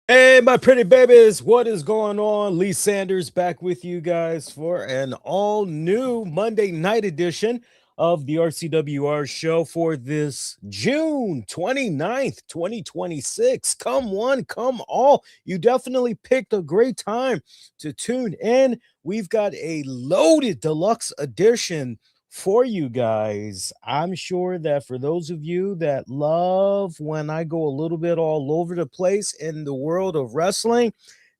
Hey, my pretty babies, what is going on? Lee Sanders back with you guys for an all new Monday night edition of the RCWR show for this June 29th, 2026. Come one, come all. You definitely picked a great time to tune in. We've got a loaded deluxe edition for you guys. I'm sure that for those of you that love when I go a little bit all over the place in the world of wrestling,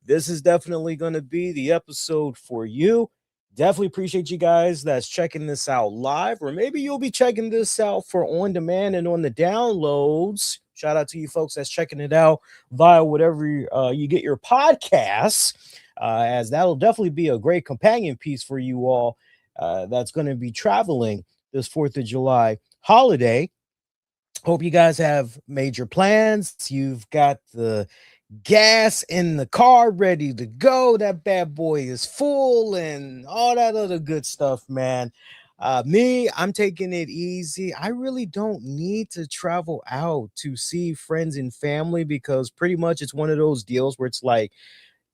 this is definitely going to be the episode for you. Definitely appreciate you guys that's checking this out live, or maybe you'll be checking this out for on demand and on the downloads. Shout out to you folks that's checking it out via whatever you get your podcasts, as that'll definitely be a great companion piece for you all that's going to be traveling this 4th of July holiday. Hope you guys have major plans. You've got the gas in the car ready to go. That bad boy is full and all that other good stuff, man. I'm taking it easy. I really don't need to travel out to see friends and family because pretty much it's one of those deals where it's like,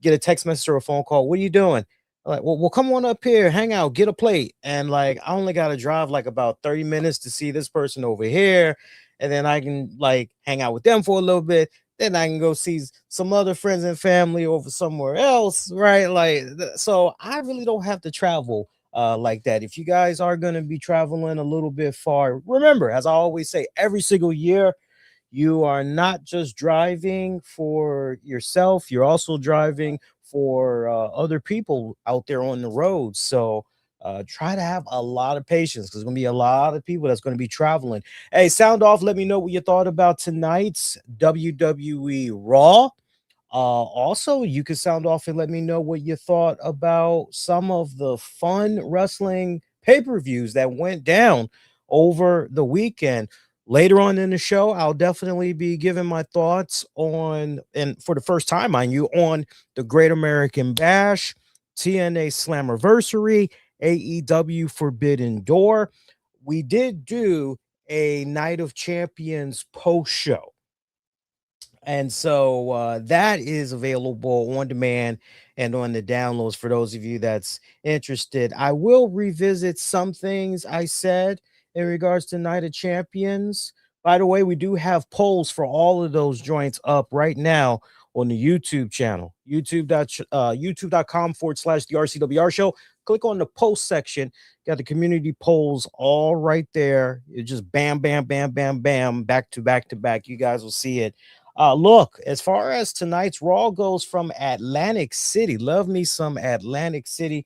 get a text message or a phone call. What are you doing? Like, well, come on up here, hang out, get a plate. And like, I only got to drive like about 30 minutes to see this person over here. And then I can like hang out with them for a little bit. Then I can go see some other friends and family over somewhere else, right? Like, so I really don't have to travel like that. If you guys are going to be traveling a little bit far, remember, as I always say, every single year, you are not just driving for yourself, you're also driving for other people out there on the road. So try to have a lot of patience because there's going to be a lot of people that's going to be traveling. Hey, sound off. Let me know what you thought about tonight's WWE Raw. Also, you can sound off and let me know what you thought about some of the fun wrestling pay per views that went down over the weekend. Later on in the show, I'll definitely be giving my thoughts on, and for the first time, mind you, on the Great American Bash, TNA Slammiversary, AEW Forbidden Door. We did do a Night of Champions post show. And so that is available on demand and on the downloads for those of you that's interested. I will revisit some things I said in regards to Night of Champions. By the way, we do have polls for all of those joints up right now on the YouTube channel, youtube.com/the RCWR show. Click on the post section. Got the community polls all right there. It just bam, bam, bam, bam, bam, back to back to back. You guys will see it. Look, as far as tonight's Raw goes from Atlantic City, love me some Atlantic City.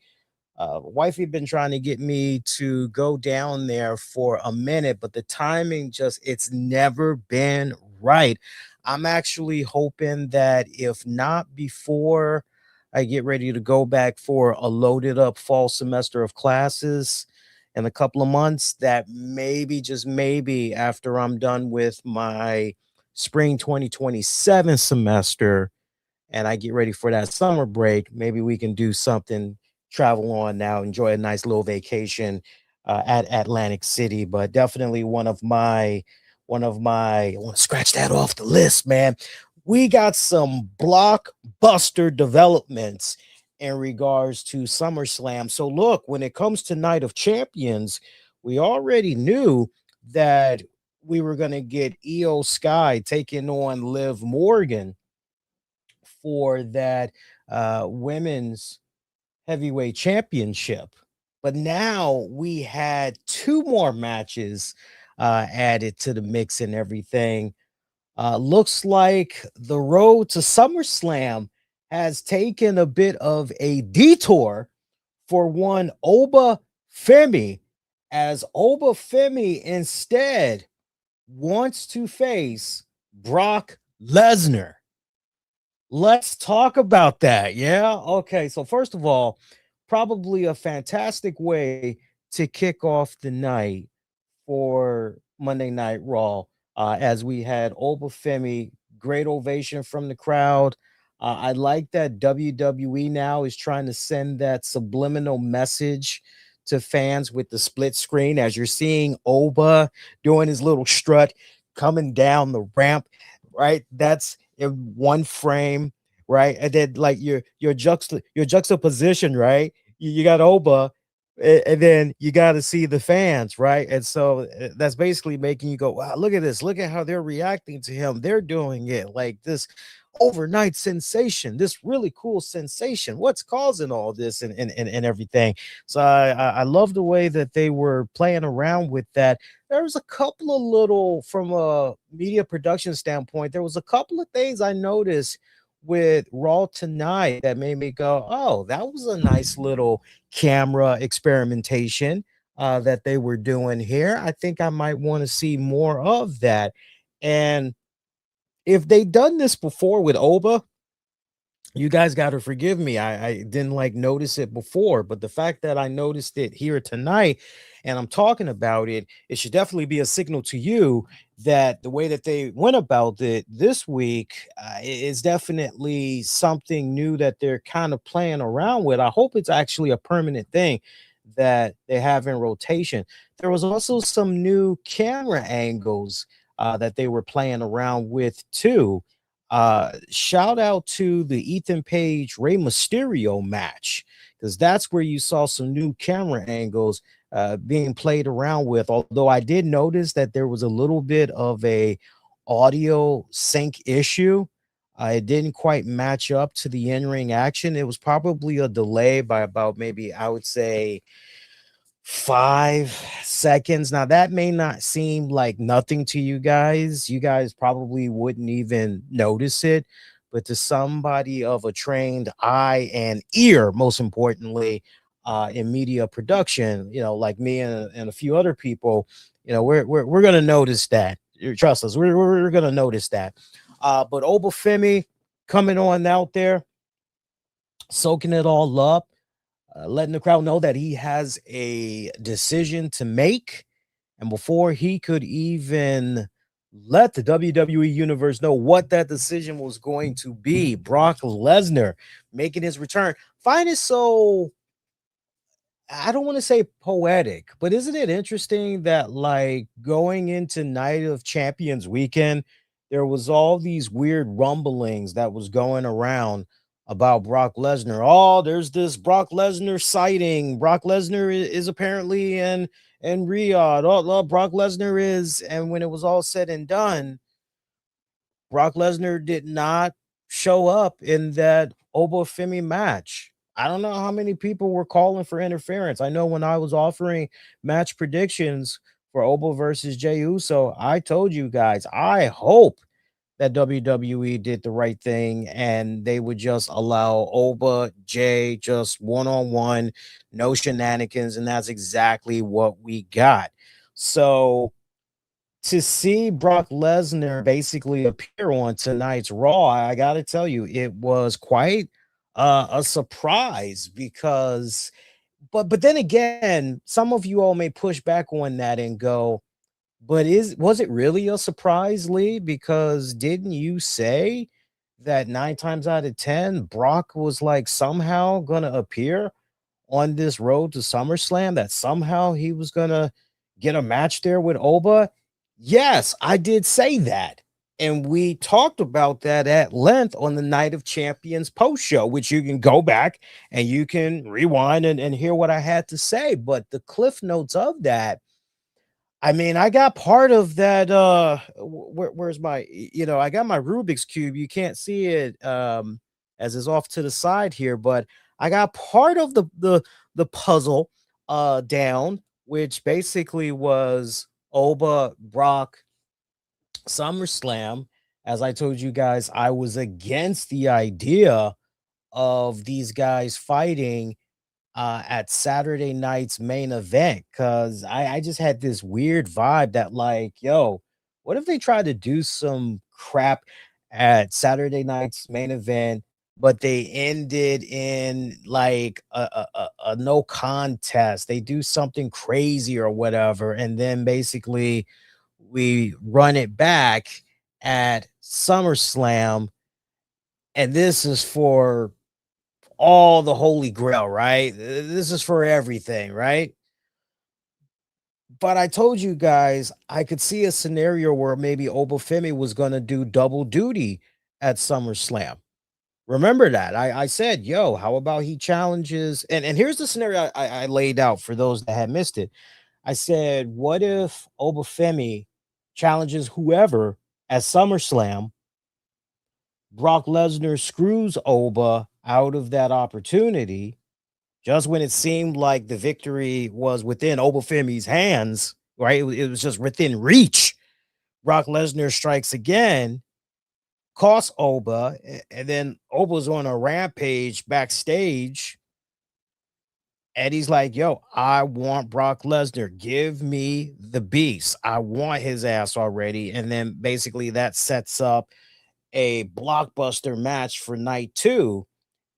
Wifey been trying to get me to go down there for a minute, but the timing just, it's never been right. I'm actually hoping that if not before I get ready to go back for a loaded up fall semester of classes in a couple of months, that maybe, just maybe, after I'm done with my spring 2027 semester and I get ready for that summer break, maybe we can do something, travel on now, enjoy a nice little vacation at Atlantic City. But definitely I want to scratch that off the list, man. We got some blockbuster developments in regards to SummerSlam. So look, when it comes to Night of Champions, we already knew that we were going to get Io Sky taking on Liv Morgan for that women's heavyweight championship. But now we had two more matches added to the mix and everything. Looks like the road to SummerSlam has taken a bit of a detour for one Oba Femi, as Oba Femi instead wants to face Brock Lesnar. Let's talk about that. Yeah. Okay. So, first of all, probably a fantastic way to kick off the night for Monday Night Raw, as we had Obafemi, great ovation from the crowd. I like that WWE now is trying to send that subliminal message to fans with the split screen as you're seeing Oba doing his little strut coming down the ramp, right? That's in one frame, right? And then like your juxtaposition, right? You got Oba, and then you got to see the fans, right? And so that's basically making you go, wow, look at this, look at how they're reacting to him. They're doing it like this overnight sensation, this really cool sensation. What's causing all this and everything? So I love the way that they were playing around with that. There was a couple of little, from a media production standpoint, there was a couple of things I noticed with Raw tonight that made me go, oh, that was a nice little camera experimentation that they were doing here. I think I might want to see more of that. And if they done this before with Oba, you guys got to forgive me. I didn't like notice it before, but the fact that I noticed it here tonight and I'm talking about it, it should definitely be a signal to you that the way that they went about it this week is definitely something new that they're kind of playing around with. I hope it's actually a permanent thing that they have in rotation. There was also some new camera angles that they were playing around with too. Shout out to the Ethan Page Rey Mysterio match, because that's where you saw some new camera angles being played around with. Although I did notice that there was a little bit of a audio sync issue. It didn't quite match up to the in-ring action. It was probably a delay by about, maybe I would say, 5 seconds. Now that may not seem like nothing to you guys. You guys probably wouldn't even notice it, but to somebody of a trained eye and ear, most importantly, in media production, like me and a few other people, we're gonna notice that. Trust us, we're gonna notice that. But Oba Femi coming on out there, soaking it all up, letting the crowd know that he has a decision to make. And before he could even let the WWE Universe know what that decision was going to be, Brock Lesnar making his return. Find it so, I don't want to say poetic, but isn't it interesting that, like, going into Night of Champions weekend, there was all these weird rumblings that was going around about Brock Lesnar. Oh, there's this Brock Lesnar sighting. Brock Lesnar is apparently in Riyadh. Oh, Brock Lesnar is, and when it was all said and done, Brock Lesnar did not show up in that Oba Femi match. I don't know how many people were calling for interference. I know when I was offering match predictions for Oba versus Jey Uso, I told you guys, I hope that WWE did the right thing and they would just allow Oba, Jay, just one on one, no shenanigans. And that's exactly what we got. So to see Brock Lesnar basically appear on tonight's Raw, I got to tell you, it was quite a surprise because, but then again, some of you all may push back on that and go, but was it really a surprise, Lee? Because didn't you say that 9 times out of 10, Brock was like somehow gonna appear on this road to SummerSlam, that somehow he was gonna get a match there with Oba? Yes, I did say that. And we talked about that at length on the Night of Champions post show, which you can go back and you can rewind and hear what I had to say. But the cliff notes of that, I mean, I got part of that. Where's my, I got my Rubik's Cube. You can't see it as is off to the side here, but I got part of the puzzle down, which basically was Oba, Brock, SummerSlam. As I told you guys, I was against the idea of these guys fighting at Saturday night's main event, because I just had this weird vibe that, like, yo, what if they tried to do some crap at Saturday night's main event, but they ended in like a no contest? They do something crazy or whatever, and then basically we run it back at SummerSlam, and this is for all the holy grail, right? This is for everything, right? But I told you guys I could see a scenario where maybe Obafemi was going to do double duty at SummerSlam. Remember that. I said, yo, how about he challenges? And here's the scenario I laid out for those that had missed it. I said, what if Femi challenges whoever at SummerSlam? Brock Lesnar screws Oba out of that opportunity just when it seemed like the victory was within Femi's hands, right? It was just within reach. Brock Lesnar strikes again, costs Oba, and then Oba's on a rampage backstage. And he's like, yo, I want Brock Lesnar. Give me the beast. I want his ass already. And then basically that sets up a blockbuster match for night 2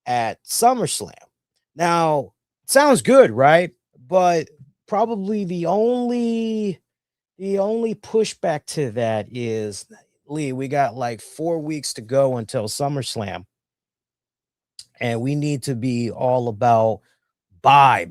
at SummerSlam. Now, sounds good, right? But probably the only pushback to that is, Lee, we got like 4 weeks to go until SummerSlam, and we need to be all about buy.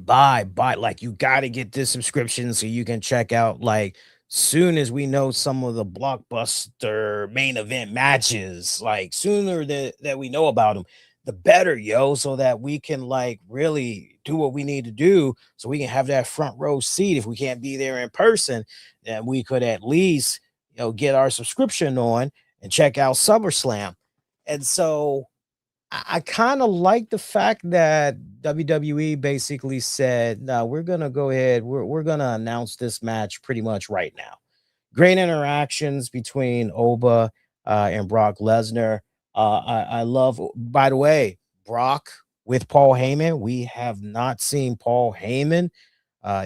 Like, you got to get this subscription so you can check out like soon as we know some of the blockbuster main event matches, like sooner that we know about them, the better, yo, so that we can like really do what we need to do so we can have that front row seat. If we can't be there in person, then we could at least, get our subscription on and check out SummerSlam. And so I kind of like the fact that WWE basically said, no, we're going to go ahead. We're going to announce this match pretty much right now. Great interactions between Oba and Brock Lesnar. I love, by the way, Brock with Paul Heyman. We have not seen Paul Heyman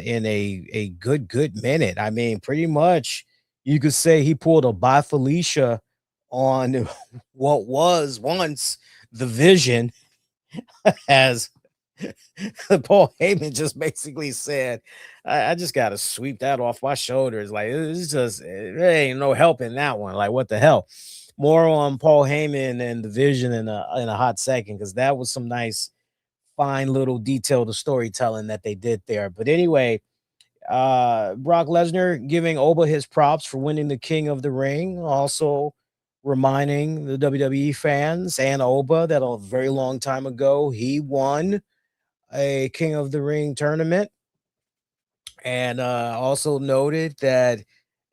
in a good minute. I mean, pretty much you could say he pulled a Bye Felicia on what was once the Vision, as Paul Heyman just basically said, I just got to sweep that off my shoulders. Like, it's just, there ain't no help in that one. Like, what the hell? More on Paul Heyman and the Vision in a hot second, because that was some nice, fine little detail to storytelling that they did there. But anyway, Brock Lesnar giving Oba his props for winning the King of the Ring. Also reminding the WWE fans and Oba that a very long time ago he won a King of the Ring tournament, and also noted that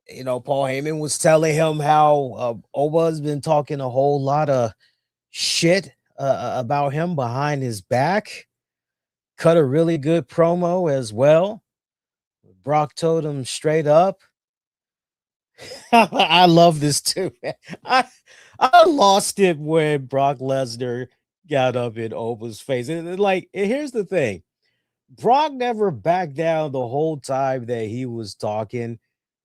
Paul Heyman was telling him how Oba's been talking a whole lot of shit about him behind his back. Cut a really good promo as well. Brock told him straight up. I love this too, man. I lost it when Brock Lesnar got up in Oba's face. And here's the thing. Brock never backed down the whole time that he was talking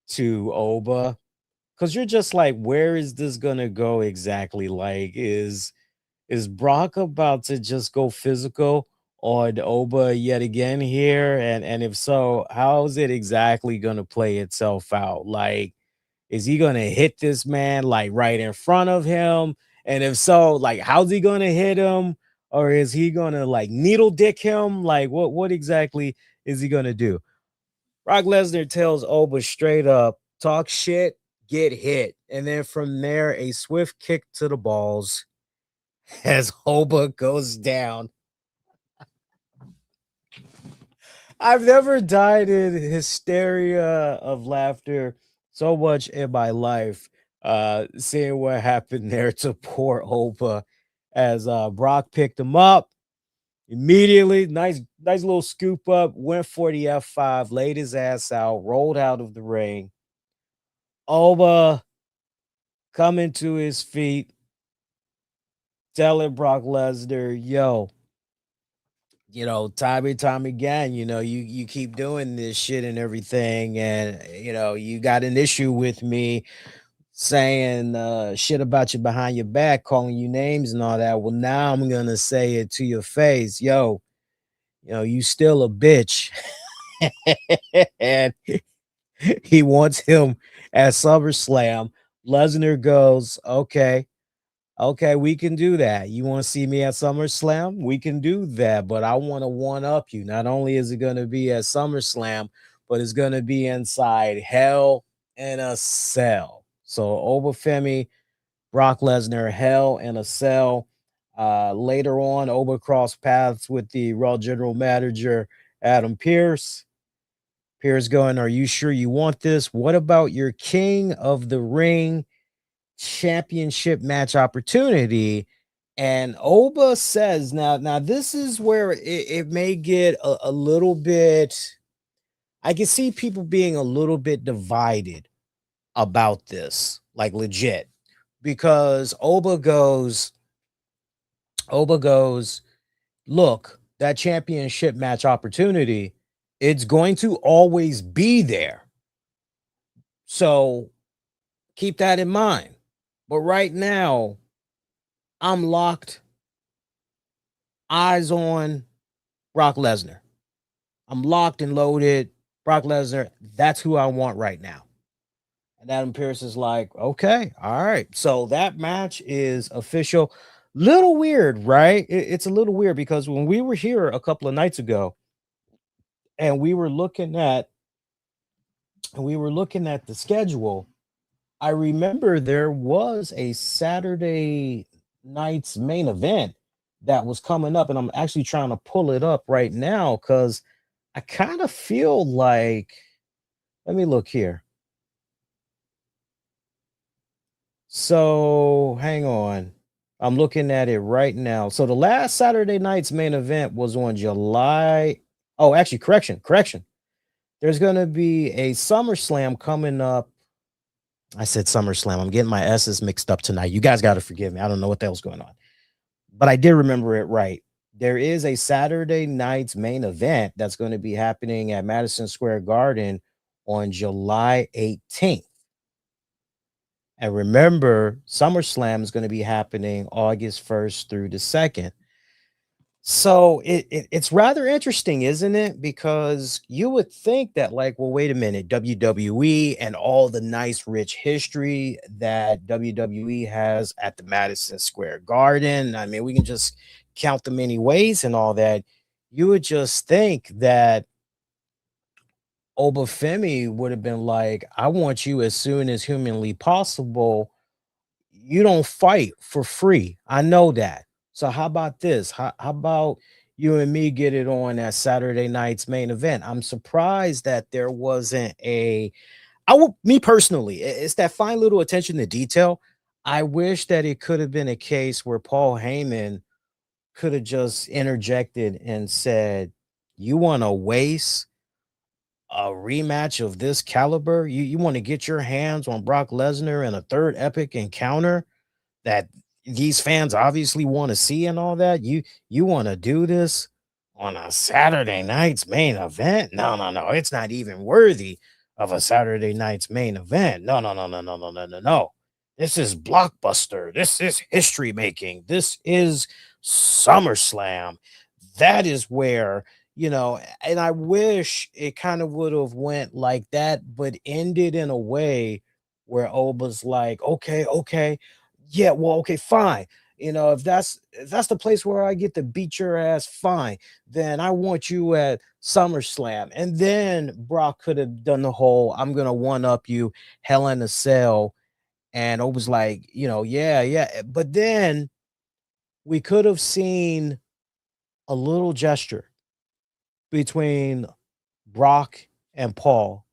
to Oba. Because you're just like, where is this gonna go exactly? Like, is Brock about to just go physical on Oba yet again here? And if so, how is it exactly gonna play itself out? Like, is he gonna hit this man like right in front of him? And if so, like, how's he gonna hit him? Or is he gonna like needle dick him? Like, what exactly is he gonna do? Brock Lesnar tells Oba straight up, talk shit, get hit. And then from there, a swift kick to the balls as Oba goes down. I've never died in hysteria of laughter so much in my life. Seeing what happened there to poor Oba as Brock picked him up immediately. Nice little scoop up, went for the F5, laid his ass out, rolled out of the ring. Oba coming to his feet, telling Brock Lesnar, yo, time and time again, you keep doing this shit and everything, and you got an issue with me saying shit about you behind your back, calling you names and all that. Well, now I'm gonna say it to your face, yo, you still a bitch. And he wants him at SummerSlam. Lesnar goes, okay, we can do that. You want to see me at SummerSlam? We can do that, but I want to one up you. Not only is it going to be at SummerSlam, but it's going to be inside Hell in a Cell. So Oba Femi Brock Lesnar, Hell in a Cell. Later on, Oba crossed paths with the Raw General Manager, Adam Pearce. Pearce going, are you sure you want this? What about your King of the Ring championship match opportunity? And Oba says, now this is where it may get a little bit, I can see people being a little bit divided about this, like legit, because Oba goes, look, that championship match opportunity, it's going to always be there. So keep that in mind. But right now, I'm locked, eyes on Brock Lesnar. I'm locked and loaded. Brock Lesnar, that's who I want right now. And Adam Pearce is like, okay, all right. So that match is official. Little weird, right? It's a little weird because when we were here a couple of nights ago and we were looking at the schedule, I remember there was a Saturday night's main event that was coming up, and I'm actually trying to pull it up right now because I kind of feel like, let me look here. So hang on. I'm looking at it right now. So the last Saturday night's main event was on July. Oh, actually, correction. There's going to be a SummerSlam coming up. I said SummerSlam. I'm getting my S's mixed up tonight. You guys got to forgive me. I don't know what the hell's going on. But I did remember it right. There is a Saturday night's main event that's going to be happening at Madison Square Garden on July 18th. And remember, SummerSlam is going to be happening August 1st through the 2nd. So it's rather interesting, isn't it? Because you would think that, like, well, wait a minute, WWE and all the nice, rich history that WWE has at the Madison Square Garden. I mean, we can just count the many ways and all that. You would just think that Oba Femi would have been like, I want you as soon as humanly possible. You don't fight for free. I know that. So how about this? How about you and me get it on that Saturday night's main event? I'm surprised that there wasn't me personally, it's that fine little attention to detail. I wish that it could have been a case where Paul Heyman could have just interjected and said, you want to waste a rematch of this caliber? You want to get your hands on Brock Lesnar in a third epic encounter that these fans obviously want to see and all that? You want to do this on a Saturday night's main event? No. It's not even worthy of a Saturday night's main event. No. This is blockbuster. This is history making. This is SummerSlam. That is where, and I wish it kind of would have went like that, but ended in a way where Oba's like, okay, yeah, well, okay, fine. If that's the place where I get to beat your ass, fine. Then I want you at SummerSlam. And then Brock could have done the whole, I'm gonna one up you, Hell in a Cell. And Oba's like, yeah. But then we could have seen a little gesture between Brock and Paul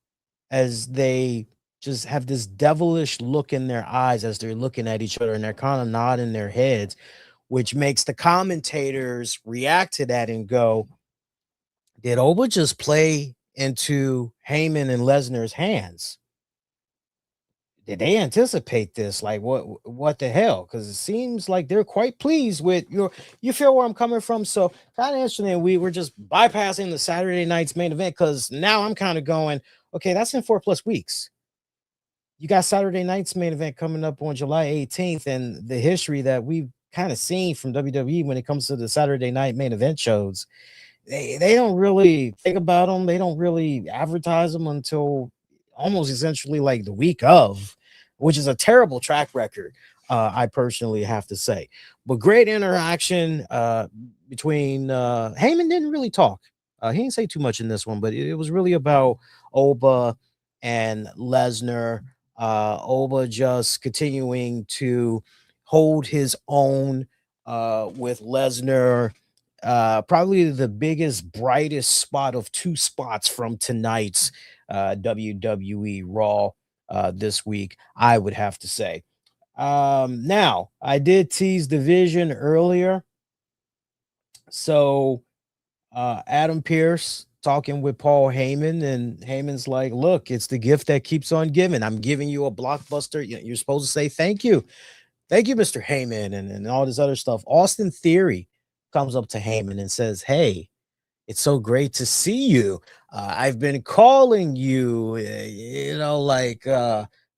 as they just have this devilish look in their eyes as they're looking at each other, and they're kind of nodding their heads, which makes the commentators react to that and go, did Oba just play into Heyman and Lesnar's hands? Did they anticipate this? Like, what the hell? Because it seems like they're quite pleased with you feel where I'm coming from. So kind of interesting. We were just bypassing the Saturday night's main event because now I'm kind of going, okay, that's in 4+ weeks. You got Saturday night's main event coming up on July 18th, and the history that we've kind of seen from WWE when it comes to the Saturday night main event shows, they don't really think about them. They don't really advertise them until almost essentially like the week of, which is a terrible track record, I personally have to say. But great interaction between Heyman didn't really talk. He didn't say too much in this one, but it was really about Oba and Lesnar. Oba just continuing to hold his own with Lesnar. Probably the biggest, brightest spot of two spots from tonight's WWE Raw this week, I would have to say. Now, I did tease division earlier. So Adam Pearce talking with Paul Heyman, and Heyman's like, look, it's the gift that keeps on giving. I'm giving you a blockbuster. You're supposed to say thank you. Thank you, Mr. Heyman, and all this other stuff. Austin Theory comes up to Heyman and says, hey, it's so great to see you. I've been calling you,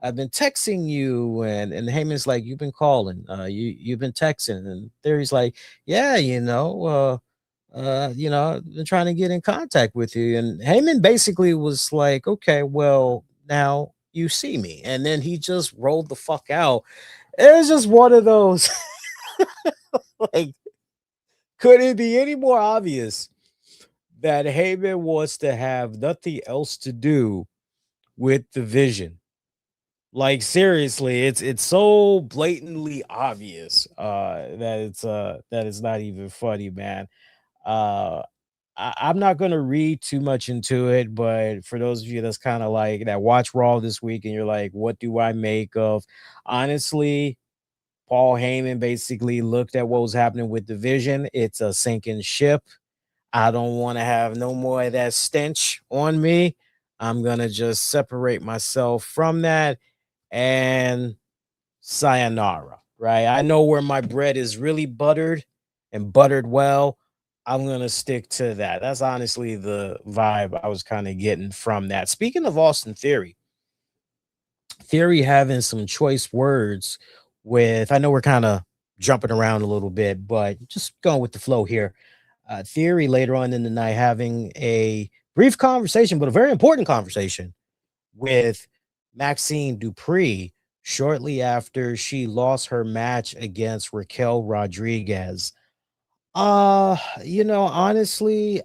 I've been texting you, and Heyman's like, you've been calling, you've been texting, and Theory's like, yeah, I've been trying to get in contact with you. And Heyman basically was like, okay, well, now you see me. And then he just rolled the fuck out. It was just one of those, like, could it be any more obvious that Heyman wants to have nothing else to do with the vision? Like, seriously, it's so blatantly obvious that it's not even funny, man. Uh I'm not going to read too much into it, but for those of you that's kind of like that watch Raw this week and you're like, what do I make of? Honestly, Paul Heyman basically looked at what was happening with the Vision. It's a sinking ship. I don't want to have no more of that stench on me. I'm going to just separate myself from that and sayonara, right? I know where my bread is really buttered and buttered well. I'm going to stick to that. That's honestly the vibe I was kind of getting from that. Speaking of Austin Theory, Theory having some choice words with, I know we're kind of jumping around a little bit, but just going with the flow here. Theory later on in the night having a brief conversation, but a very important conversation with Maxine Dupri shortly after she lost her match against Raquel Rodriguez. Honestly,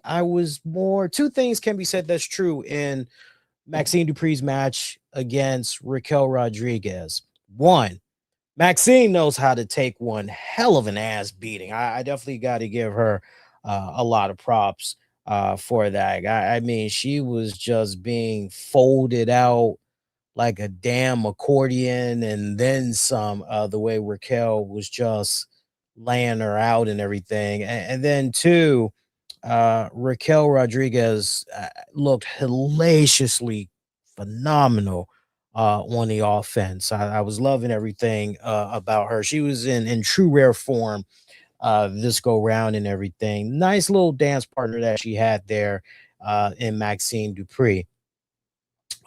I was more, two things can be said that's true in Maxine Dupri's match against Raquel Rodriguez. One, Maxine knows how to take one hell of an ass beating. I definitely got to give her a lot of props for that. I mean, she was just being folded out like a damn accordion and then some, the way Raquel was just laying her out and everything. And then two, Raquel Rodriguez looked hellaciously phenomenal on the offense. I was loving everything about her. She was in true rare form this go round and everything. Nice little dance partner that she had there in Maxine Dupri.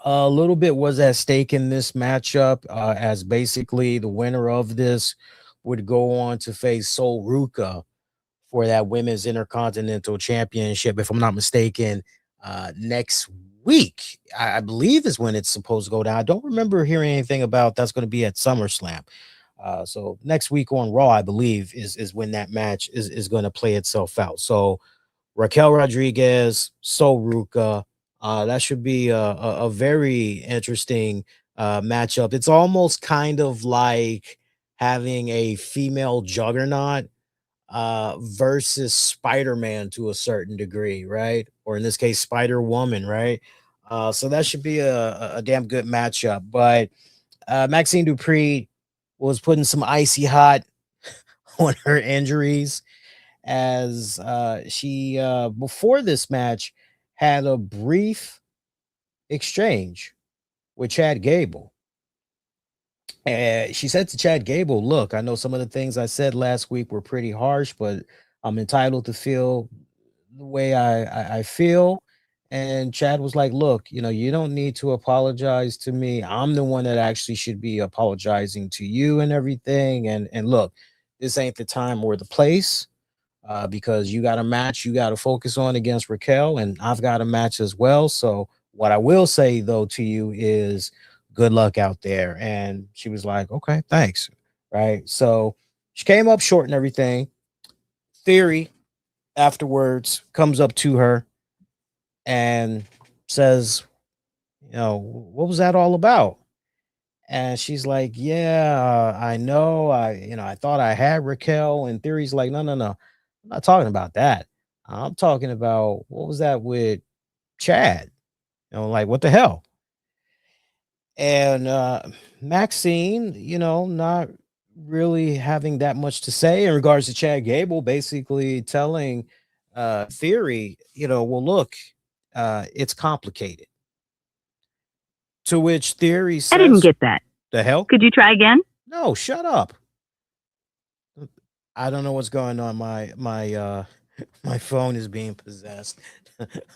A little bit was at stake in this matchup, as basically the winner of this would go on to face Sol Ruka for that women's intercontinental championship, if I'm not mistaken, next week. I believe is when it's supposed to go down. I don't remember hearing anything about that's going to be at SummerSlam. So next week on Raw, I believe, is when that match is going to play itself out. So Raquel Rodriguez, Sol Ruka. That should be a very interesting matchup. It's almost kind of like having a female juggernaut versus Spider-Man to a certain degree, right? Or in this case, Spider-Woman, right? So that should be a damn good matchup. But Maxine Dupri was putting some icy hot on her injuries as she before this match had a brief exchange with Chad Gable. And she said to Chad Gable, look, I know some of the things I said last week were pretty harsh, but I'm entitled to feel the way I feel. And Chad was like, look, you don't need to apologize to me. I'm the one that actually should be apologizing to you and everything. And look, this ain't the time or the place because you got a match you got to focus on against Raquel, and I've got a match as well. So what I will say though to you is good luck out there. And she was like, okay, thanks. Right. So she came up short and everything. Theory afterwards comes up to her and says, what was that all about? And she's like, yeah, I know. I thought I had Raquel. And Theory's like, no, no, no. I'm not talking about that. I'm talking about what was that with Chad? Like, what the hell? And Maxine, not really having that much to say in regards to Chad Gable, basically telling Theory, well, look, it's complicated. To which Theory says, I didn't get that. The hell? Could you try again? No, shut up. I don't know what's going on. My my phone is being possessed.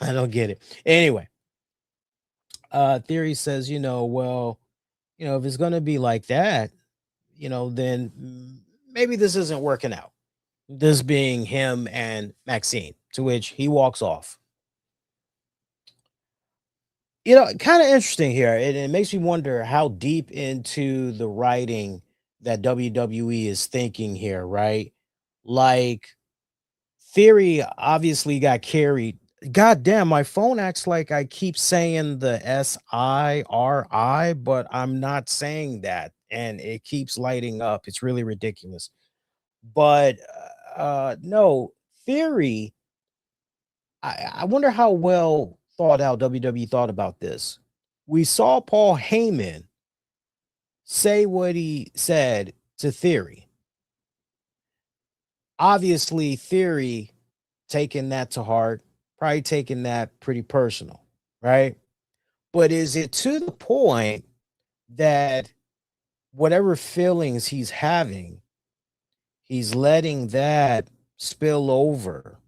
I don't get it. Anyway, Theory says, well, if it's gonna be like that, then maybe this isn't working out. This being him and Maxine, to which he walks off. Kind of interesting here. It makes me wonder how deep into the writing that WWE is thinking here, right? Like, Theory obviously got carried. God damn, my phone acts like I keep saying the SIRI, but I'm not saying that. And it keeps lighting up. It's really ridiculous. But no, Theory, I wonder how well thought out WWE thought about this. We saw Paul Heyman say what he said to Theory. Obviously, Theory taking that to heart, probably taking that pretty personal, right? But is it to the point that whatever feelings he's having, he's letting that spill over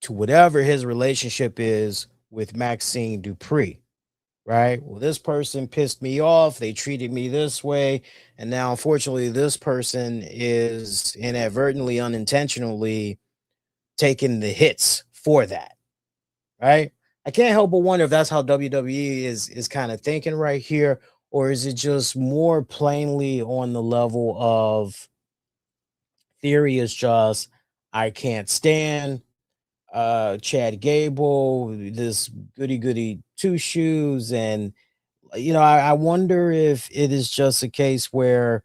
to whatever his relationship is with Maxine Dupri, right? Well, this person pissed me off. They treated me this way. And now, unfortunately, this person is inadvertently, unintentionally taking the hits for that, right? I can't help but wonder if that's how WWE is kind of thinking right here, or is it just more plainly on the level of Theory is just I can't stand Chad Gable, this goody two shoes, and I wonder if it is just a case where,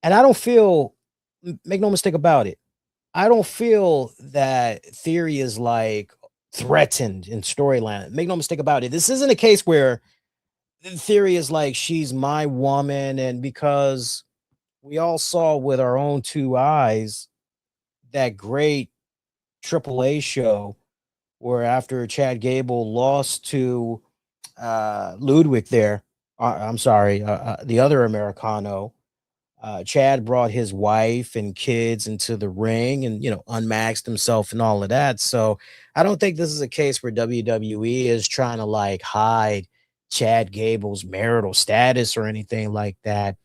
and I don't feel, make no mistake about it, I don't feel that Theory is like threatened in storyline. Make no mistake about it. This isn't a case where Theory is like, she's my woman. And because we all saw with our own two eyes that great AAA show where after Chad Gable lost to Ludwig there, I'm sorry, the other Americano, Chad brought his wife and kids into the ring and, unmasked himself and all of that. So I don't think this is a case where WWE is trying to like hide Chad Gable's marital status or anything like that.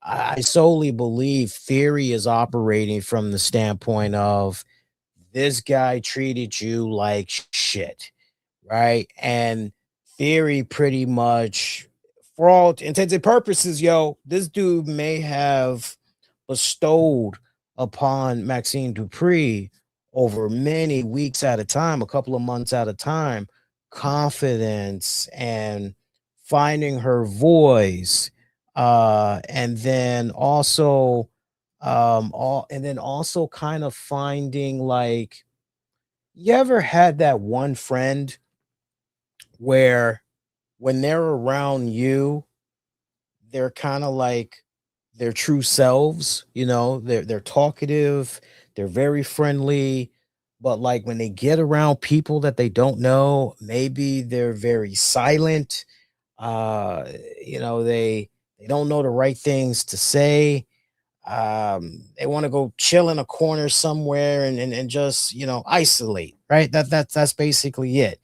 I solely believe Theory is operating from the standpoint of this guy treated you like shit, right? And Theory pretty much, for all intents and purposes, this dude may have bestowed upon Maxine Dupri over many weeks at a time, a couple of months at a time, confidence and finding her voice, and then also kind of finding, like, you ever had that one friend where when they're around you, they're kind of like their true selves, they're talkative, they're very friendly, but like when they get around people that they don't know, maybe they're very silent. Uh, they don't know the right things to say. They want to go chill in a corner somewhere and just, isolate, right? That's basically it.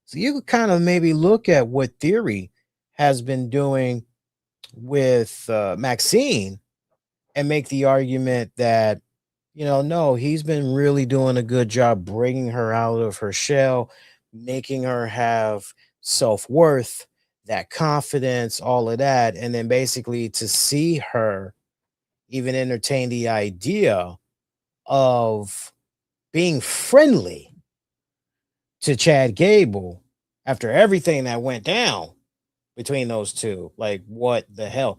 So you could kind of maybe look at what Theory has been doing with Maxine and make the argument that, no, he's been really doing a good job bringing her out of her shell, making her have self-worth, that confidence, all of that. And then basically to see her even entertain the idea of being friendly to Chad Gable after everything that went down. between those two. Like, what the hell?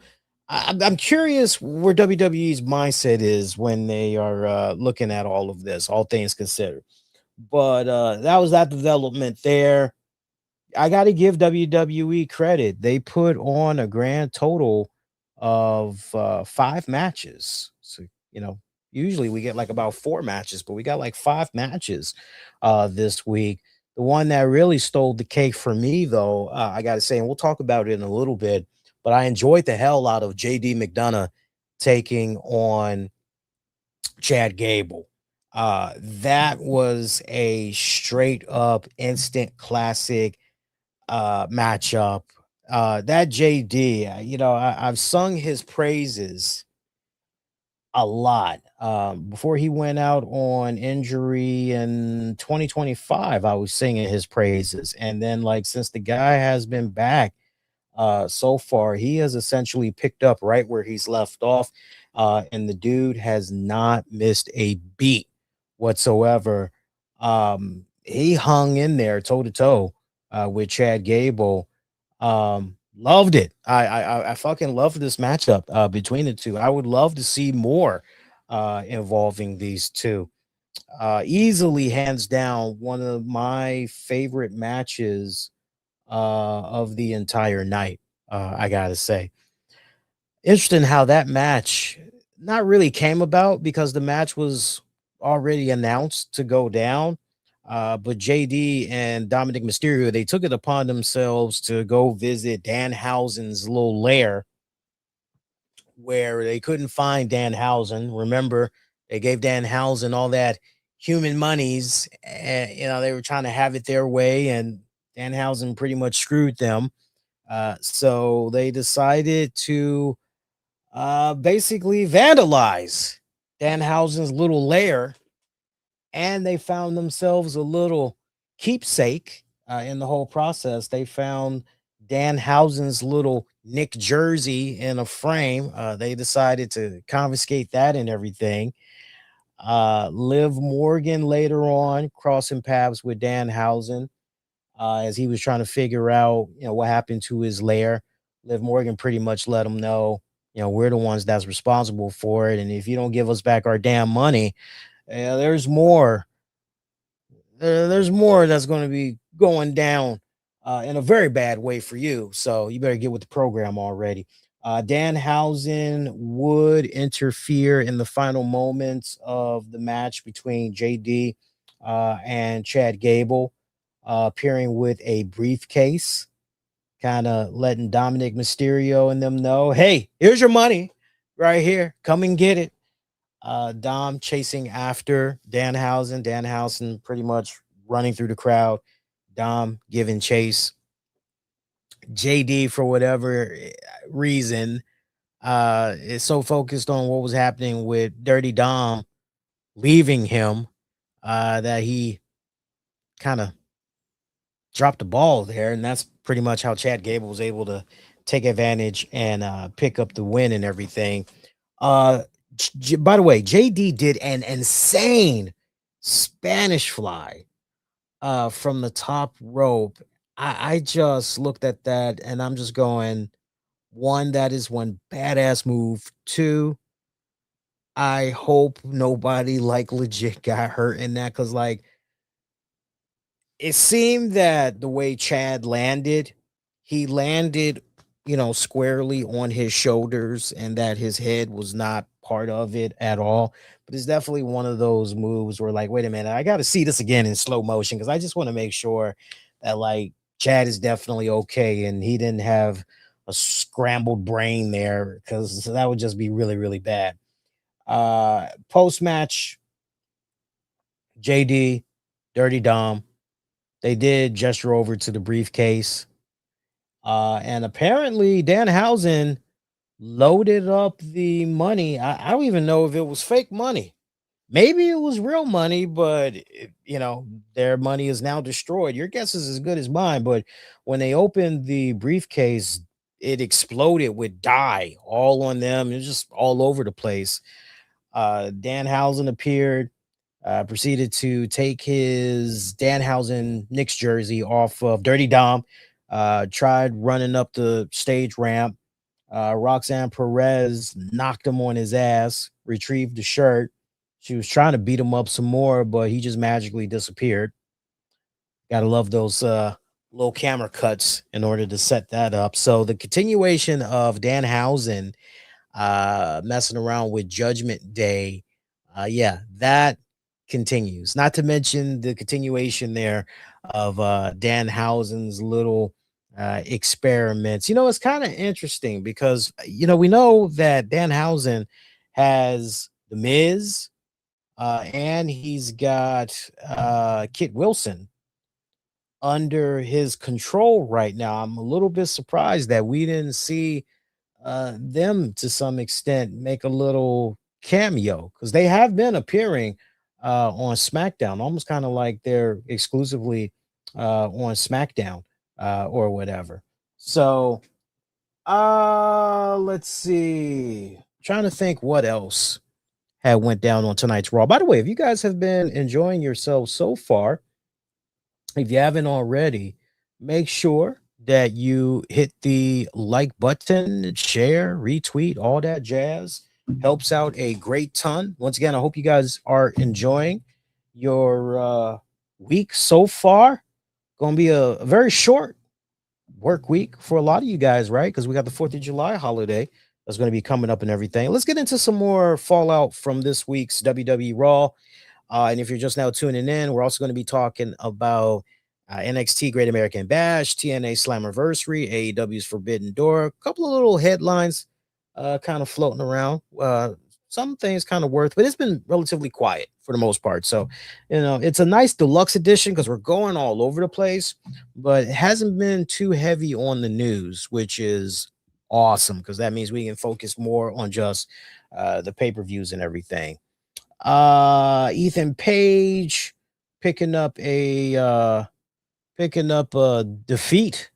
I'm curious where WWE's mindset is when they are looking at all of this, all things considered. But that was that development there. I got to give WWE credit. They put on a grand total of 5 matches. So, usually we get like about 4 matches, but we got like 5 matches this week. The one that really stole the cake for me, though, I got to say, and we'll talk about it in a little bit, but I enjoyed the hell out of JD McDonagh taking on Chad Gable. That was a straight up instant classic matchup. That JD, I've sung his praises a lot. Before he went out on injury in 2025, I was singing his praises. And then, like, since the guy has been back, so far, he has essentially picked up right where he's left off. And the dude has not missed a beat whatsoever. He hung in there toe to toe with Chad Gable. Loved it. I fucking loved this matchup between the two. I would love to see more involving these two. Easily, hands down, one of my favorite matches of the entire night. I gotta say, interesting how that match not really came about because the match was already announced to go down. But JD and Dominic Mysterio, they took it upon themselves to go visit Danhausen's little lair where they couldn't find Danhausen. Remember, they gave Danhausen all that human monies, and they were trying to have it their way, and Danhausen pretty much screwed them. So they decided to basically vandalize Danhausen's little lair, and they found themselves a little keepsake in the whole process. They found Danhausen's little Nick jersey in a frame. They decided to confiscate that and everything. Liv Morgan later on crossing paths with Danhausen as he was trying to figure out, what happened to his lair. Liv Morgan pretty much let him know, we're the ones that's responsible for it. And if you don't give us back our damn money, there's more. There's more that's going to be going down in a very bad way for you. So you better get with the program already. Danhausen would interfere in the final moments of the match between JD and Chad Gable, appearing with a briefcase, kind of letting Dominic Mysterio and them know, hey, here's your money right here. Come and get it. Dom chasing after Danhausen. Danhausen pretty much running through the crowd. Dom giving chase. JD, for whatever reason, is so focused on what was happening with Dirty Dom leaving him that he kind of dropped the ball there. And that's pretty much how Chad Gable was able to take advantage and pick up the win and everything. By the way, JD did an insane Spanish fly from the top rope. I just looked at that and I'm just going, one, that is one badass move. Two, I hope nobody like legit got hurt in that because like it seemed that the way Chad landed, he landed, squarely on his shoulders and that his head was not part of it at all. But it's definitely one of those moves where, like, wait a minute, I got to see this again in slow motion because I just want to make sure that, like, Chad is definitely okay and he didn't have a scrambled brain there because that would just be really, really bad. Post match, JD, Dirty Dom, they did gesture over to the briefcase. And apparently Danhausen loaded up the money. I don't even know if it was fake money. Maybe it was real money, but their money is now destroyed. Your guess is as good as mine. But when they opened the briefcase, it exploded with dye all on them. It was just all over the place. Danhausen appeared, proceeded to take his Danhausen Knicks jersey off of Dirty Dom, tried running up the stage ramp. Roxanne Perez knocked him on his ass, retrieved the shirt. She was trying to beat him up some more, but he just magically disappeared. Gotta love those little camera cuts in order to set that up. So the continuation of Danhausen messing around with Judgment Day, yeah, that continues. Not to mention the continuation there of Danhausen's little experiments. It's kind of interesting because we know that Danhausen has the Miz, and he's got Kit Wilson under his control right now. I'm a little bit surprised that we didn't see them to some extent make a little cameo, because they have been appearing on SmackDown, almost kind of like they're exclusively on SmackDown or whatever. So let's see. Trying to think what else had went down on tonight's Raw. By the way, if you guys have been enjoying yourselves so far, if you haven't already, make sure that you hit the like button, share, retweet, all that jazz. Helps out a great ton. Once again, I hope you guys are enjoying your week so far. Going to be a very short work week for a lot of you guys, right? Because we got the 4th of July holiday that's going to be coming up and everything. Let's get into some more fallout from this week's WWE Raw. And if you're just now tuning in, we're also going to be talking about NXT Great American Bash, TNA Slammiversary, AEW's Forbidden Door, a couple of little headlines kind of floating around. Some things kind of worth, but it's been relatively quiet for the most part. So, it's a nice deluxe edition because we're going all over the place, but it hasn't been too heavy on the news, which is awesome because that means we can focus more on just the pay-per-views and everything. Ethan Page picking up a defeat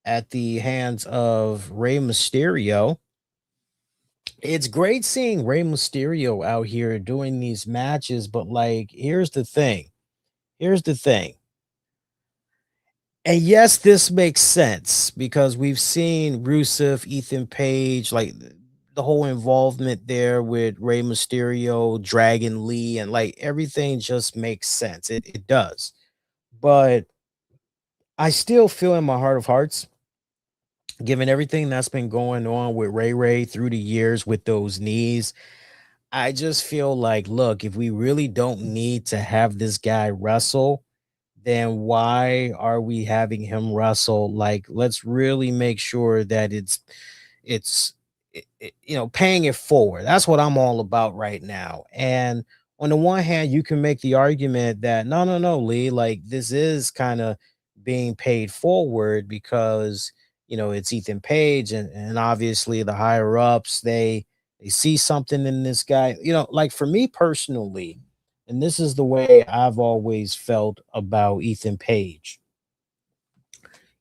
at the hands of Rey Mysterio. It's great seeing Rey Mysterio out here doing these matches, but like, here's the thing. And yes, this makes sense because we've seen Rusev, Ethan Page, like the whole involvement there with Rey Mysterio, Dragon Lee, and like everything just makes sense. It does. But I still feel in my heart of hearts, given everything that's been going on with Ray through the years with those knees, I just feel like, look, if we really don't need to have this guy wrestle, then why are we having him wrestle? Like, let's really make sure that it's paying it forward. That's what I'm all about right now. And on the one hand, you can make the argument that no, Lee, like this is kind of being paid forward because it's Ethan Page, and obviously the higher ups, they see something in this guy. Like for me personally, and this is the way I've always felt about Ethan Page.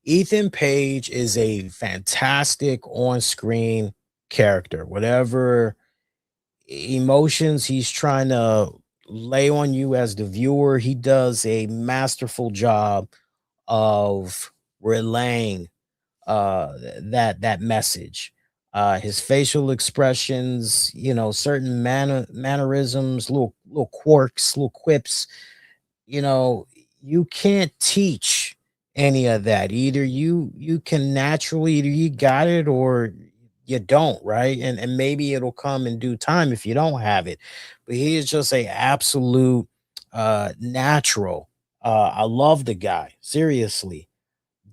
Ethan Page is a fantastic on-screen character. Whatever emotions he's trying to lay on you as the viewer, he does a masterful job of relaying that message. His facial expressions, certain mannerisms, little quirks, little quips, you know, you can't teach any of that. Either you can naturally, either you got it or you don't, right? And maybe it'll come in due time if you don't have it. But he is just a absolute natural. I love the guy, seriously.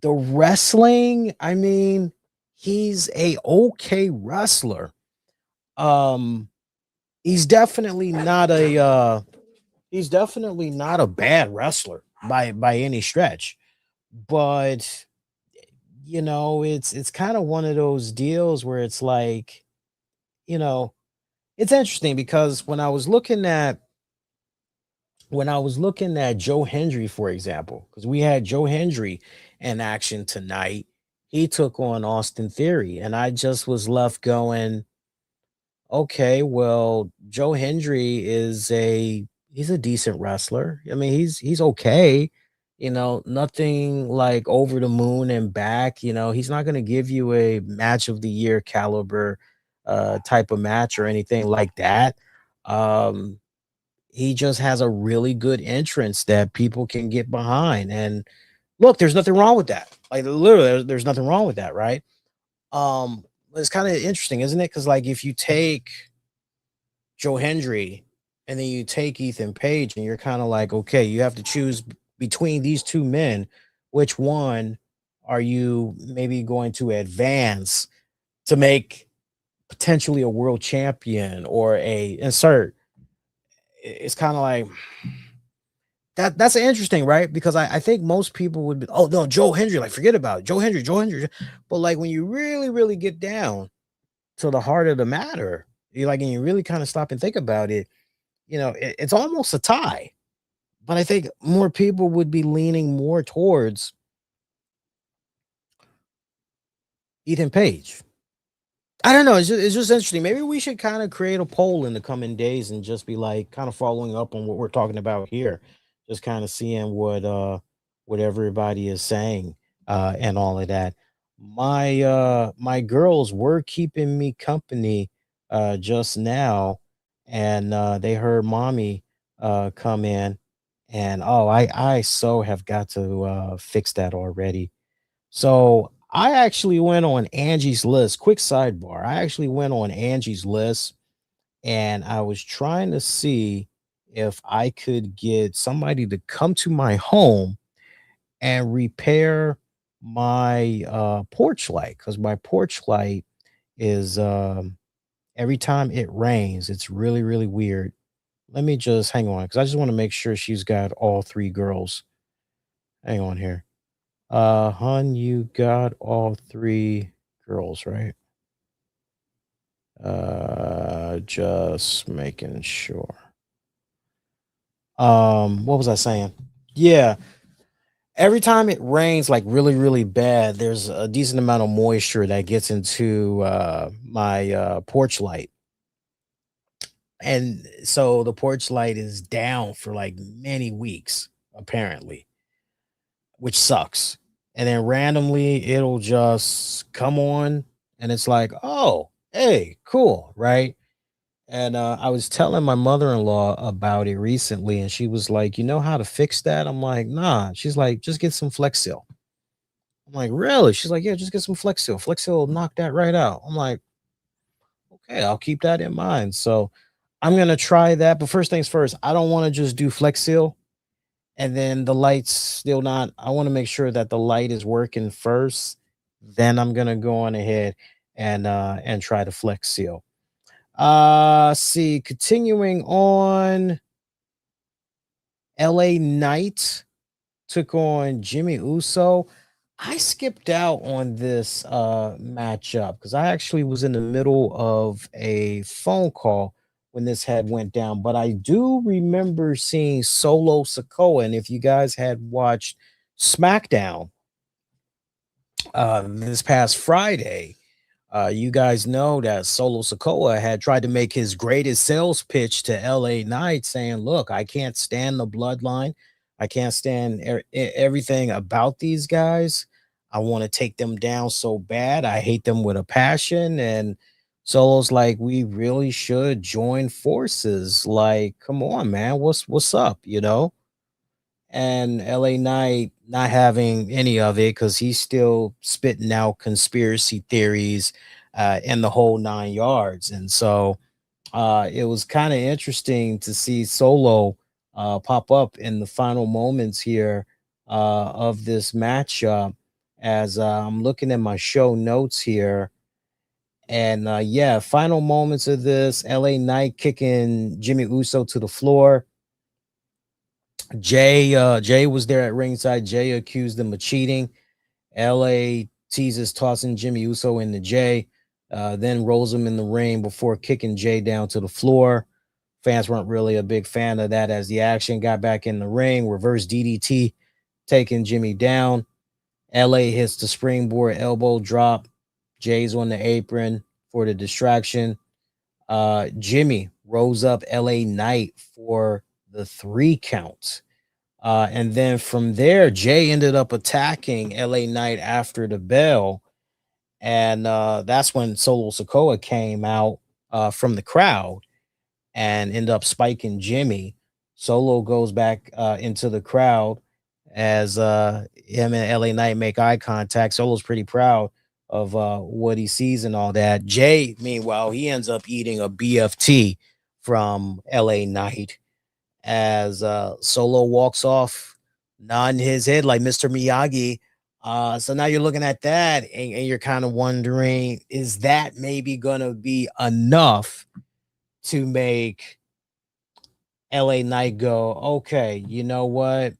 The wrestling, I mean, he's a okay wrestler. Um, he's definitely not a bad wrestler by any stretch. But it's kind of one of those deals where it's like, you know, it's interesting because when I was looking at Joe Hendry, for example, because we had Joe Hendry in action tonight, he took on Austin Theory, and I just was left going, okay, well, Joe Hendry he's a decent wrestler. I mean, he's okay. nothing like over the moon and back. He's not going to give you a match of the year caliber type of match or anything like that. Um, he just has a really good entrance that people can get behind. And look, there's nothing wrong with that. Like literally, there's nothing wrong with that, right? It's kind of interesting, isn't it? Because like if you take Joe Hendry and then you take Ethan Page, and you're kind of like, okay, you have to choose between these two men. Which one are you maybe going to advance to make potentially a world champion or a insert? It's kind of like that's interesting, right? Because I think most people would be, oh no, Joe Hendry, like forget about it. Joe Hendry. But like when you really, really get down to the heart of the matter, and you really kind of stop and think about it, it's almost a tie. But I think more people would be leaning more towards Ethan Page. I don't know. It's just interesting. Maybe we should kind of create a poll in the coming days and just be like kind of following up on what we're talking about here. Just kind of seeing what everybody is saying and all of that. My girls were keeping me company just now, and they heard mommy come in, and oh, I so have got to fix that already. So I actually went on Angie's List. Quick sidebar. I actually went on Angie's List, and I was trying to see if I could get somebody to come to my home and repair my porch light, because my porch light is every time it rains, it's really, really weird. Let me just hang on, because I just want to make sure she's got all three girls. Hang on here. Hun, you got all three girls, right? Just making sure. What was I saying? Yeah, every time it rains like really, really bad, there's a decent amount of moisture that gets into my porch light. And so the porch light is down for like many weeks, apparently, which sucks. And then randomly it'll just come on, and it's like, oh, hey, cool, right? And I was telling my mother-in-law about it recently, and she was like, you know how to fix that? I'm like, nah. She's like, just get some Flex Seal. I'm like, really? She's like, yeah, just get some Flex Seal. Flex Seal will knock that right out. I'm like, okay, I'll keep that in mind. So I'm gonna try that. But first things first, I don't want to just do Flex Seal and then the light's still not. I want to make sure that the light is working first. Then I'm gonna go on ahead and try to Flex Seal. See, continuing on, LA Knight took on Jimmy Uso. I skipped out on this matchup because I actually was in the middle of a phone call when this had went down, but I do remember seeing Solo Sikoa. And if you guys had watched SmackDown this past Friday, you guys know that Solo Sikoa had tried to make his greatest sales pitch to LA Knight, saying, look, I can't stand the bloodline. I can't stand everything about these guys. I want to take them down so bad. I hate them with a passion. And Solo's like, we really should join forces. Like, come on, man. What's up? And LA Knight not having any of it because he's still spitting out conspiracy theories in the whole 9 yards. And so it was kind of interesting to see Solo pop up in the final moments here of this matchup as I'm looking at my show notes here. And yeah, final moments of this, LA Knight kicking Jimmy Uso to the floor. Jay was there at ringside. Jay accused them of cheating. LA teases tossing Jimmy Uso into Jay, then rolls him in the ring before kicking Jay down to the floor. Fans weren't really a big fan of that as the action got back in the ring. Reverse DDT taking Jimmy down. LA hits the springboard elbow drop. Jay's on the apron for the distraction. Jimmy rose up LA Knight for the 3 count. And then from there, Jay ended up attacking LA Knight after the bell. And that's when Solo Sikoa came out from the crowd and end up spiking Jimmy. Solo goes back into the crowd as him and LA Knight make eye contact. Solo's pretty proud of what he sees and all that. Jay, meanwhile, he ends up eating a BFT from LA Knight as Solo walks off, nodding his head like Mr. Miyagi. So now you're looking at that and you're kind of wondering, is that maybe going to be enough to make LA Knight go, okay, you know what?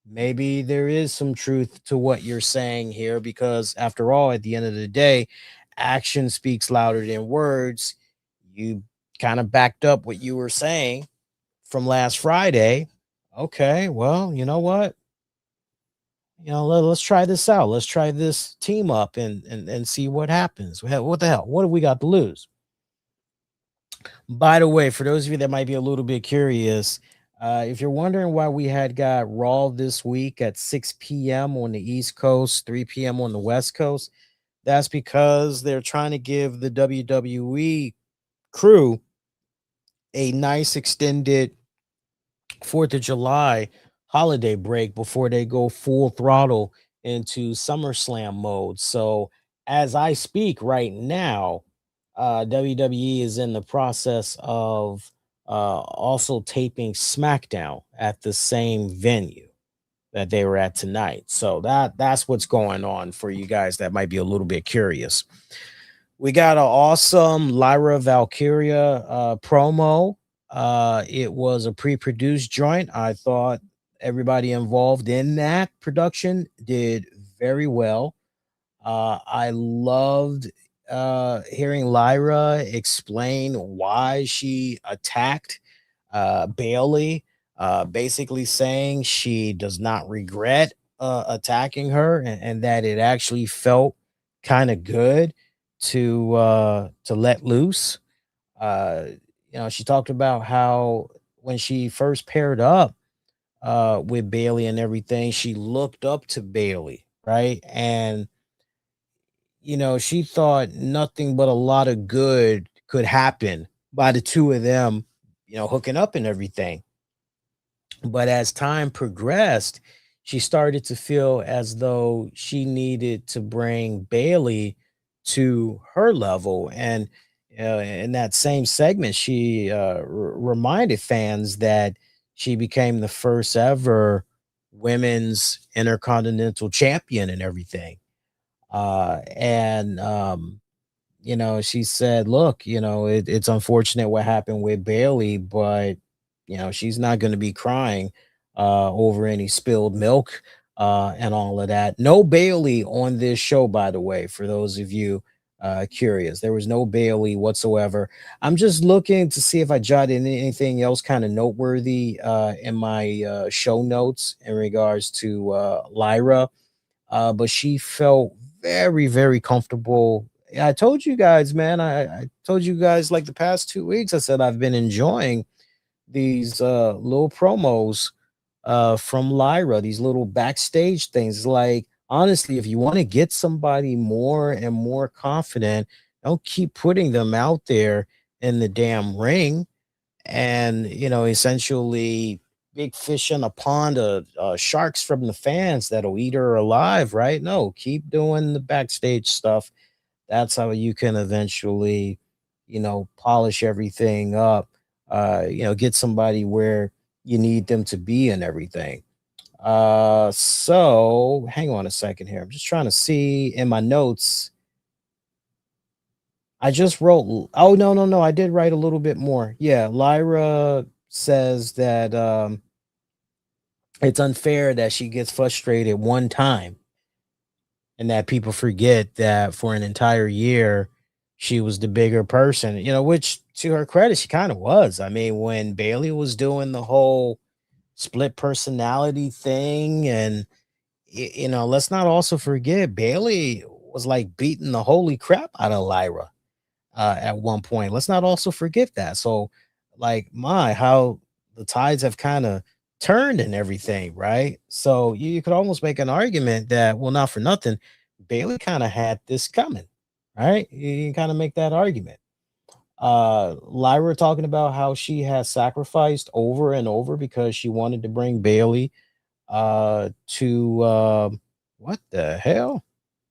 Maybe there is some truth to what you're saying here, because after all, at the end of the day, action speaks louder than words. You kind of backed up what you were saying from last Friday. Okay, well, you know what? Let's try this out. Let's try this team up and see what happens. What the hell? What do we got to lose? By the way, for those of you that might be a little bit curious, if you're wondering why we had got Raw this week at 6 p.m. on the East Coast, 3 p.m. on the West Coast, that's because they're trying to give the WWE crew a nice extended 4th of July holiday break before they go full throttle into SummerSlam mode. So, as I speak right now, WWE is in the process of also taping SmackDown at the same venue that they were at tonight. So that's what's going on for you guys that might be a little bit curious. We got an awesome Lyra Valkyria promo. It was a pre-produced joint. I thought everybody involved in that production did very well. I loved hearing Lyra explain why she attacked Bayley, basically saying she does not regret attacking her, and that it actually felt kind of good to let loose. Uh, she talked about how when she first paired up with Bayley and everything, she looked up to Bayley, right? And she thought nothing but a lot of good could happen by the two of them, hooking up and everything. But as time progressed, she started to feel as though she needed to bring Bayley to her level. And in that same segment, she reminded fans that she became the first ever women's intercontinental champion and everything. She said, look, it's unfortunate what happened with Bayley, but she's not going to be crying over any spilled milk and all of that. No Bayley on this show, by the way, for those of you curious. There was no Bayley whatsoever. I'm just looking to see if I jotted anything else kind of noteworthy in my show notes in regards to Lyra, but she felt very, very comfortable. I told you guys, man, I told you guys like the past 2 weeks, I said I've been enjoying these little promos from Lyra, these little backstage things. Like, honestly, if you want to get somebody more and more confident, don't keep putting them out there in the damn ring and essentially big fish in a pond of sharks from the fans that'll eat her alive, right? No, keep doing the backstage stuff. That's how you can eventually polish everything up, get somebody where you need them to be and everything. So hang on a second here, I'm just trying to see in my notes. I just wrote, oh, no, no, no. I did write a little bit more. Yeah. Lyra says that it's unfair that she gets frustrated one time and that people forget that for an entire year, she was the bigger person, which to her credit, she kind of was. I mean, when Bayley was doing the whole split personality thing, and, let's not also forget Bayley was like beating the holy crap out of Lyra at one point. Let's not also forget that. So, like, how the tides have kind of turned and everything, right? So you could almost make an argument that, well, not for nothing, Bayley kind of had this coming, right? You can kind of make that argument. Lyra talking about how she has sacrificed over and over because she wanted to bring Bayley to what the hell?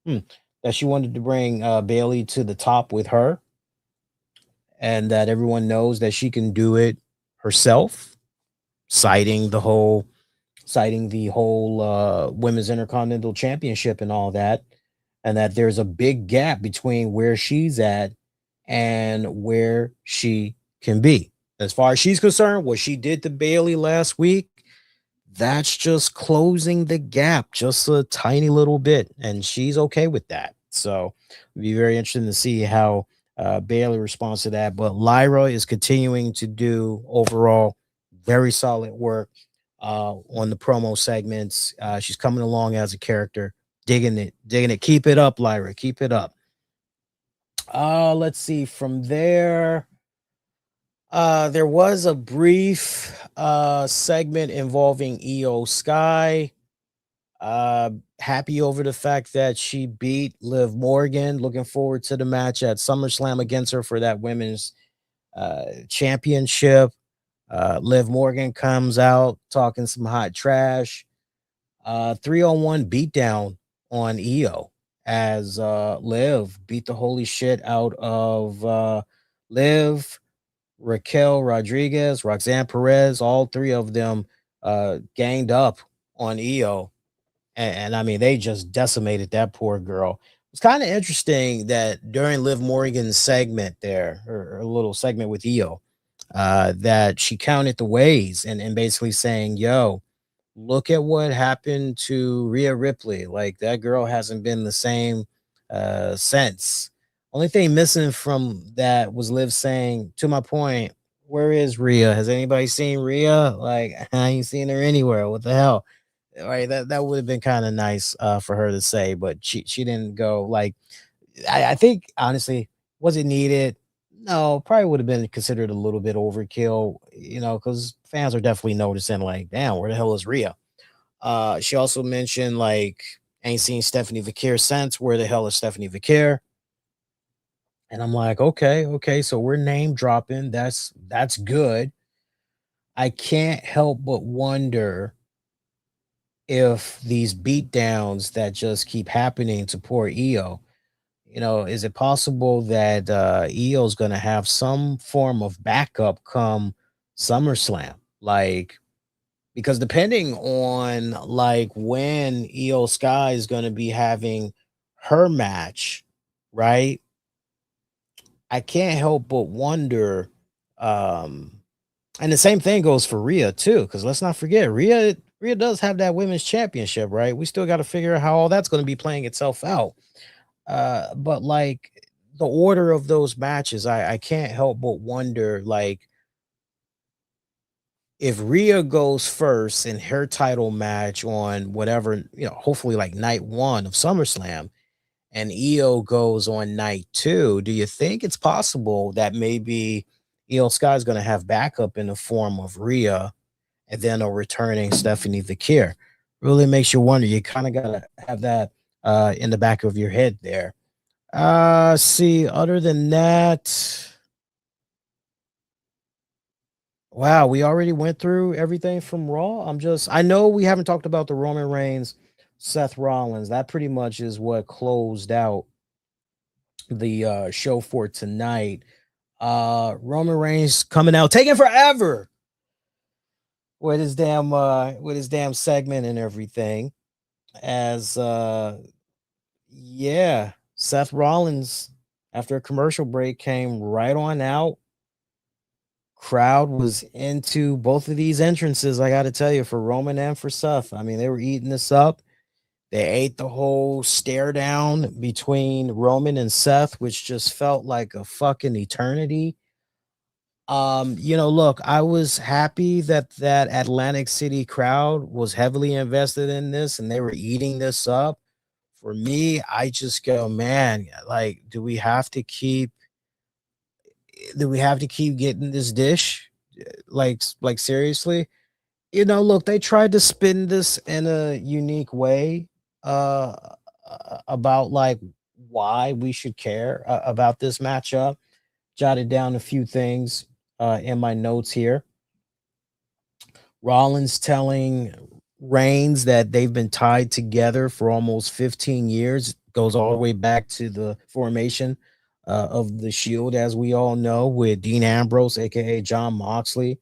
That she wanted to bring Bayley to the top with her, and that everyone knows that she can do it herself, citing the whole women's intercontinental championship and all that, and that there's a big gap between where she's at and where she can be. As far as she's concerned, what she did to Bayley last week, that's just closing the gap just a tiny little bit, and she's okay with that. So it'll be very interesting to see how Bayley responds to that. But Lyra is continuing to do overall very solid work on the promo segments. She's coming along as a character, digging it, digging it. Keep it up, Lyra. Keep it up. Let's see from there. There was a brief segment involving Io Sky. Happy over the fact that she beat Liv Morgan. Looking forward to the match at SummerSlam against her for that women's championship. Liv Morgan comes out talking some hot trash. 3-on-1 beatdown on Io as Liv beat the holy shit out of Liv, Raquel Rodriguez, Roxanne Perez. All three of them ganged up on Io. And I mean, they just decimated that poor girl. It's kind of interesting that during Liv Morgan's segment there, her little segment with Io, that she counted the ways and basically saying, yo, look at what happened to Rhea Ripley. Like, that girl hasn't been the same since. Only thing missing from that was Liv saying, to my point, where is Rhea? Has anybody seen Rhea? Like, I ain't seen her anywhere. What the hell? Right, that would have been kind of nice for her to say, but she didn't go. Like, I think honestly, was it needed? No, probably would have been considered a little bit overkill, because fans are definitely noticing, like, damn, where the hell is Rhea? She also mentioned, like, ain't seen Stephanie Vaquer since. Where the hell is Stephanie Vaquer? And I'm like, okay, so we're name dropping. That's good. I can't help but wonder if these beatdowns that just keep happening to poor Io, is it possible that Io's going to have some form of backup come SummerSlam? Like, because depending on like when Io Sky is going to be having her match, right? I can't help but wonder. And the same thing goes for Rhea too, because let's not forget, Rhea does have that women's championship, right? We still got to figure out how all that's going to be playing itself out. But like the order of those matches, I can't help but wonder, like, if Rhea goes first in her title match on whatever, hopefully like night one of SummerSlam, and Io goes on night two, do you think it's possible that maybe Io Sky is going to have backup in the form of Rhea and then a returning Stephanie Vaquer? Really makes you wonder. You kind of got to have that in the back of your head there. See, other than that, wow, we already went through everything from Raw. I know we haven't talked about the Roman Reigns, Seth Rollins. That pretty much is what closed out the show for tonight. Roman Reigns coming out, taking forever with his damn segment and everything. As yeah, Seth Rollins, after a commercial break, came right on out. Crowd was into both of these entrances, I got to tell you, for Roman and for Seth. I mean, they were eating this up. They ate the whole stare down between Roman and Seth, which just felt like a fucking eternity. Look, I was happy that Atlantic City crowd was heavily invested in this and they were eating this up. For me, I just go, man, like, do we have to keep getting this dish? Like seriously? Look, they tried to spin this in a unique way uh about like why we should care about this matchup. Jotted down a few things in my notes here. Rollins telling Reigns that they've been tied together for almost 15 years. Goes all the way back to the formation of the Shield, as we all know, with Dean Ambrose, aka John Moxley.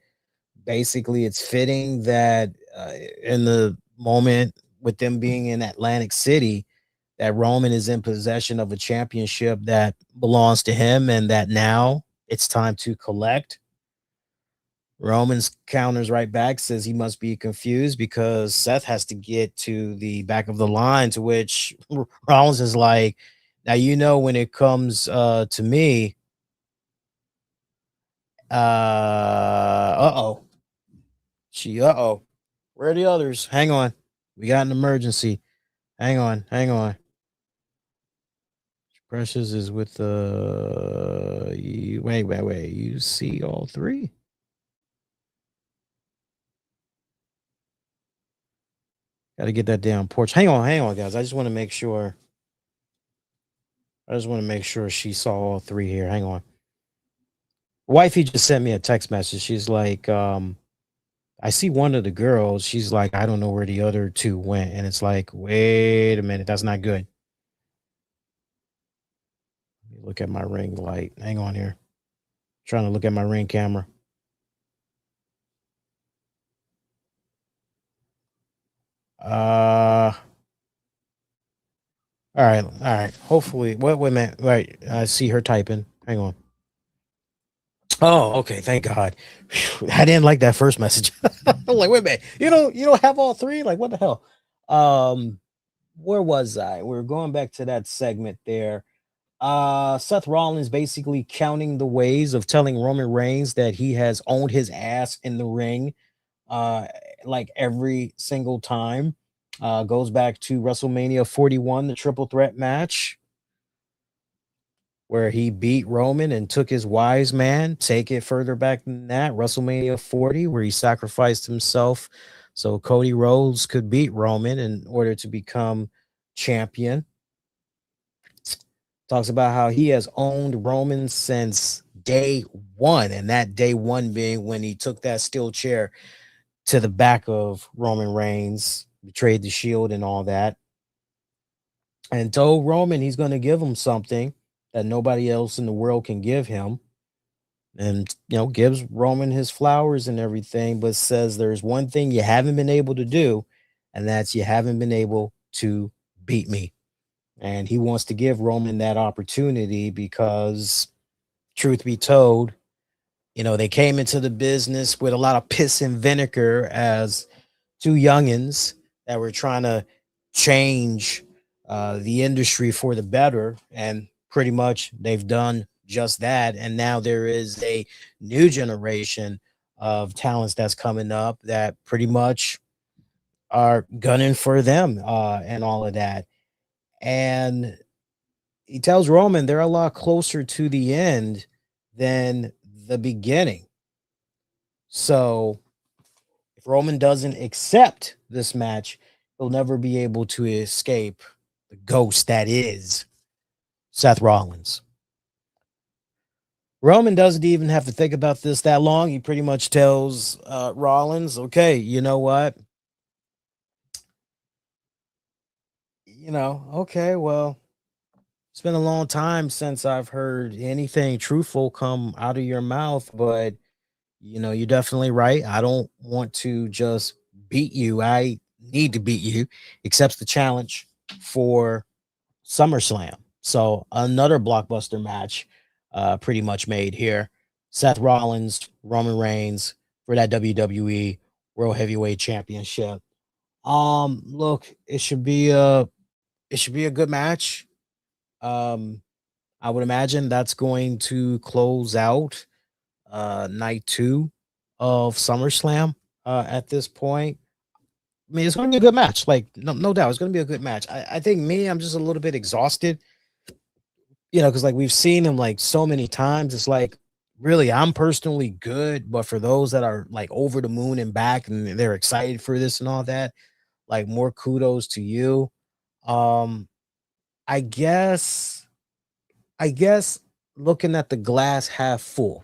Basically, it's fitting that in the moment with them being in Atlantic City, that Roman is in possession of a championship that belongs to him, and that now it's time to collect. Roman's counters right back, says he must be confused because Seth has to get to the back of the line, to which Rollins is like, now, when it comes to me, uh-oh. Where are the others? Hang on. We got an emergency. Hang on. Precious is with the wait. You see all three? Got to get that damn porch. Hang on, guys. I just want to make sure. She saw all three here. Hang on. Wifey just sent me a text message. She's like, I see one of the girls. She's like, I don't know where the other two went. And it's like, wait a minute. That's not good. Let me look at my ring light. Hang on here. Trying to look at my ring camera. All right. Hopefully, wait a minute. Right, I see her typing. Hang on. Oh, okay. Thank God. Whew, I didn't like that first message. I'm like, wait a minute. You don't have all three? Like, what the hell? Where was I? We're going back to that segment there. Seth Rollins basically counting the ways of telling Roman Reigns that he has owned his ass in the ring, like every single time. Goes back to WrestleMania 41, the triple threat match, where he beat Roman and took his wise man. Take it further back than that, WrestleMania 40, where he sacrificed himself so Cody Rhodes could beat Roman in order to become champion. Talks about how he has owned Roman since day one, and that day one being when he took that steel chair to the back of Roman Reigns, betrayed the Shield and all that, and told Roman he's going to give him something that nobody else in the world can give him. And, gives Roman his flowers and everything, but says there's one thing you haven't been able to do, and that's you haven't been able to beat me. And he wants to give Roman that opportunity because, truth be told, they came into the business with a lot of piss and vinegar as two youngins that were trying to change the industry for the better. And pretty much they've done just that. And now there is a new generation of talents that's coming up that pretty much are gunning for them and all of that. And he tells Roman they're a lot closer to the end than the beginning. So if Roman doesn't accept this match, he'll never be able to escape the ghost that is Seth Rollins. Roman doesn't even have to think about this that long. He pretty much tells Rollins, okay, you know what? Okay, well, it's been a long time since I've heard anything truthful come out of your mouth, but you're definitely right. I don't want to just beat you. I need to beat you. Accepts the challenge for SummerSlam. So another blockbuster match pretty much made here. Seth Rollins, Roman Reigns for that WWE World Heavyweight Championship. Look, it should be a good match. I would imagine that's going to close out night 2 of SummerSlam at this point. I mean, it's going to be a good match. Like, no doubt, it's going to be a good match. I think I'm just a little bit exhausted, because like we've seen him like so many times. It's like really, I'm personally good, but for those that are like over the moon and back and they're excited for this and all that, like more kudos to you. Um, I guess, I guess looking at the glass half full,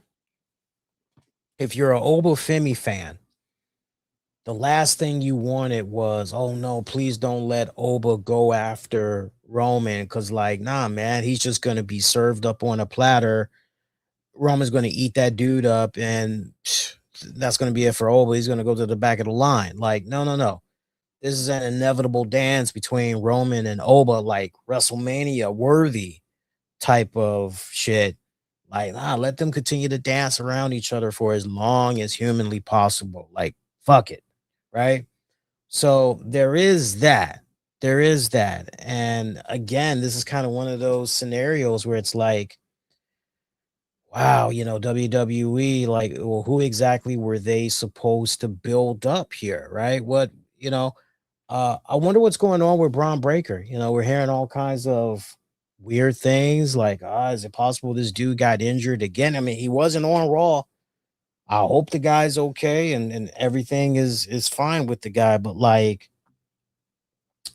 if you're an Oba Femi fan, the last thing you wanted was, oh no, please don't let Oba go after Roman. Cause like, nah, man, he's just gonna be served up on a platter. Roman's gonna eat that dude up, and that's gonna be it for Oba. He's gonna go to the back of the line. Like, no, no, no. This is an inevitable dance between Roman and Oba, like WrestleMania worthy type of shit. Like, let them continue to dance around each other for as long as humanly possible. Like, fuck it. Right. So there is that. There is that. And again, this is kind of one of those scenarios where it's like, wow, WWE, like, well, who exactly were they supposed to build up here? Right. I wonder what's going on with Braun Breaker. We're hearing all kinds of weird things like, is it possible this dude got injured again? I mean, he wasn't on Raw. I hope the guy's okay and everything is fine with the guy. But like,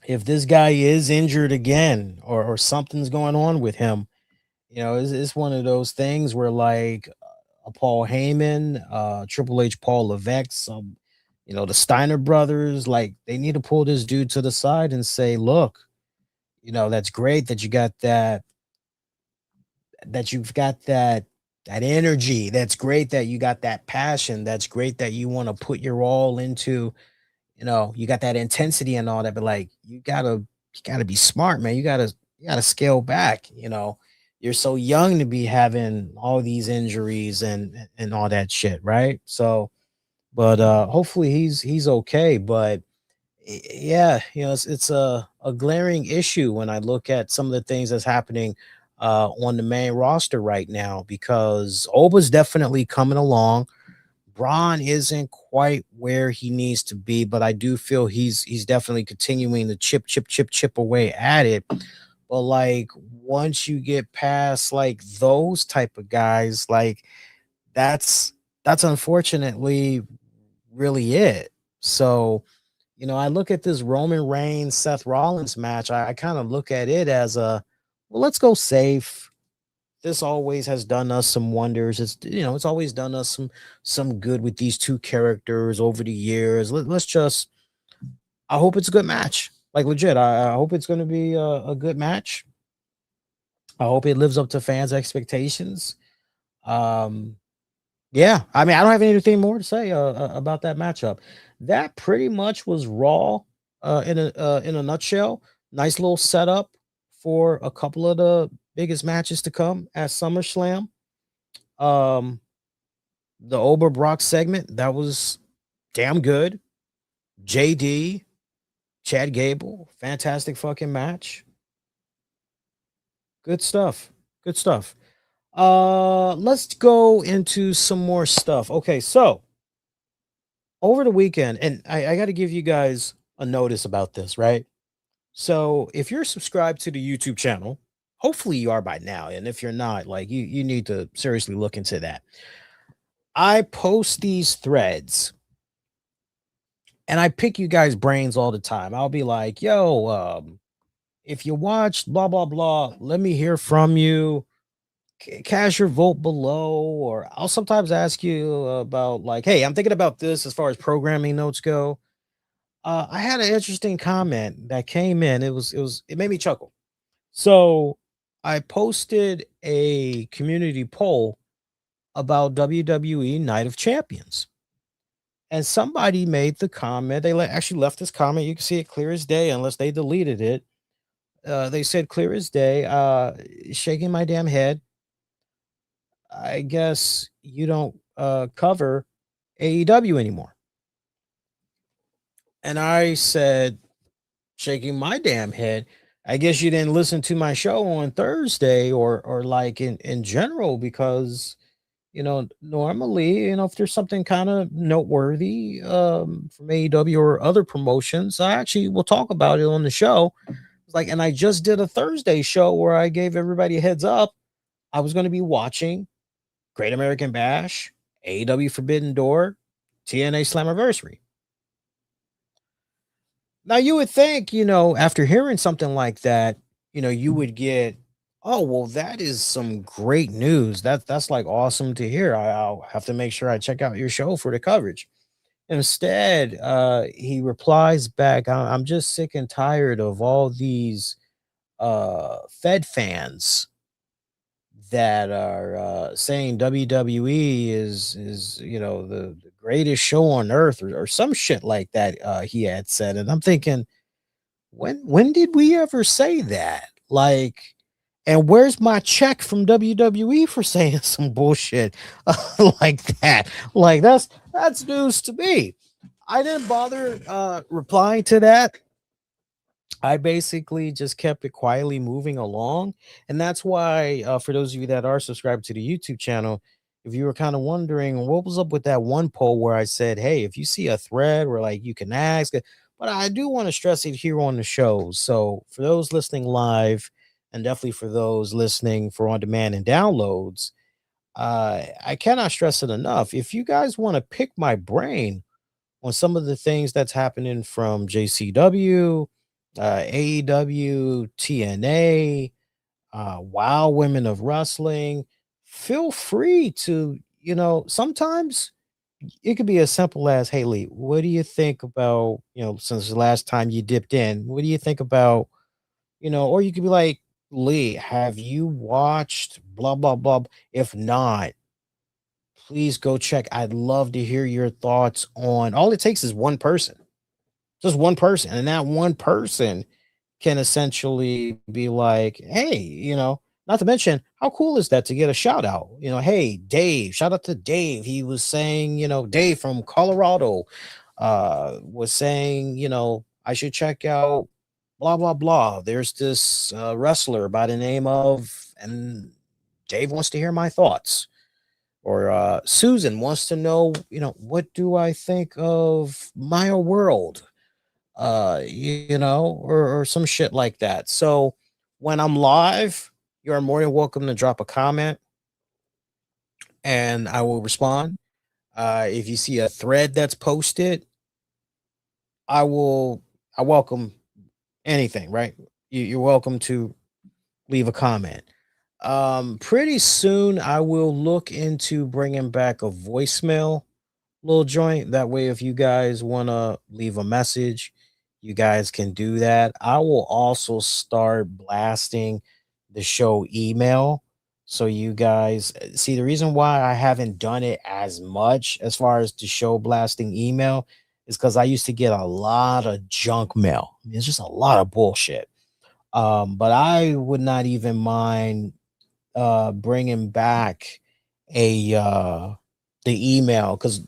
if this guy is injured again or something's going on with him, it's one of those things where like Paul Heyman, Triple H, Paul Levesque, the Steiner brothers, like they need to pull this dude to the side and say, look, that's great that you've got that energy. That's great that you got that passion. That's great that you want to put your all into, you got that intensity and all that, but like you gotta be smart, man. You gotta scale back, You're so young to be having all these injuries and all that shit, right? So, but hopefully he's okay. But yeah, it's a glaring issue when I look at some of the things that's happening on the main roster right now, because Oba's definitely coming along. Braun isn't quite where he needs to be, but I do feel he's definitely continuing to chip away at it. But like once you get past like those type of guys, like that's unfortunately really it. So, I look at this Roman Reigns Seth Rollins match. I kind of look at it as well, let's go safe. This always has done us some wonders. It's always done us some good with these two characters over the years. Let's just I hope it's a good match. Like legit, I hope it's going to be a good match. I hope it lives up to fans' expectations. Um, Yeah, I mean, I don't have anything more to say about that matchup. That pretty much was Raw in a nutshell. Nice little setup for a couple of the biggest matches to come at SummerSlam. Um, the Ober Brock segment that was damn good. JD, Chad Gable, fantastic fucking match. Good stuff. Good stuff. Let's go into some more stuff. Okay, so over the weekend, and I got to give you guys a notice about this, right? So if you're subscribed to the YouTube channel, hopefully you are by now. And if you're not, like you need to seriously look into that. I post these threads and I pick you guys' brains all the time. I'll be like, yo, if you watched blah, blah, blah, let me hear from you. Cast your vote below, or I'll sometimes ask you about like, hey, I'm thinking about this as far as programming notes go. I had an interesting comment that came in. It made me chuckle. So I posted a community poll about WWE Night of Champions. And somebody made the comment. They actually left this comment. You can see it clear as day, unless they deleted it. They said clear as day, shaking my damn head. I guess you don't cover AEW anymore. And I said, shaking my damn head, I guess you didn't listen to my show on Thursday or like in general, because normally, if there's something kind of noteworthy from AEW or other promotions, I actually will talk about it on the show. It's like, and I just did a Thursday show where I gave everybody a heads up I was going to be watching Great American Bash, AEW Forbidden Door, TNA Slammiversary. Now you would think, after hearing something like that, you would get, oh well, that is some great news. That's like awesome to hear. I'll have to make sure I check out your show for the coverage. Instead, he replies back, I'm just sick and tired of all these Fed fans that are saying WWE is the greatest show on earth, or some shit like that. He had said, and I'm thinking, when did we ever say that? Like, and where's my check from WWE for saying some bullshit like that? Like that's news to me. I didn't bother replying to that. I basically just kept it quietly moving along. And that's why, for those of you that are subscribed to the YouTube channel, if you were kind of wondering what was up with that one poll where I said, hey, if you see a thread where like you can ask, but I do want to stress it here on the show. So for those listening live, and definitely for those listening for on demand and downloads, I cannot stress it enough. If you guys want to pick my brain on some of the things that's happening from JCW, AEW, TNA, Wow Women of Wrestling, feel free to, sometimes it could be as simple as, hey, Lee, what do you think about, since the last time you dipped in, what do you think about, or you could be like, Lee, have you watched blah, blah, blah? If not, please go check. I'd love to hear your thoughts on all it takes is one person, just one person. And that one person can essentially be like, hey, not to mention, how cool is that to get a shout out? Hey, Dave, shout out to Dave. He was saying, Dave from Colorado was saying, I should check out blah, blah, blah. There's this wrestler by the name of, and Dave wants to hear my thoughts. Or Susan wants to know, what do I think of Maya World? Or some shit like that. So when I'm live, you're more than welcome to drop a comment and I will respond. If you see a thread that's posted, I welcome anything, right? You're welcome to leave a comment. Pretty soon I will look into bringing back a voicemail little joint. That way, if you guys want to leave a message, you guys can do that. I will also start blasting the show email. So you guys see the reason why I haven't done it as much as far as the show blasting email is because I used to get a lot of junk mail. I mean, it's just a lot of bullshit. But I would not even mind bringing back a the email, because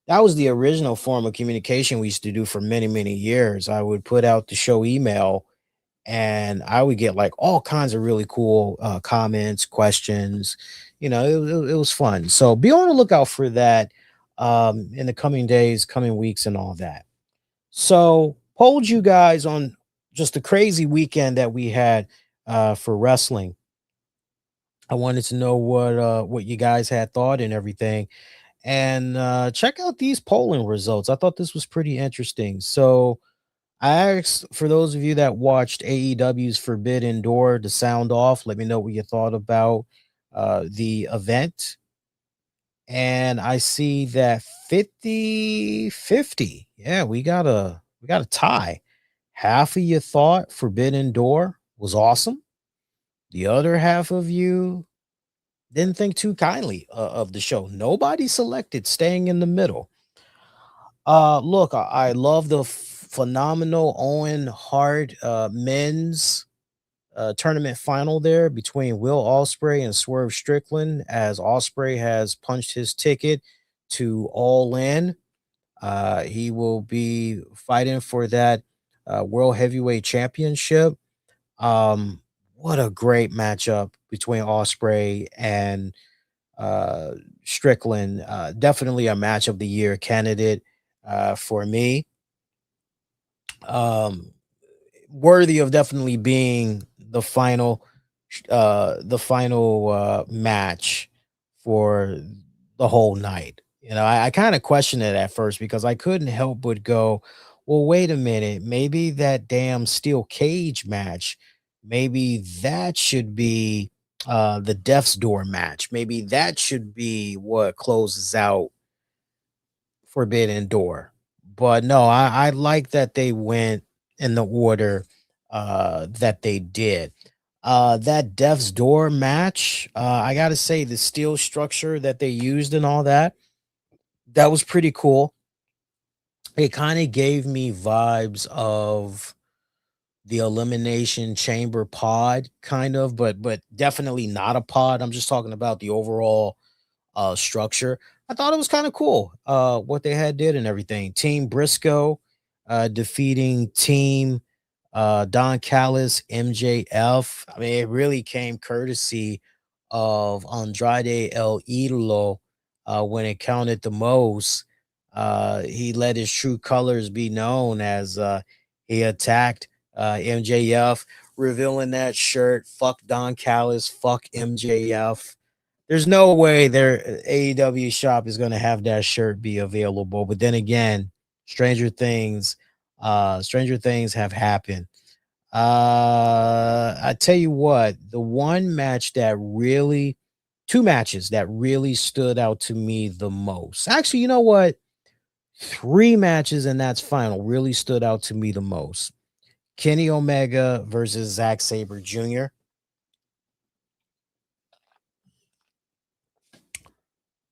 that was the original form of communication we used to do for many years. I would put out the show email and I would get like all kinds of really cool comments, questions. It was fun. So be on the lookout for that in the coming days, coming weeks, and all that. So polled you guys on just a crazy weekend that we had for wrestling. I wanted to know what you guys had thought and everything. And check out these polling results. I thought this was pretty interesting. So I asked for those of you that watched AEW's Forbidden Door to sound off. Let me know what you thought about the event. And I see that 50-50. Yeah, we got a tie. Half of you thought Forbidden Door was awesome. The other half of you didn't think too kindly of the show. Nobody selected staying in the middle. Look, I love the phenomenal Owen Hart men's tournament final there between Will Ospreay and Swerve Strickland, as Ospreay has punched his ticket to All In. He will be fighting for that World Heavyweight Championship. What a great matchup between Ospreay and Strickland. Definitely a match of the year candidate for me. Um, Worthy of definitely being the final match for the whole night. I kind of questioned it at first because I couldn't help but go, well, wait a minute. Maybe that damn steel cage match, maybe that should be the Death's Door match. Maybe that should be what closes out Forbidden Door. But no, I like that they went in the order that they did. That Death's Door match, I gotta say, the steel structure that they used and all that, that was pretty cool. It kind of gave me vibes of the Elimination Chamber pod, kind of, but definitely not a pod. I'm just talking about the overall structure. I thought it was kind of cool what they had did and everything. Team Briscoe defeating Team Don Callis, MJF. I mean, it really came courtesy of Andrade El Idolo when it counted the most. He let his true colors be known as he attacked MJF, revealing that shirt. Fuck Don Callis, fuck MJF. There's no way their AEW shop is going to have that shirt be available. But then again, stranger things, stranger things have happened. I tell you what, the one match that really, two matches that really stood out to me the most. Actually, you know what? Three matches, and that's final, really stood out to me the most. Kenny Omega versus Zack Sabre Jr.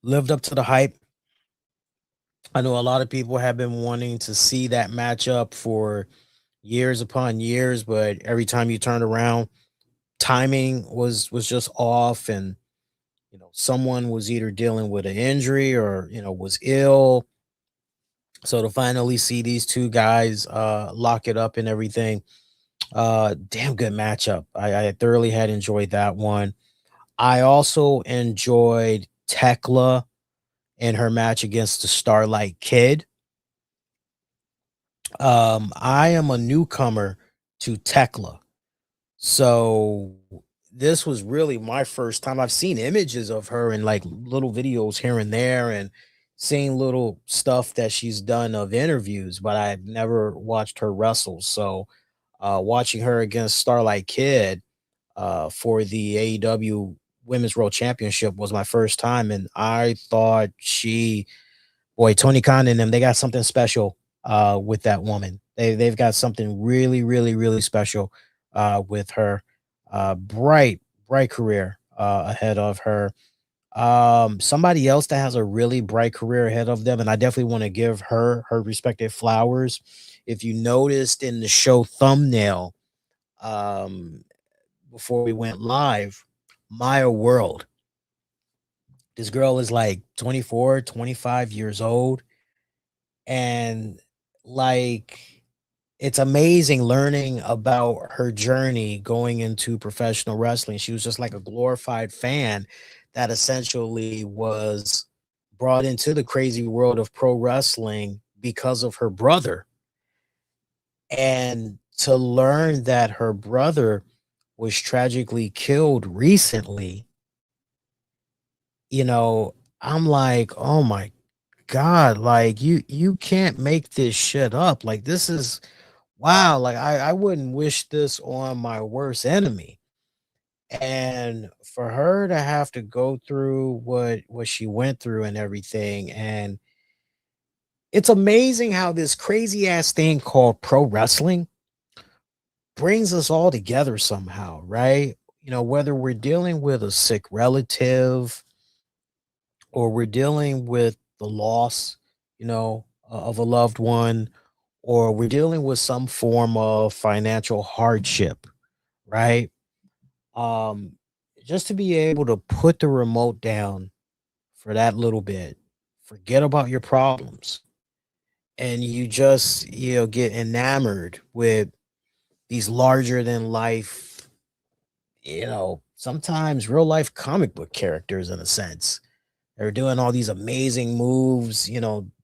Lived up to the hype. I know a lot of people have been wanting to see that matchup for years upon years, but every time you turn around, timing was just off, and someone was either dealing with an injury or was ill. So to finally see these two guys lock it up and everything, damn good matchup. I thoroughly had enjoyed that one. I also enjoyed Tekla in her match against the Starlight Kid. I am a newcomer to Tekla, so this was really my first time. I've seen images of her in like little videos here and there, and seeing little stuff that she's done of interviews, but I've never watched her wrestle. So watching her against Starlight Kid for the AEW Women's World Championship was my first time, and I thought boy, Tony Khan and them, they got something special with that woman. They've got something really, really, really special with her. Bright career ahead of her. Somebody else that has a really bright career ahead of them, and I definitely want to give her respective flowers. If you noticed in the show thumbnail, um, before we went live, Maya World. This girl is like 24, 25 years old. And like, it's amazing learning about her journey going into professional wrestling. She was just like a glorified fan that essentially was brought into the crazy world of pro wrestling because of her brother. And to learn that her brother was tragically killed recently, I'm like, oh my God, like you can't make this shit up. Like this is wow, like I wouldn't wish this on my worst enemy. And for her to have to go through what she went through and everything, and it's amazing how this crazy ass thing called pro wrestling brings us all together somehow, right? Whether we're dealing with a sick relative or we're dealing with the loss, of a loved one, or we're dealing with some form of financial hardship, right? Um, just to be able to put the remote down for that little bit, forget about your problems, and you just, get enamored with these larger than life, sometimes real life comic book characters in a sense. They're doing all these amazing moves,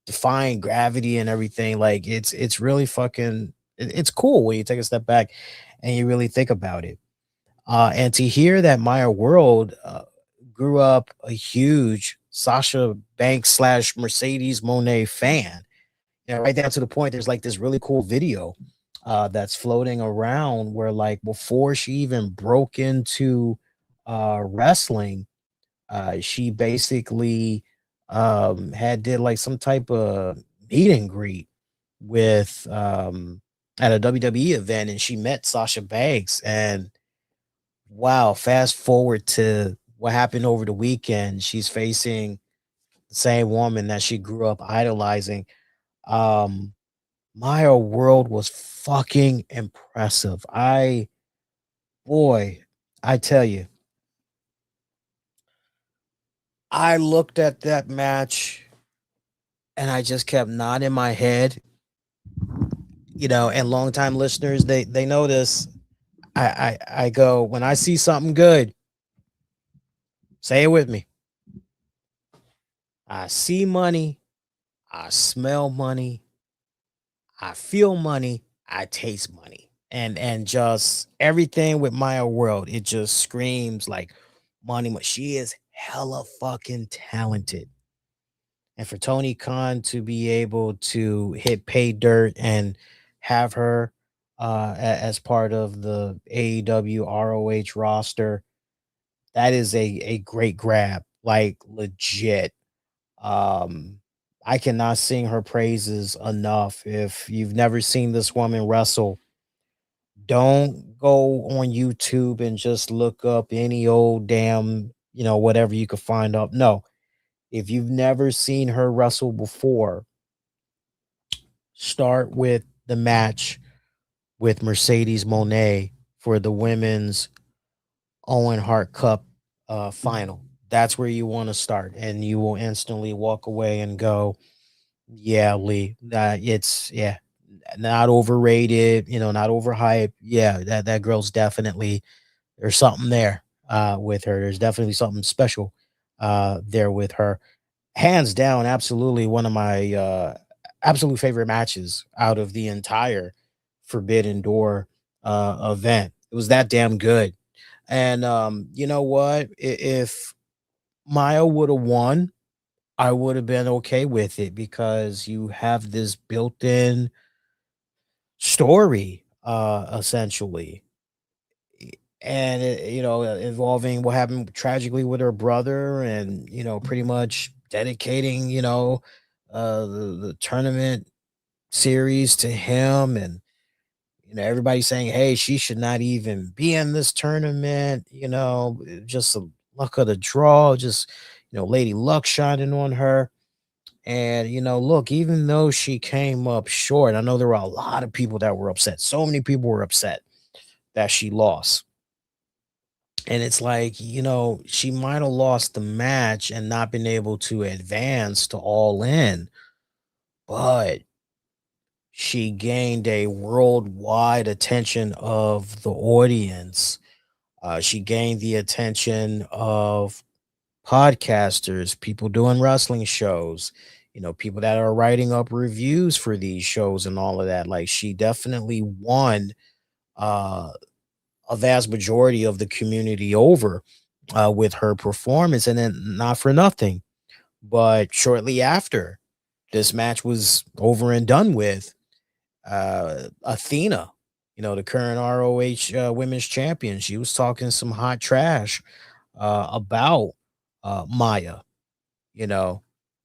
defying gravity and everything. Like it's really fucking it's cool when you take a step back and you really think about it. And to hear that Maya World grew up a huge Sasha Banks slash Mercedes Moné fan. Right down to the point, there's like this really cool video that's floating around where, like, before she even broke into wrestling, she basically had did like some type of meet and greet with at a WWE event, and she met Sasha Banks. And wow, fast forward to what happened over the weekend. She's facing the same woman that she grew up idolizing. Um, Maya World was fucking impressive. Boy, I tell you, I looked at that match and I just kept nodding my head, and longtime listeners, they know this. I go, when I see something good, say it with me. I see money, I smell money, I feel money, I taste money. And just everything with Maya World, it just screams like money. She is hella fucking talented. And for Tony Khan to be able to hit pay dirt and have her as part of the AEW ROH roster, that is a great grab, like legit. Um, I cannot sing her praises enough. If you've never seen this woman wrestle, don't go on YouTube and just look up any old damn, whatever you could find up. No, if you've never seen her wrestle before, start with the match with Mercedes Moné for the women's Owen Hart Cup final. That's where you want to start, and you will instantly walk away and go, "Yeah, Lee, it's not overrated, not overhyped. Yeah, that girl's definitely there's something there with her. There's definitely something special there with her. Hands down, absolutely one of my absolute favorite matches out of the entire Forbidden Door event. It was that damn good. And you know what? If Maya would have won, I would have been okay with it because you have this built-in story, essentially. And involving what happened tragically with her brother, and pretty much dedicating the tournament series to him. And everybody saying, hey, she should not even be in this tournament, just some luck of the draw, just Lady Luck shining on her. And look, even though she came up short, I know there were a lot of people that were upset. So many people were upset that she lost. And it's like, she might have lost the match and not been able to advance to All In, but she gained a worldwide attention of the audience. She gained the attention of podcasters, people doing wrestling shows, people that are writing up reviews for these shows and all of that. Like, she definitely won uh, a vast majority of the community over with her performance. And then, not for nothing, but shortly after this match was over and done with, Athena, the current ROH women's champion, she was talking some hot trash about Maya, you know,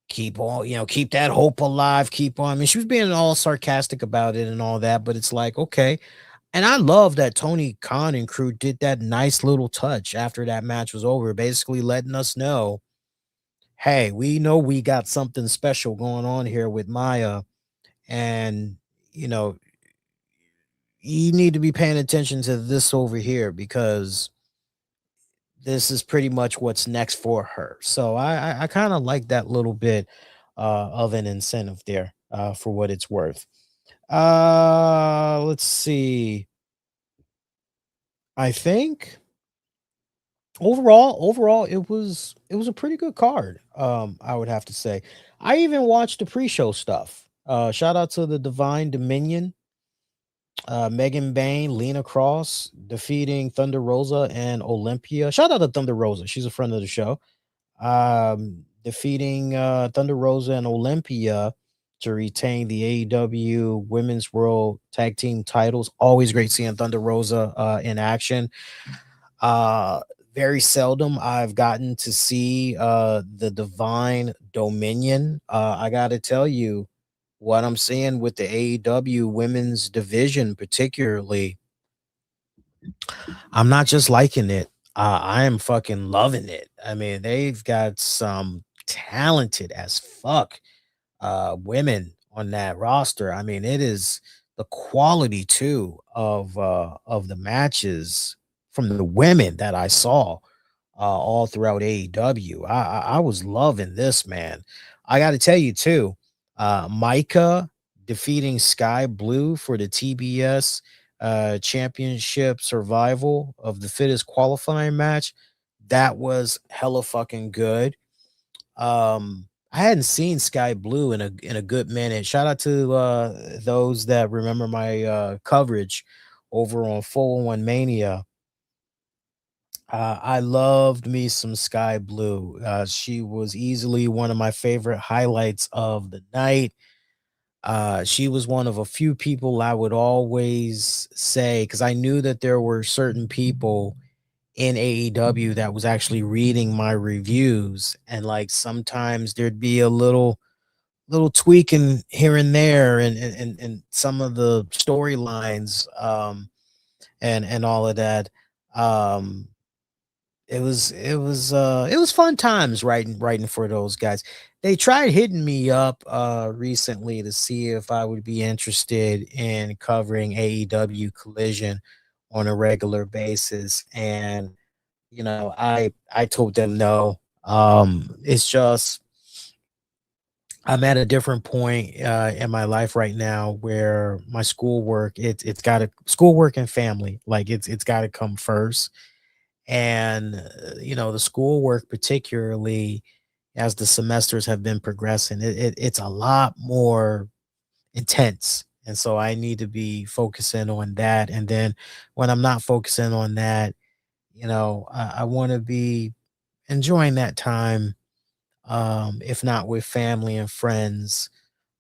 keep on, keep that hope alive, keep on. I mean, she was being all sarcastic about it and all that, but it's like, okay. And I love that Tony Khan and crew did that nice little touch after that match was over, basically letting us know, hey, we know we got something special going on here with Maya. And, you know, you need to be paying attention to this over here because this is pretty much what's next for her. So I kind of like that little bit of an incentive there for what it's worth. Let's see. I think overall it was a pretty good card. I would have to say. I even watched the pre-show stuff. Shout out to the Divine Dominion. Megan Bain, Lena Cross defeating Thunder Rosa and Olympia. Shout out to Thunder Rosa. She's a friend of the show. Defeating Thunder Rosa and Olympia to retain the AEW Women's World Tag Team titles. Always great seeing Thunder Rosa in action. Uh, Very seldom I've gotten to see the Divine Dominion. I got to tell you, what I'm seeing with the AEW women's division, particularly, I'm not just liking it. I am fucking loving it. I mean, they've got some talented as fuck women on that roster. I mean, it is the quality too of the matches from the women that I saw all throughout AEW. I was loving this, man. I got to tell you too, Micah defeating Sky Blue for the TBS championship survival of the fittest qualifying match. That was hella fucking good. I hadn't seen Sky Blue in a good minute. Shout out to those that remember my coverage over on 401 Mania. I loved me some Sky Blue. She was easily one of my favorite highlights of the night. She was one of a few people I would always say, because I knew that there were certain people in AEW that was actually reading my reviews, and like sometimes there'd be a little tweaking here and there, and some of the storylines, and all of that. Um, it was fun times writing for those guys. They tried hitting me up recently to see if I would be interested in covering AEW Collision on a regular basis, and I told them no. It's just I'm at a different point in my life right now where my schoolwork, it's got to schoolwork and family, like it's got to come first. And the schoolwork, particularly as the semesters have been progressing, it's a lot more intense, and so I need to be focusing on that. And then when I'm not focusing on that, I want to be enjoying that time, if not with family and friends.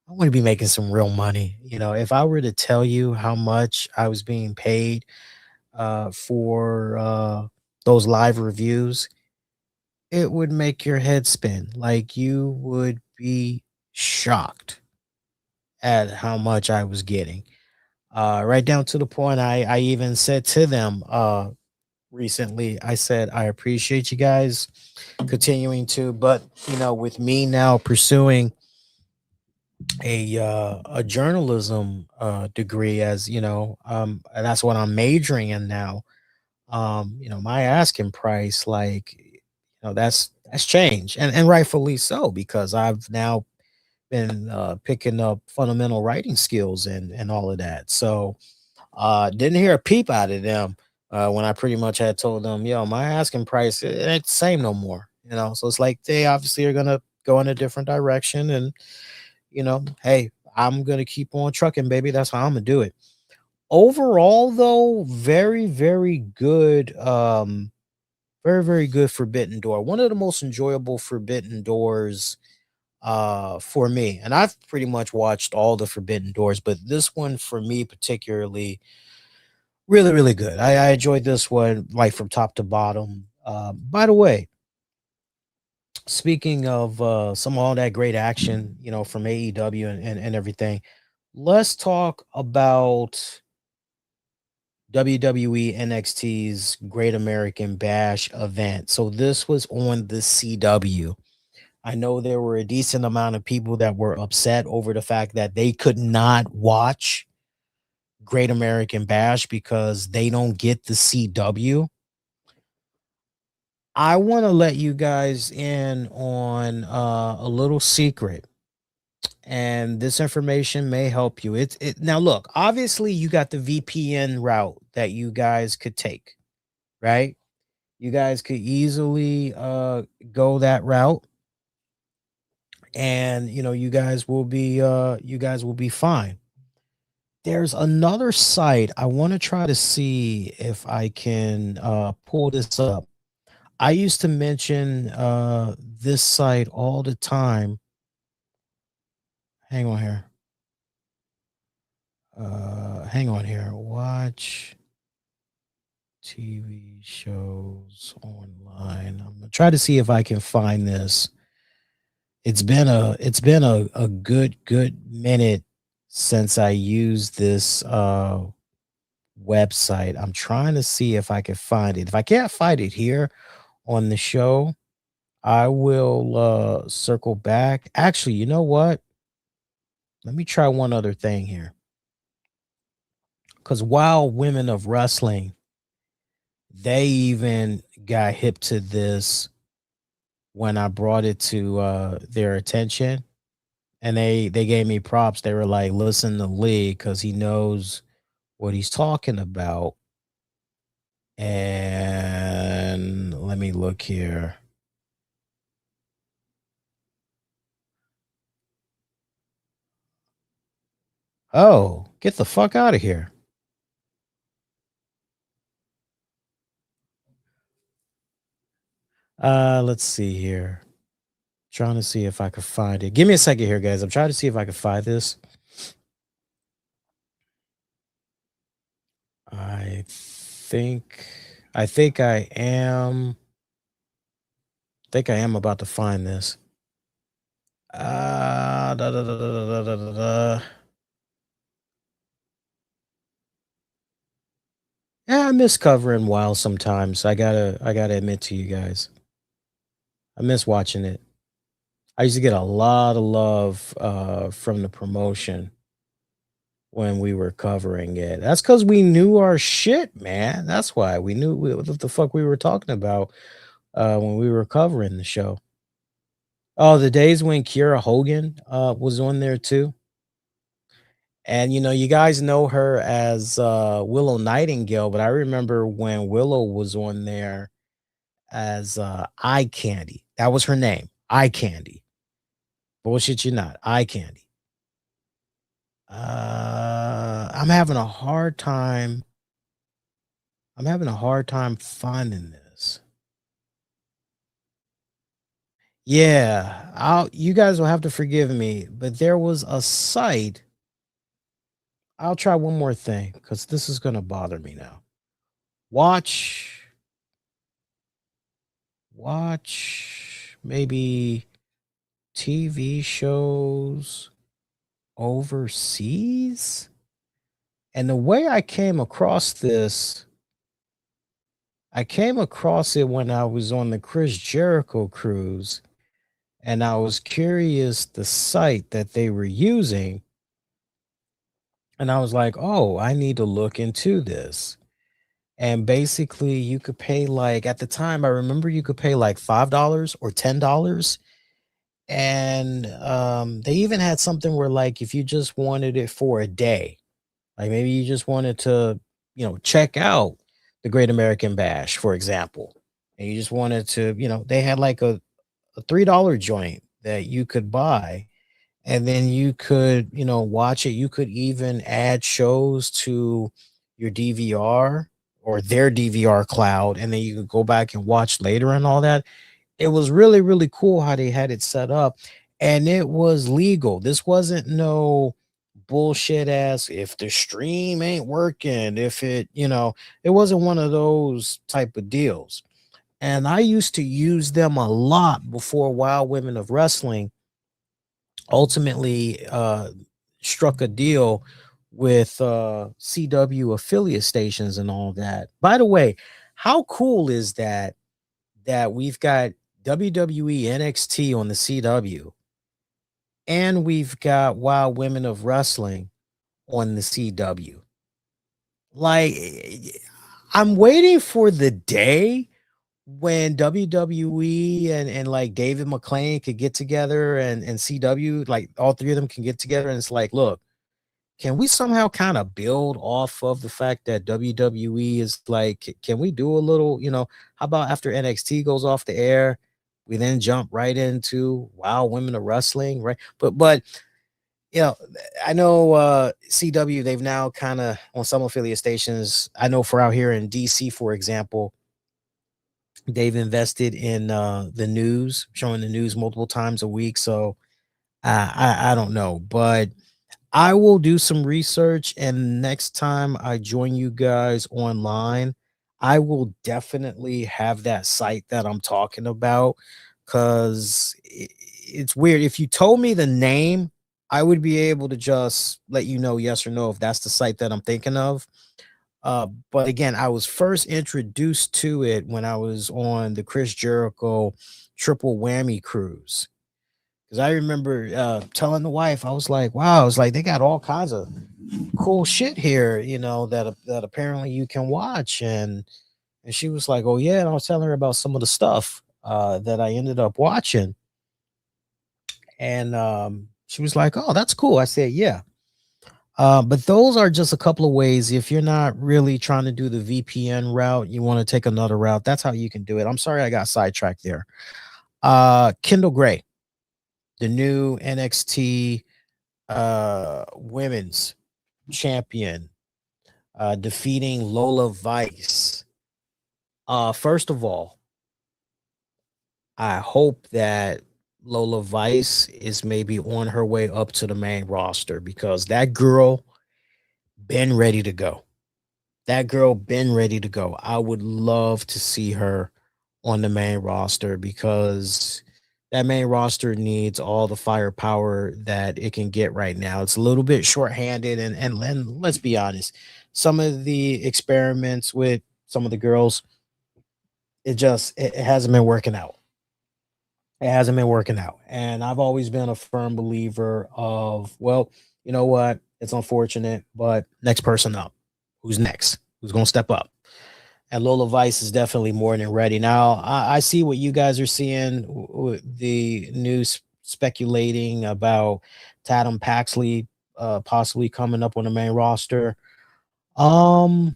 I want to be making some real money. If I were to tell you how much I was being paid for those live reviews, it would make your head spin. Like, you would be shocked at how much I was getting. Right down to the point I even said to them recently, I said, I appreciate you guys continuing to, but with me now pursuing a journalism degree, as and that's what I'm majoring in now. My asking price, like, that's changed, and rightfully so, because I've now been picking up fundamental writing skills and all of that. So didn't hear a peep out of them when I pretty much had told them, yo, my asking price, it ain't the same no more. So it's like they obviously are gonna go in a different direction, and hey, I'm gonna keep on trucking, baby. That's how I'm gonna do it. Overall, though, very, very good. Very, very good Forbidden Door. One of the most enjoyable Forbidden Doors for me. And I've pretty much watched all the Forbidden Doors, but this one for me particularly, really, really good. I enjoyed this one like from top to bottom. By the way, speaking of some of all that great action, from AEW and everything, let's talk about WWE NXT's Great American Bash event. So this was on the CW. I know there were a decent amount of people that were upset over the fact that they could not watch Great American Bash because they don't get the CW. I want to let you guys in on a little secret, and this information may help you. Now look, obviously you got the VPN route that you guys could take, right? You guys could easily go that route, and you guys will be fine. There's another site. I want to try to see if I can pull this up. I used to mention this site all the time. Hang on here. Hang on here. Watch TV shows online. I'm gonna try to see if I can find this. It's been a good minute since I used this website. I'm trying to see if I can find it. If I can't find it here on the show, I will circle back. Actually, you know what? Let me try one other thing here. Because while Women of Wrestling, they even got hip to this when I brought it to their attention. And they gave me props. They were like, listen to Lee because he knows what he's talking about. And let me look here. Oh, get the fuck out of here. Let's see here. Trying to see if I could find it. Give me a second here, guys. I'm trying to see if I can find this. I think I am about to find this. Da, da, da, da, da, da, da, da. Yeah, I miss covering WoW sometimes. I gotta admit to you guys. I miss watching it. I used to get a lot of love from the promotion when we were covering it. That's because we knew our shit, man. That's why we knew what the fuck we were talking about when we were covering the show. Oh, the days when Kiera Hogan was on there too. And you guys know her as Willow Nightingale, but I remember when Willow was on there as Eye Candy. That was her name, Eye Candy. Bullshit you not, Eye Candy. I'm having a hard time. I'm having a hard time finding this. Yeah, you guys will have to forgive me, but there was a site. I'll try one more thing because this is gonna bother me now. Watch maybe TV shows overseas. And the way I came across this, I came across it when I was on the Chris Jericho cruise, and I was curious the site that they were using. And I was like, oh, I need to look into this. And basically, you could pay like at the time, I remember you could pay like $5 or $10. And they even had something where, like, if you just wanted it for a day, like maybe you just wanted to, check out the Great American Bash, for example, and you just wanted to, they had like a $3 joint that you could buy, and then you could, watch it. You could even add shows to your DVR or their DVR cloud, and then you could go back and watch later and all that. It was really, really cool how they had it set up, and it was legal. This wasn't no bullshit ass if the stream ain't working, if it wasn't one of those type of deals. And I used to use them a lot before Wild Women of Wrestling ultimately struck a deal with CW affiliate stations and all that. By the way, how cool is that we've got WWE NXT on the CW and we've got Wild Women of Wrestling on the CW? Like, I'm waiting for the day when WWE and like David McClain could get together and CW, like all three of them can get together. And it's like, look, can we somehow kind of build off of the fact that WWE is like, can we do a little, how about after NXT goes off the air, we then jump right into Wow Women of Wrestling, right? But you know, I know CW, they've now kind of on some affiliate stations. I know for out here in DC, for example, they've invested in the news, showing the news multiple times a week. So I don't know, but I will do some research, and next time I join you guys online, I will definitely have that site that I'm talking about, because it's weird. If you told me the name, I would be able to just let you know yes or no if that's the site that I'm thinking of. But again, I was first introduced to it when I was on the Chris Jericho Triple Whammy cruise. Because I remember telling the wife, I was like, wow, it's like they got all kinds of cool shit here, that apparently you can watch. And she was like, oh yeah. And I was telling her about some of the stuff that I ended up watching. And she was like, oh, that's cool. I said, yeah. But those are just a couple of ways. If you're not really trying to do the VPN route, you want to take another route. That's how you can do it. I'm sorry I got sidetracked there. Kendal Gray, the new NXT women's champion, defeating Lola Vice. First of all, I hope that Lola Vice is maybe on her way up to the main roster, because that girl been ready to go. That girl been ready to go. I would love to see her on the main roster, because that main roster needs all the firepower that it can get right now. It's a little bit shorthanded, and let's be honest, some of the experiments with some of the girls, it hasn't been working out. It hasn't been working out. And I've always been a firm believer of, well, you know what? It's unfortunate, but next person up. Who's next? Who's going to step up? And Lola Vice is definitely more than ready. Now, I see what you guys are seeing, the news speculating about Tatum Paxley possibly coming up on the main roster. Um,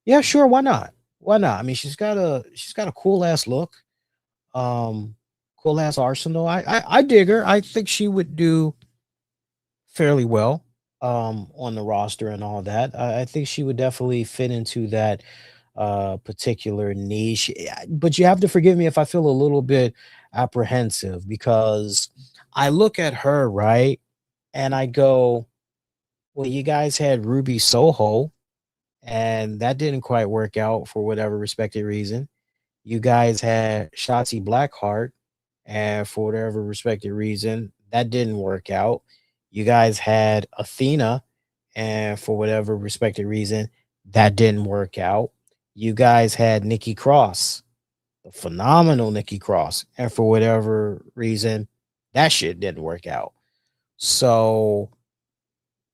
yeah, sure, why not? Why not? I mean, she's got a cool ass look. Um, cool ass arsenal. I dig her. I think she would do fairly well on the roster and all that. I think she would definitely fit into that particular niche. But you have to forgive me if I feel a little bit apprehensive, because I look at her, right, and I go, well, you guys had Ruby Soho, and that didn't quite work out for whatever respected reason. You guys had Shotzi Blackheart, and for whatever respected reason, that didn't work out. You guys had Athena, and for whatever respected reason, that didn't work out. You guys had Nikki Cross, the phenomenal Nikki Cross, and for whatever reason, that shit didn't work out. So,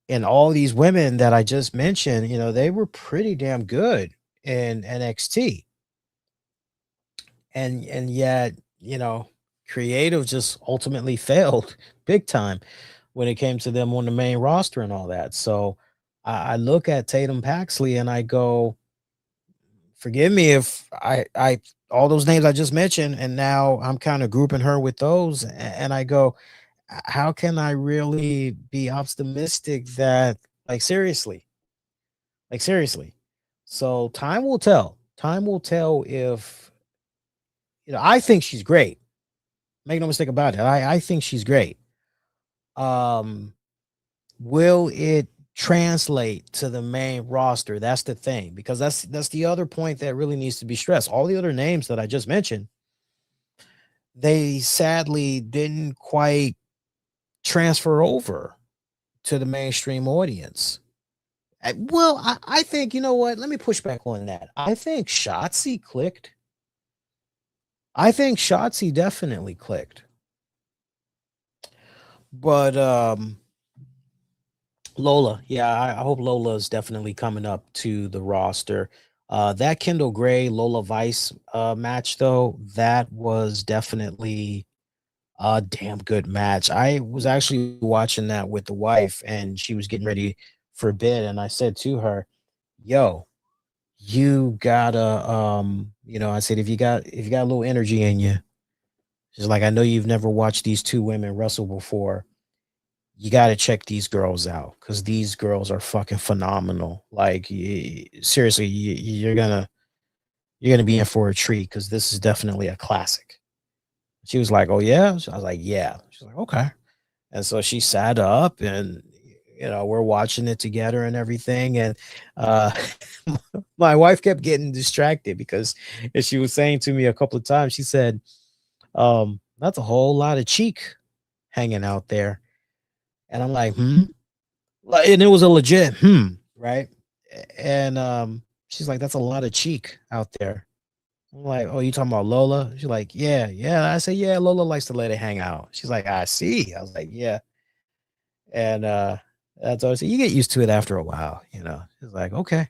and all these women that I just mentioned, they were pretty damn good in NXT. And yet, creative just ultimately failed big time when it came to them on the main roster and all that. So I look at Tatum Paxley and I go, forgive me if I all those names I just mentioned, and now I'm kind of grouping her with those, and I go, how can I really be optimistic that, like seriously? So time will tell. Time will tell if, I think she's great. Make no mistake about it. I think she's great. Um, will it translate to the main roster? That's the thing, because that's the other point that really needs to be stressed. All the other names that I just mentioned, they sadly didn't quite transfer over to the mainstream audience. I think, you know what? Let me push back on that. I think Shotzi clicked. I think Shotzi definitely clicked. But Lola, yeah, I hope Lola is definitely coming up to the roster. That Kendal Gray Lola Vice match, though, that was definitely a damn good match. I was actually watching that with the wife, and she was getting ready for bed, and I said to her, "Yo, you gotta, I said, if you got a little energy in you, she's like, I know you've never watched these two women wrestle before. you got to check these girls out because these girls are fucking phenomenal. Like, seriously, you're gonna be in for a treat because this is definitely a classic. She was like, "Oh yeah," I was like, "Yeah." She's like, "Okay," and so she sat up and we're watching it together and everything. And uh, my wife kept getting distracted because as she was saying to me a couple of times, she said, "That's a whole lot of cheek hanging out there," and I'm like, "Hmm." And it was a legit right? And she's like, "That's a lot of cheek out there." I'm like, "Oh, you talking about Lola?" She's like, "Yeah, yeah." I said, "Yeah, Lola likes to let it hang out." She's like, "I see." I was like, "Yeah." And that's always you get used to it after a while, you know. She's like, "Okay."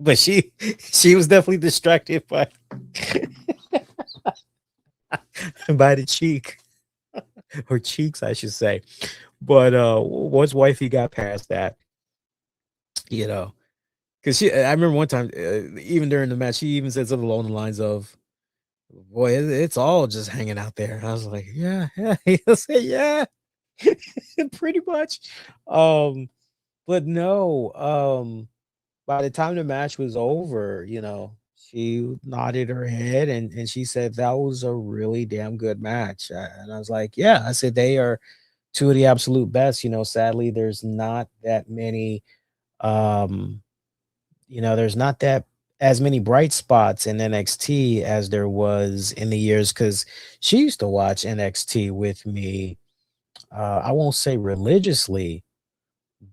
But she was definitely distracted by by the cheek or cheeks, I should say. But once wifey got past that, you know, because I remember one time, even during the match, she even said something along the lines of, "Boy, it's all just hanging out there." I was like, "Yeah, yeah." He'll say, "Yeah," pretty much. Um, but no, by the time the match was over, she nodded her head and she said that was a really damn good match. And I was like, "Yeah," I said they are two of the absolute best. Sadly, there's not that many. Um, there's not that as many bright spots in NXT as there was in the years because she used to watch NXT with me. I won't say religiously,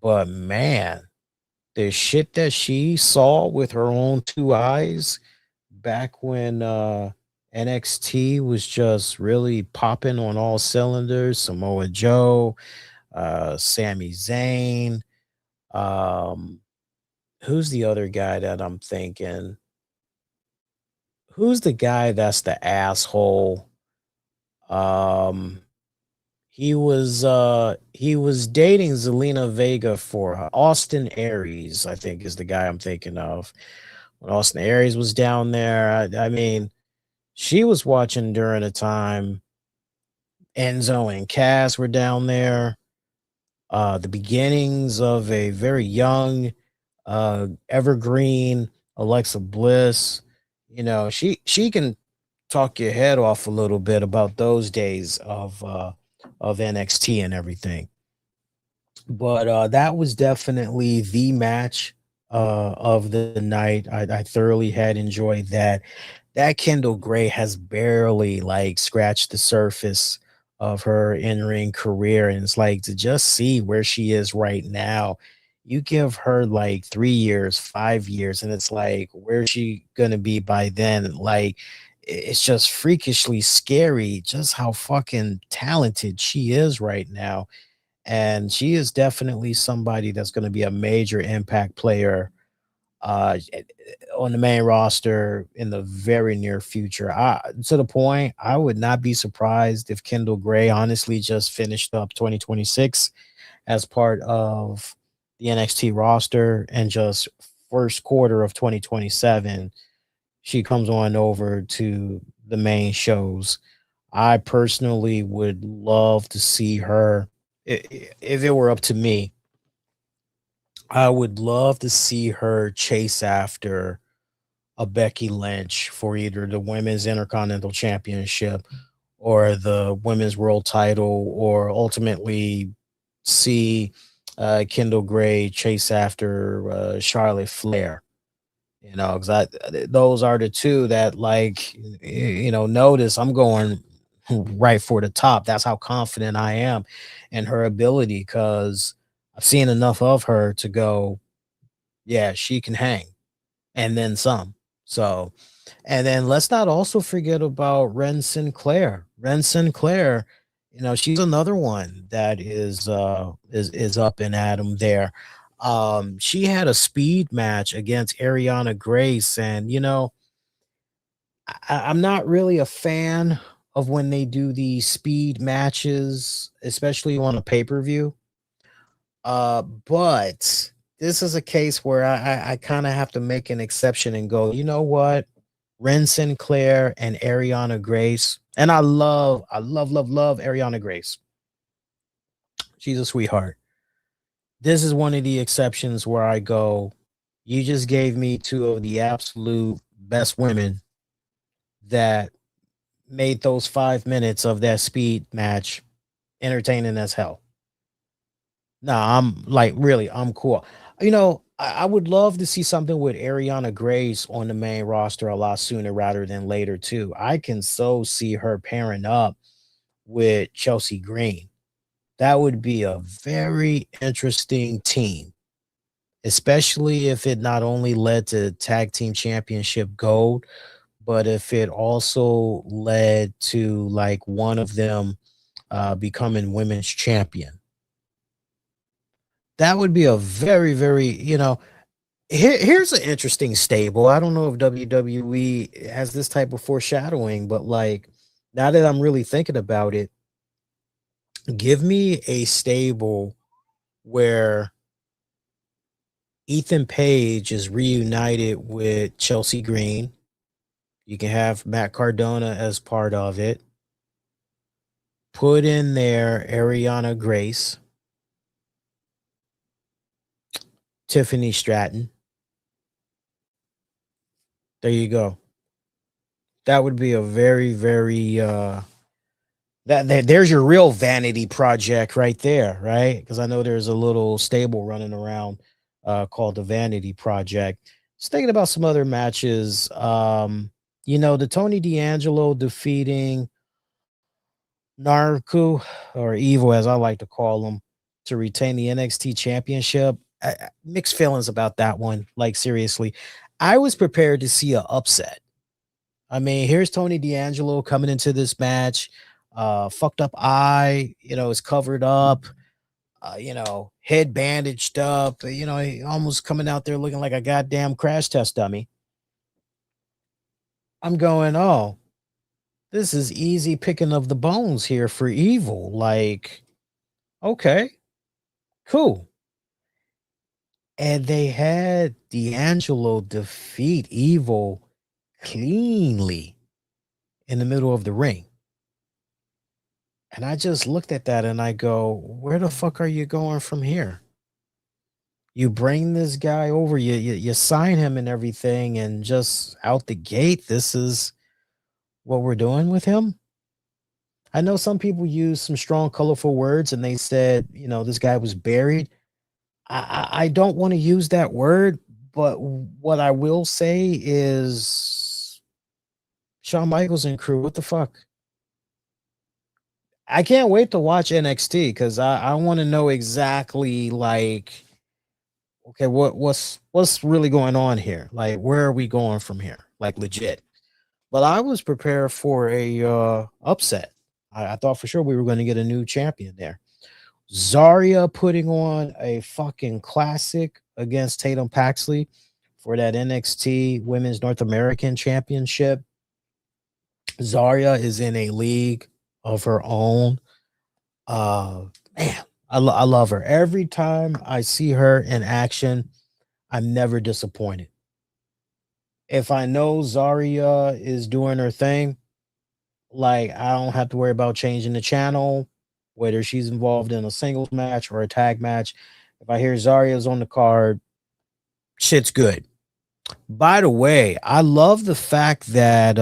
but man, the shit that she saw with her own two eyes back when NXT was just really popping on all cylinders. Samoa Joe, Sami Zayn, um, who's the other guy that I'm thinking? Who's the guy that's the asshole? Um, he was dating Zelina Vega for Austin Aries, I think is the guy I'm thinking of. When Austin Aries was down there, I mean, she was watching during a time Enzo and Cass were down there. The beginnings of a very young, evergreen Alexa Bliss. She can talk your head off a little bit about those days of NXT and everything. But that was definitely the match of the night. I thoroughly had enjoyed that. That Kendall Gray has barely like scratched the surface of her in-ring career, and it's like to just see where she is right now. You give her like 3 years, 5 years, and it's like where's she gonna be by then? Like it's just freakishly scary just how fucking talented she is right now. And she is definitely somebody that's going to be a major impact player on the main roster in the very near future. To the point, I would not be surprised if Kendall Gray honestly just finished up 2026 as part of the NXT roster and just first quarter of 2027, she comes on over to the main shows. I personally would love to see her. If it were up to me, I would love to see her chase after a Becky Lynch for either the Women's Intercontinental Championship or the Women's World Title, or ultimately see Kendall Gray chase after Charlotte Flair. Because those are the two that, like, notice I'm going right for the top. That's how confident I am in her ability because I've seen enough of her to go, yeah, she can hang and then some. So, and then let's not also forget about Ren Sinclair. Ren Sinclair, she's another one that is up and at 'em there. She had a speed match against Ariana Grace, and I'm not really a fan of when they do these speed matches, especially on a pay-per-view. But this is a case where I kind of have to make an exception and go, you know what? Ren Sinclair and Ariana Grace, and I love, love, love Ariana Grace. She's a sweetheart. This is one of the exceptions where I go, you just gave me two of the absolute best women that made those 5 minutes of that speed match entertaining as hell. Nah, I'm like, really, I'm cool. I would love to see something with Ariana Grace on the main roster a lot sooner rather than later, too. I can so see her pairing up with Chelsea Green. That would be a very interesting team, especially if it not only led to tag team championship gold, but if it also led to like one of them becoming women's champion. That would be a very, very, here's an interesting stable. I don't know if WWE has this type of foreshadowing, but like now that I'm really thinking about it, give me a stable where Ethan Page is reunited with Chelsea Green. You can have Matt Cardona as part of it. Put in there Ariana Grace, Tiffany Stratton. There you go. That would be a very, very there's your real vanity project right there, right? Because I know there's a little stable running around called the Vanity Project. Just thinking about some other matches. The Tony D'Angelo defeating Narku, or Evil as I like to call him, to retain the NXT championship. Mixed feelings about that one. Like, seriously, I was prepared to see an upset. I mean, here's Tony D'Angelo coming into this match, fucked up eye, is covered up, head bandaged up, he almost coming out there looking like a goddamn crash test dummy. I'm going, oh, this is easy picking of the bones here for Evil. Like, okay, cool. And they had D'Angelo defeat Evil cleanly in the middle of the ring. And I just looked at that and I go, where the fuck are you going from here? You bring this guy over, you sign him and everything, and just out the gate, this is what we're doing with him. I know some people use some strong, colorful words, and they said, this guy was buried. I don't want to use that word, but what I will say is Shawn Michaels and crew, what the fuck? I can't wait to watch NXT because I want to know exactly like, okay, what's really going on here? Like, where are we going from here? Like, legit. But I was prepared for a upset. I thought for sure we were going to get a new champion there. Zarya putting on a fucking classic against Tatum Paxley for that NXT Women's North American Championship. Zarya is in a league of her own. Man, I love her. Every time I see her in action, I'm never disappointed. If I know Zarya is doing her thing, like I don't have to worry about changing the channel, whether she's involved in a singles match or a tag match. If I hear Zarya's on the card, shit's good. By the way, I love the fact that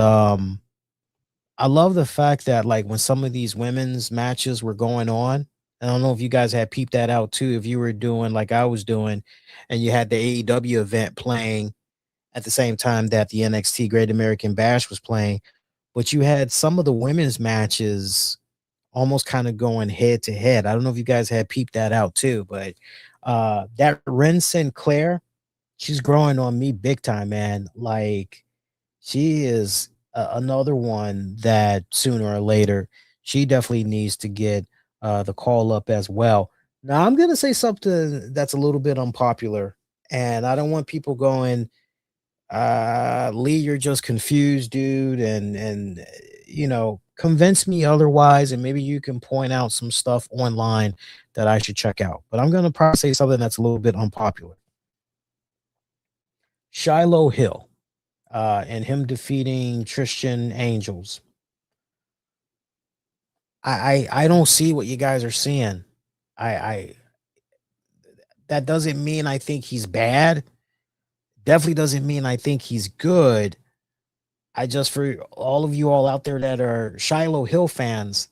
like when some of these women's matches were going on, I don't know if you guys had peeped that out too, if you were doing like I was doing, and you had the AEW event playing at the same time that the NXT Great American Bash was playing, but you had some of the women's matches almost kind of going head to head. I don't know if you guys had peeped that out too, but that Ren Sinclair, she's growing on me big time, man. Like, she is another one that sooner or later she definitely needs to get the call up as well. Now, I'm going to say something that's a little bit unpopular, and I don't want people going, Lee, you're just confused, dude, and convince me otherwise, and maybe you can point out some stuff online that I should check out. But I'm going to probably say something that's a little bit unpopular. Shiloh Hill. And him defeating Tristan Angels. I don't see what you guys are seeing. I that doesn't mean I think he's bad. Definitely doesn't mean I think he's good. I just, for all of you all out there that are Shiloh Hill fans,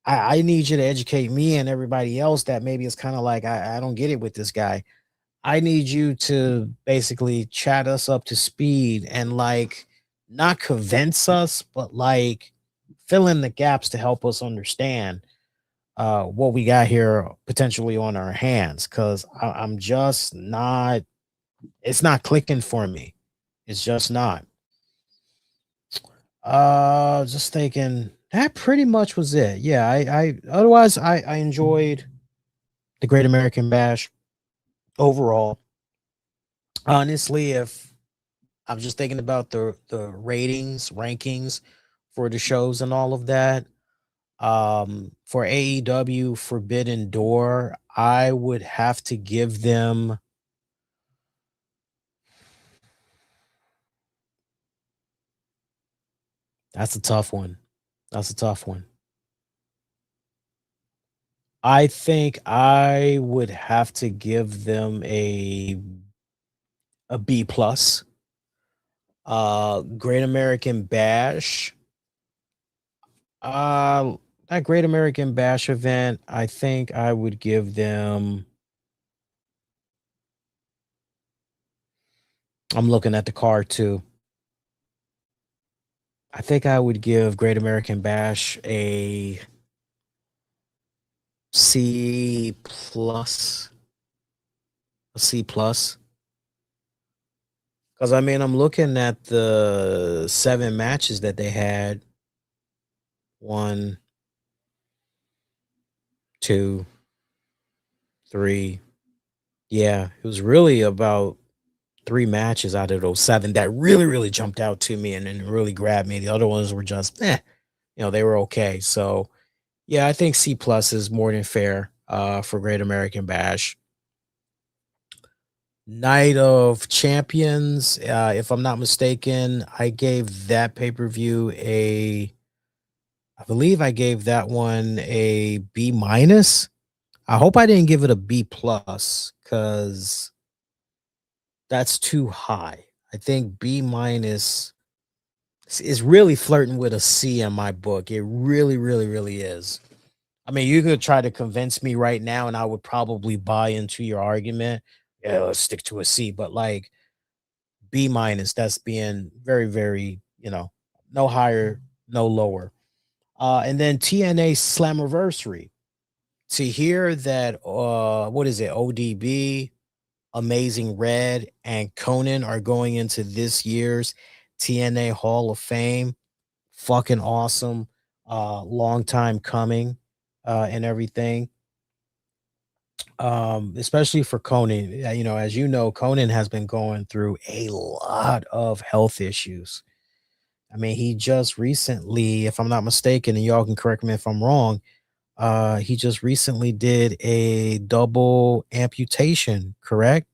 I need you to educate me and everybody else that maybe it's kind of like I don't get it with this guy. I need you to basically chat us up to speed and like not convince us, but like fill in the gaps to help us understand what we got here potentially on our hands. Cause I'm just not, it's not clicking for me. It's just not. Just thinking that pretty much was it. Yeah, I otherwise I enjoyed the Great American Bash overall. Honestly, if I'm just thinking about the ratings, rankings for the shows and all of that, for AEW Forbidden Door, I would have to give them, that's a tough one. That's a tough one. I think I would have to give them a B plus. Great American Bash. That Great American Bash event, I think I would give them, I'm looking at the card too. I think I would give Great American Bash a C plus. A C plus. Because I mean, I'm looking at the 7 matches that they had. 1, 2, 3. Yeah, it was really about 3 matches out of those 7 that really, really jumped out to me and really grabbed me. The other ones were just, they were okay. So yeah, I think C plus is more than fair for Great American Bash. Night of Champions, if I'm not mistaken, I gave that pay-per-view I believe I gave that one a B minus. I hope I didn't give it a B plus because that's too high. I think B minus is really flirting with a C in my book. It really, really, really is. I mean, you could try to convince me right now, and I would probably buy into your argument. Yeah, let's stick to a C. But like B minus, that's being very, very, no higher, no lower. And then TNA Slammiversary. To hear that, what is it? ODB, Amazing Red, and Conan are going into this year's TNA Hall of Fame. Fucking awesome. Long time coming, and everything. Especially for Conan. As you know, Conan has been going through a lot of health issues. I mean, he just recently, if I'm not mistaken, and y'all can correct me if I'm wrong, he just recently did a double amputation, correct?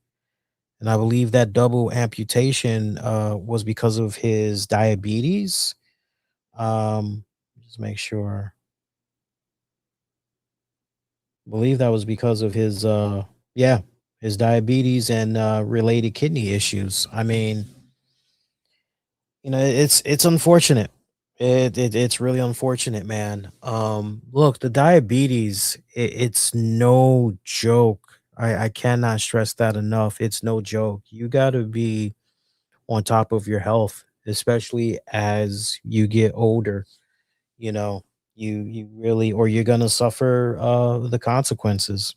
And I believe that double amputation was because of his diabetes. Just make sure. I believe that was because of his his diabetes and related kidney issues. I mean, it's unfortunate. It's really unfortunate, man. Look, the diabetes, it's no joke. I cannot stress that enough. It's no joke. You got to be on top of your health, especially as you get older. You know, you really, or you're gonna suffer the consequences.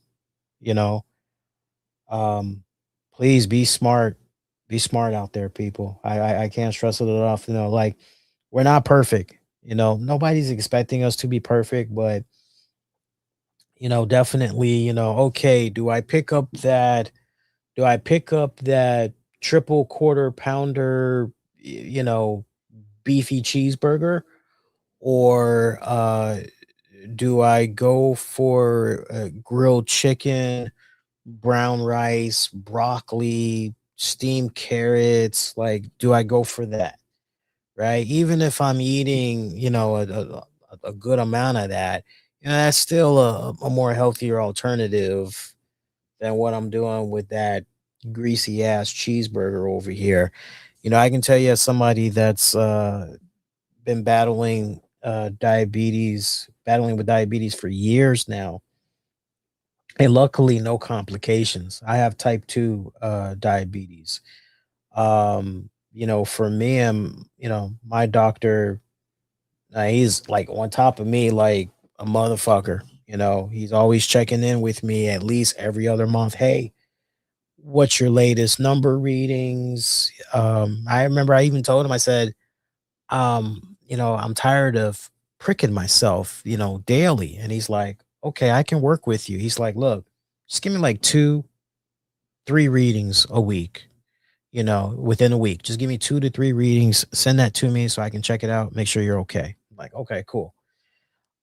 You know, um, please be smart. Be smart out there, people. I can't stress it enough. Like, we're not perfect. Nobody's expecting us to be perfect, but definitely, okay, do I pick up that triple quarter pounder, beefy cheeseburger, or do I go for grilled chicken, brown rice, broccoli, steamed carrots? Like, do I go for that? Right? Even if I'm eating, a good amount of that, that's still a more healthier alternative than what I'm doing with that greasy ass cheeseburger over here. I can tell you as somebody that's been battling with diabetes for years now. And luckily, no complications. I have type 2 diabetes. For me, my doctor, he's like on top of me like a motherfucker. He's always checking in with me at least every other month. Hey, what's your latest number readings? I remember I even told him, I said, I'm tired of pricking myself, daily. And he's like, okay, I can work with you. He's like, look, just give me like 2, 3 readings a week, within a week. Just give me 2 to 3 readings, send that to me so I can check it out, make sure you're okay. I'm like, okay, cool.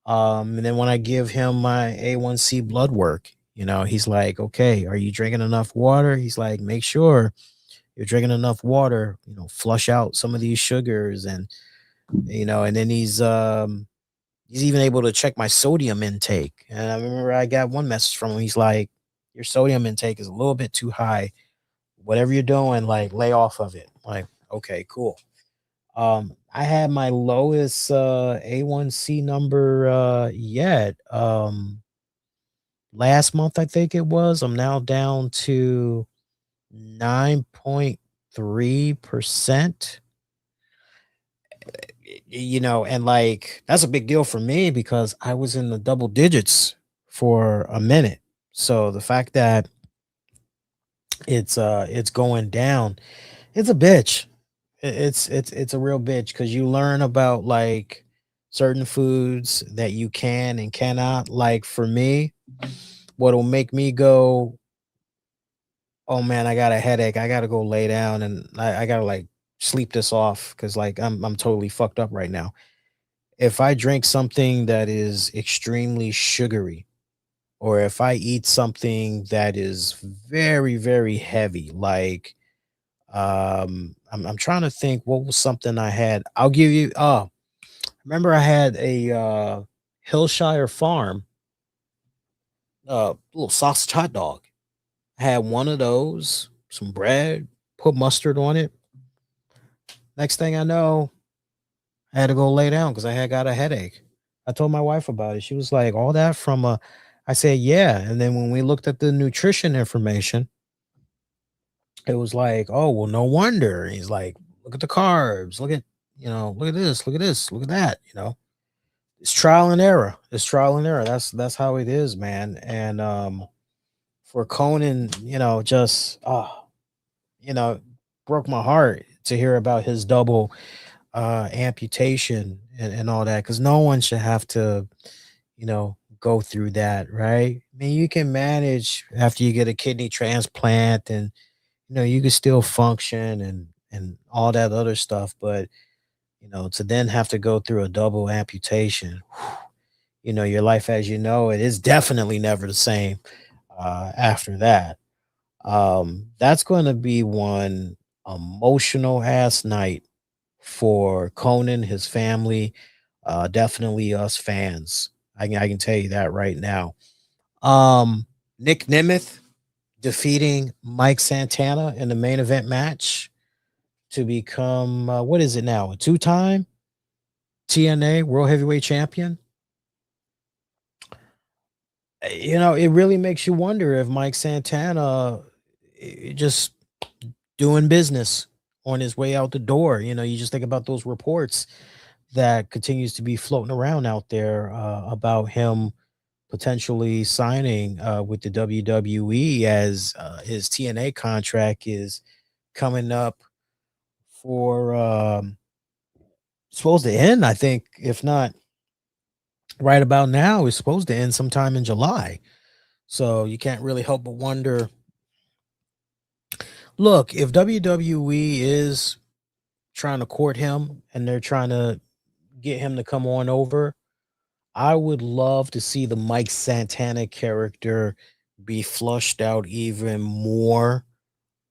And then when I give him my A1C blood work, he's like, okay, are you drinking enough water? He's like, make sure you're drinking enough water, flush out some of these sugars. And then he's even able to check my sodium intake. And I remember I got one message from him. He's like, your sodium intake is a little bit too high. Whatever you're doing, like, lay off of it. Like, okay, cool. I had my lowest A1C number yet. Last month I think it was. I'm now down to 9.3%. And like that's a big deal for me because I was in the double digits for a minute. So the fact that it's going down, it's a bitch. It's a real bitch because you learn about like certain foods that you can and cannot. Like for me, what'll make me go, oh man, I got a headache, I gotta go lay down and I gotta like sleep this off because like I'm totally fucked up right now. If I drink something that is extremely sugary, or if I eat something that is very, very heavy, like I'm trying to think what was something I had. I'll give you remember I had a Hillshire Farm little sausage hot dog. I had one of those, some bread, put mustard on it. Next thing I know, I had to go lay down because I had got a headache. I told my wife about it. She was like, all that from a, I said, yeah. And then when we looked at the nutrition information, it was like, oh, well, no wonder. He's like, look at the carbs. Look at this, look at this, look at that. It's trial and error. It's trial and error. That's how it is, man. And for Conan, just you know, broke my heart to hear about his double amputation and all that, because no one should have to go through that, right? I mean, you can manage after you get a kidney transplant, and you can still function and all that other stuff, but to then have to go through a double amputation, your life as you know it is definitely never the same after that. That's going to be one emotional ass night for Conan, his family, definitely us fans. I can tell you that right now. Nick Nemeth defeating Mike Santana in the main event match to become what is it now? A two-time TNA World Heavyweight Champion. It really makes you wonder if Mike Santana just doing business on his way out the door. You just think about those reports that continues to be floating around out there about him potentially signing with the WWE as his TNA contract is coming up for supposed to end. I think if not right about now, it's supposed to end sometime in July. So you can't really help but wonder. Look, if WWE is trying to court him and they're trying to get him to come on over, I would love to see the Mike Santana character be flushed out even more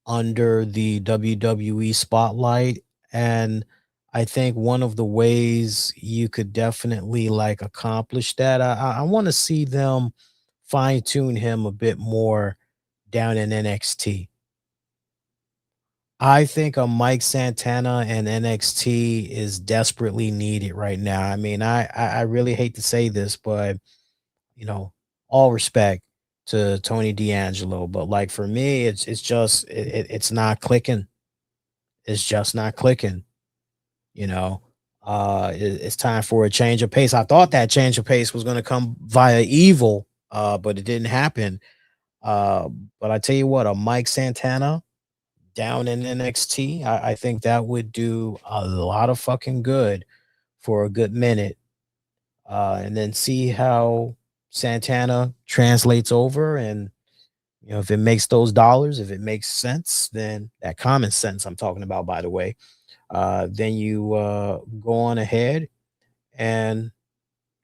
under the WWE spotlight. And I think one of the ways you could definitely like accomplish that, I want to see them fine tune him a bit more down in NXT. I think a Mike Santana and NXT is desperately needed right now. I mean, I really hate to say this, but you know, all respect to Tony D'Angelo, but like for me, it's just it's not clicking. It's just not clicking. You know, it's time for a change of pace. I thought that change of pace was going to come via Evil, but it didn't happen. Uh, but I tell you what, a Mike Santana down in NXT, I think that would do a lot of fucking good for a good minute. And then see how Santana translates over. And, you know, if it makes those dollars, if it makes sense, then that common sense I'm talking about, by the way, then you go on ahead and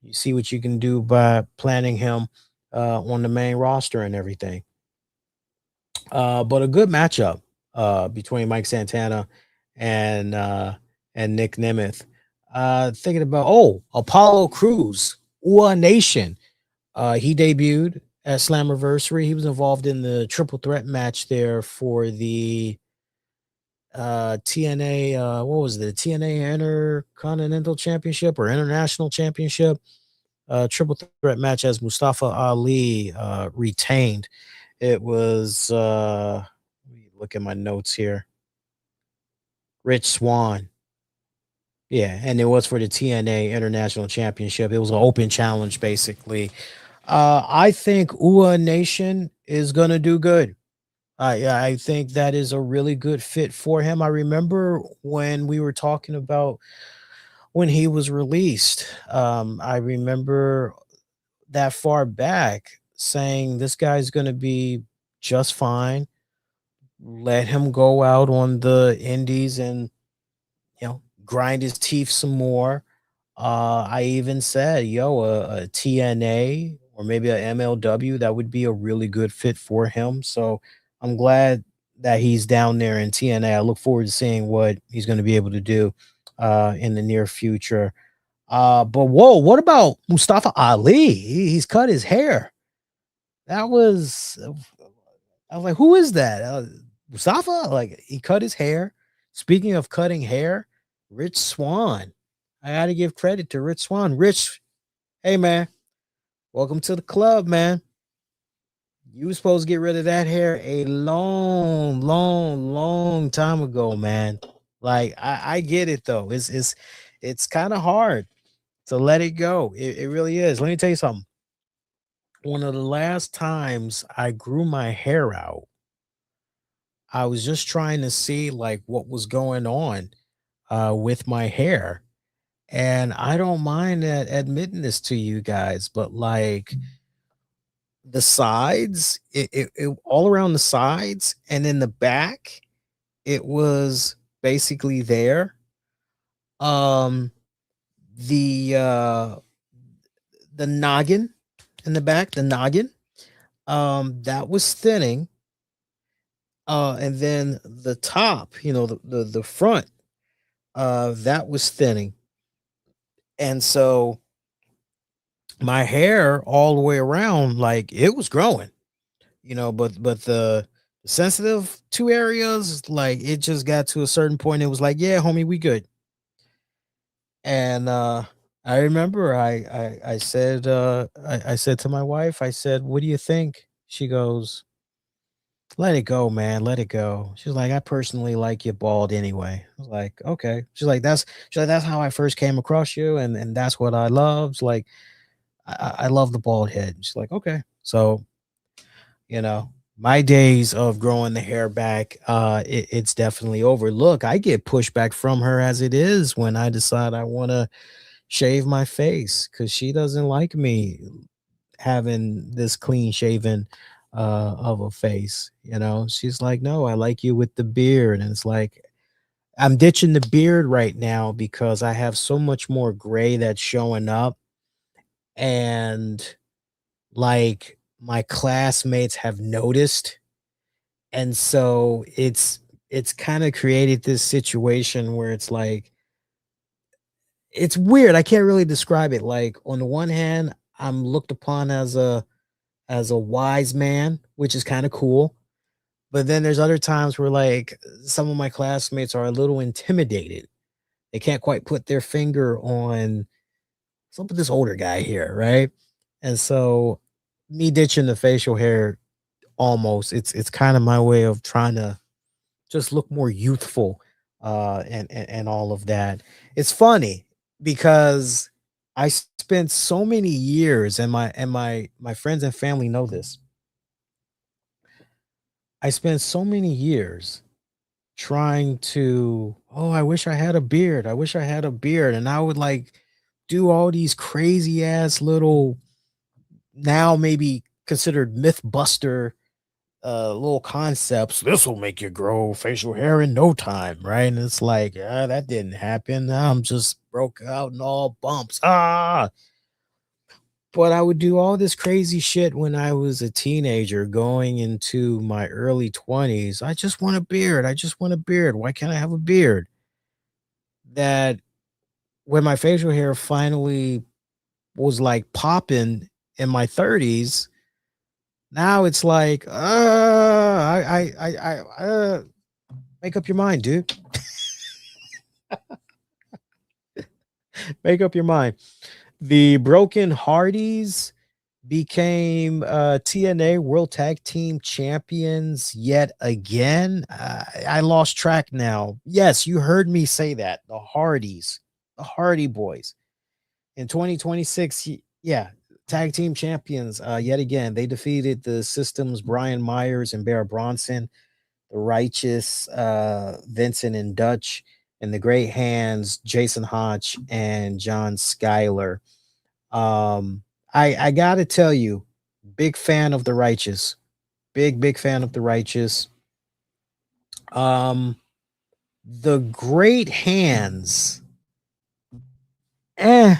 you see what you can do by planning him on the main roster and everything. But a good matchup between Mike Santana and Nick Nemeth. Thinking about Apollo Cruz, Ua Nation. He debuted at Slammiversary. He was involved in the triple threat match there for the TNA. What was it? The TNA Intercontinental Championship or International Championship. Triple threat match as Mustafa Ali retained. It was let me look at my notes here. Rich Swann. Yeah, and it was for the TNA International Championship. It was an open challenge, basically. I think Ua Nation is gonna do good. I think that is a really good fit for him. I remember when we were talking about when he was released. I remember that far back saying this guy's gonna be just fine. Let him go out on the indies and grind his teeth some more. I even said, a TNA or maybe a MLW, that would be a really good fit for him. So I'm glad that he's down there in TNA. I look forward to seeing what he's going to be able to do in the near future. But whoa, what about Mustafa Ali? He's cut his hair. That was, I was like, who is that? Mustafa? Like, he cut his hair. Speaking of cutting hair, Rich Swann. I got to give credit to Rich Swann. Rich, hey, man, welcome to the club, man. You were supposed to get rid of that hair a long, long, long time ago, man. Like, I get it though. It's kind of hard to let it go. It really is. Let me tell you something. One of the last times I grew my hair out, I was just trying to see like what was going on with my hair. And I don't mind admitting this to you guys, but like the sides, it all around the sides and in the back, it was basically there. Um, the the noggin in the back, the noggin, that was thinning. And then the top, the front, that was thinning. And so my hair all the way around, like it was growing, but the sensitive two areas, like it just got to a certain point. It was like, yeah, homie, we good. And I remember I said I said to my wife, I said, what do you think? She goes, let it go, man. Let it go. She's like, I personally like you bald anyway. I was like, okay. She's like, that's how I first came across you, and that's what I love. It's like I love the bald head. She's like, okay. So, my days of growing the hair back, it's definitely over. Look, I get pushback from her as it is when I decide I want to shave my face because she doesn't like me having this clean shaven of a face. She's like, no, I like you with the beard. And it's like, I'm ditching the beard right now because I have so much more gray that's showing up. And like my classmates have noticed. And so it's kind of created this situation where it's like it's weird. I can't really describe it. Like on the one hand, I'm looked upon as a wise man, which is kind of cool. But then there's other times where like some of my classmates are a little intimidated. They can't quite put their finger on some of this older guy here, right? And so me ditching the facial hair almost it's kind of my way of trying to just look more youthful and all of that. It's funny because I spent so many years and my friends and family know this. I spent so many years trying to, oh, I wish I had a beard. I wish I had a beard. And I would like do all these crazy ass little, now maybe considered myth buster little concepts. This will make you grow facial hair in no time, right? And it's like, ah, that didn't happen. Now I'm just broke out in all bumps. Ah, but I would do all this crazy shit when I was a teenager going into my early 20s. I just want a beard. I just want a beard. Why can't I have a beard? That when my facial hair finally was like popping in my 30s, now it's like, make up your mind, dude. Make up your mind. The Broken Hardys became TNA World Tag Team Champions yet again. I lost track now. Yes, you heard me say that. The Hardys, the Hardy Boys. In 2026, yeah, Tag Team Champions yet again. They defeated the Systems, Brian Myers and Bear Bronson, the Righteous, Vincent and Dutch, and the Great Hands, Jason Hodge and John Schuyler. I gotta tell you, big fan of the Righteous. Big fan of the Righteous. Um, the Great Hands. Eh,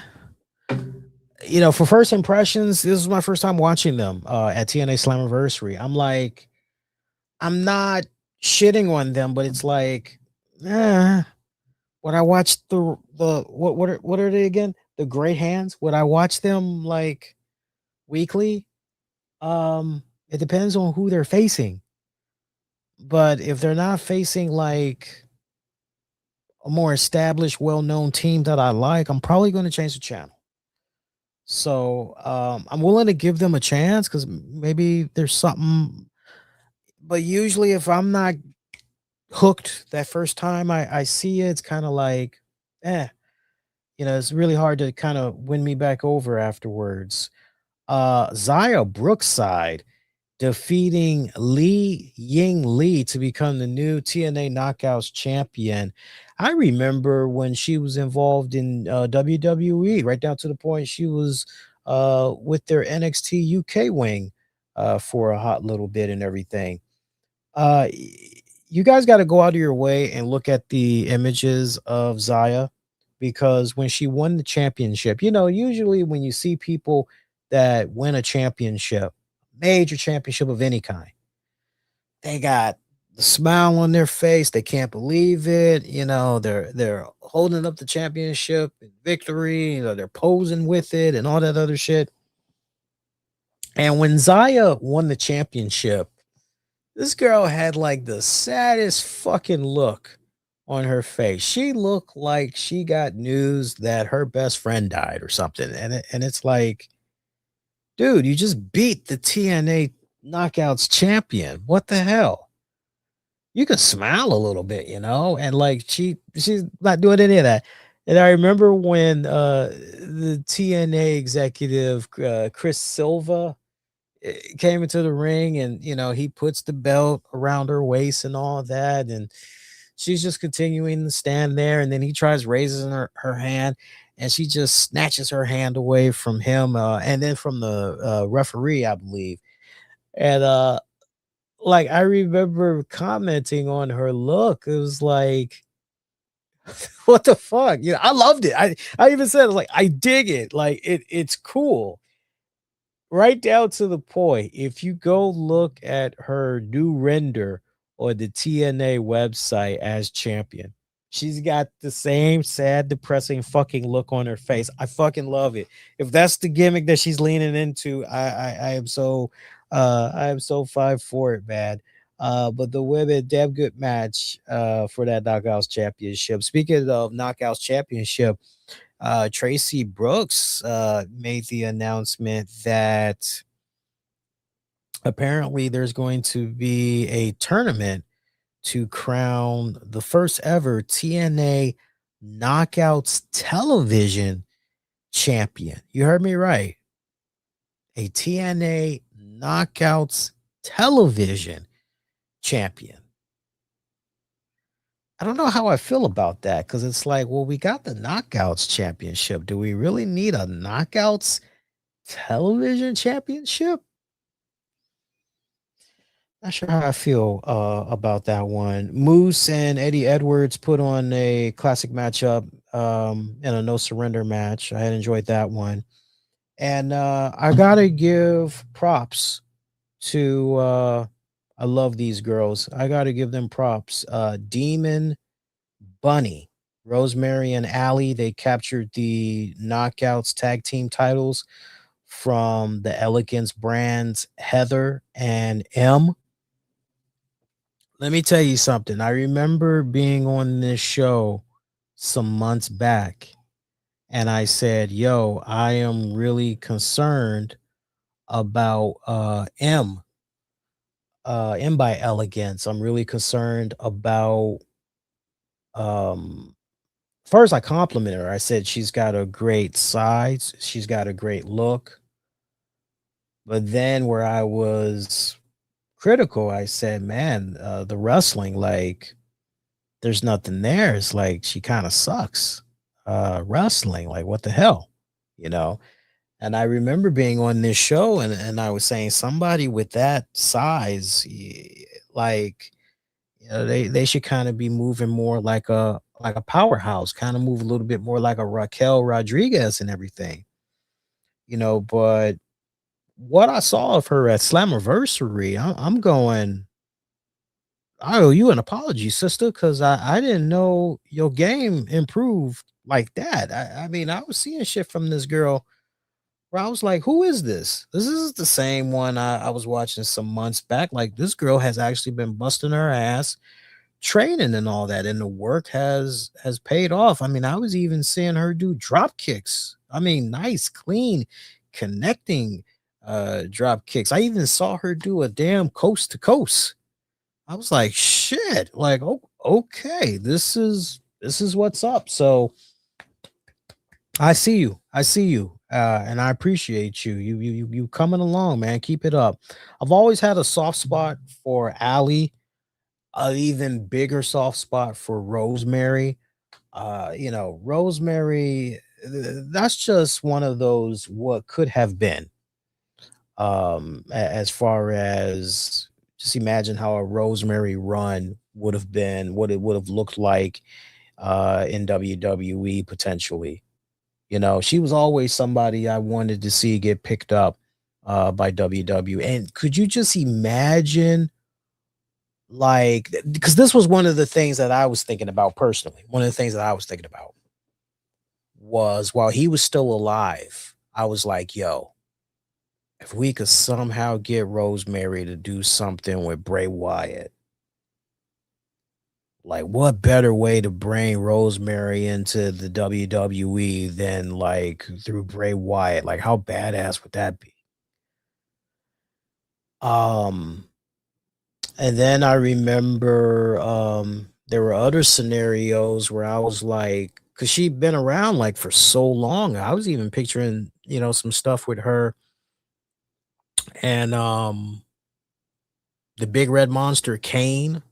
for first impressions, this is my first time watching them at TNA Slammiversary. I'm like, I'm not shitting on them, but it's like, when I watched the what are they again? The Great Hands. Would I watch them like weekly? It depends on who they're facing. But if they're not facing like a more established, well-known team that I like, I'm probably going to change the channel. So I'm willing to give them a chance because maybe there's something. But usually, if I'm not hooked that first time I see it, it's kind of like, it's really hard to kind of win me back over afterwards. Zaya Brookside defeating Li Ying Lee to become the new TNA Knockouts champion. I remember when she was involved in WWE, right down to the point she was with their NXT UK wing for a hot little bit and everything. You guys got to go out of your way and look at the images of Zaya because when she won the championship, usually when you see people that win a championship, major championship of any kind, they got the smile on their face. They can't believe it. They're holding up the championship in victory. They're posing with it and all that other shit. And when Zaya won the championship, this girl had like the saddest fucking look on her face. She looked like she got news that her best friend died or something. And it's like, dude, you just beat the TNA Knockouts champion. What the hell? You can smile a little bit, and like she's not doing any of that. And I remember when the TNA executive Chris Silva came into the ring and he puts the belt around her waist and all that, and she's just continuing to stand there, and then he tries raising her hand and she just snatches her hand away from him and then from the referee, I believe. And like I remember commenting on her look. It was like, what the fuck? I loved it. I even said like I dig it. Like it's cool. Right down to the point. If you go look at her new render on the TNA website as champion, She's got the same sad, depressing fucking look on her face. I fucking love it. If that's the gimmick that she's leaning into, I am so five for it, man. But the women, damn good match for that Knockouts Championship. Speaking of Knockouts Championship, Tracy Brooks made the announcement that apparently there's going to be a tournament to crown the first ever TNA Knockouts television champion. You heard me right. A TNA Knockouts television champion. I don't know how I feel about that because it's like, well, we got the Knockouts championship. Do we really need a Knockouts television championship? Not sure how I feel about that one. Moose and Eddie Edwards put on a classic matchup in a no surrender match. I had enjoyed that one. And I gotta give props to I love these girls. I gotta give them props. Demon Bunny, Rosemary and Allie, they captured the Knockouts tag team titles from the Elegance brands Heather and M. Let me tell you something. I remember being on this show some months back, and I said, yo, I am really concerned about M by Elegance. I'm really concerned about first I complimented her. I said she's got a great size, she's got a great look. But then where I was critical, I said, man, the wrestling, like, there's nothing there. It's like she kind of sucks. Wrestling, like, what the hell, you know? And I remember being on this show and I was saying somebody with that size, like, you know, they should kind of be moving more like a powerhouse, kind of move a little bit more like a Raquel Rodriguez and everything, you know. But what I saw of her at Slammiversary, I'm going, I owe you an apology, sister, because I didn't know your game improved like that. I mean, I was seeing shit from this girl where I was like, who is this? This is the same one I was watching some months back. Like, this girl has actually been busting her ass, training and all that, and the work has paid off. I mean, I was even seeing her do drop kicks. I mean, nice, clean, connecting drop kicks. I even saw her do a damn coast to coast. I was like, shit, like, oh, okay, this is what's up. So I see you. I see you. And I appreciate you. You coming along, man. Keep it up. I've always had a soft spot for Allie, an even bigger soft spot for Rosemary. You know, Rosemary, that's just one of those what could have been. As far as just imagine how a Rosemary run would have been, what it would have looked like in WWE potentially. You know, she was always somebody I wanted to see get picked up by WWE. And could you just imagine, like, because this was one of the things that I was thinking about personally. One of the things that I was thinking about was while he was still alive, I was like, yo, if we could somehow get Rosemary to do something with Bray Wyatt, like, what better way to bring Rosemary into the WWE than like through Bray Wyatt? Like, how badass would that be? Um, and then I remember there were other scenarios where I was like, because she'd been around like for so long. I was even picturing, you know, some stuff with her and the big red monster Kane.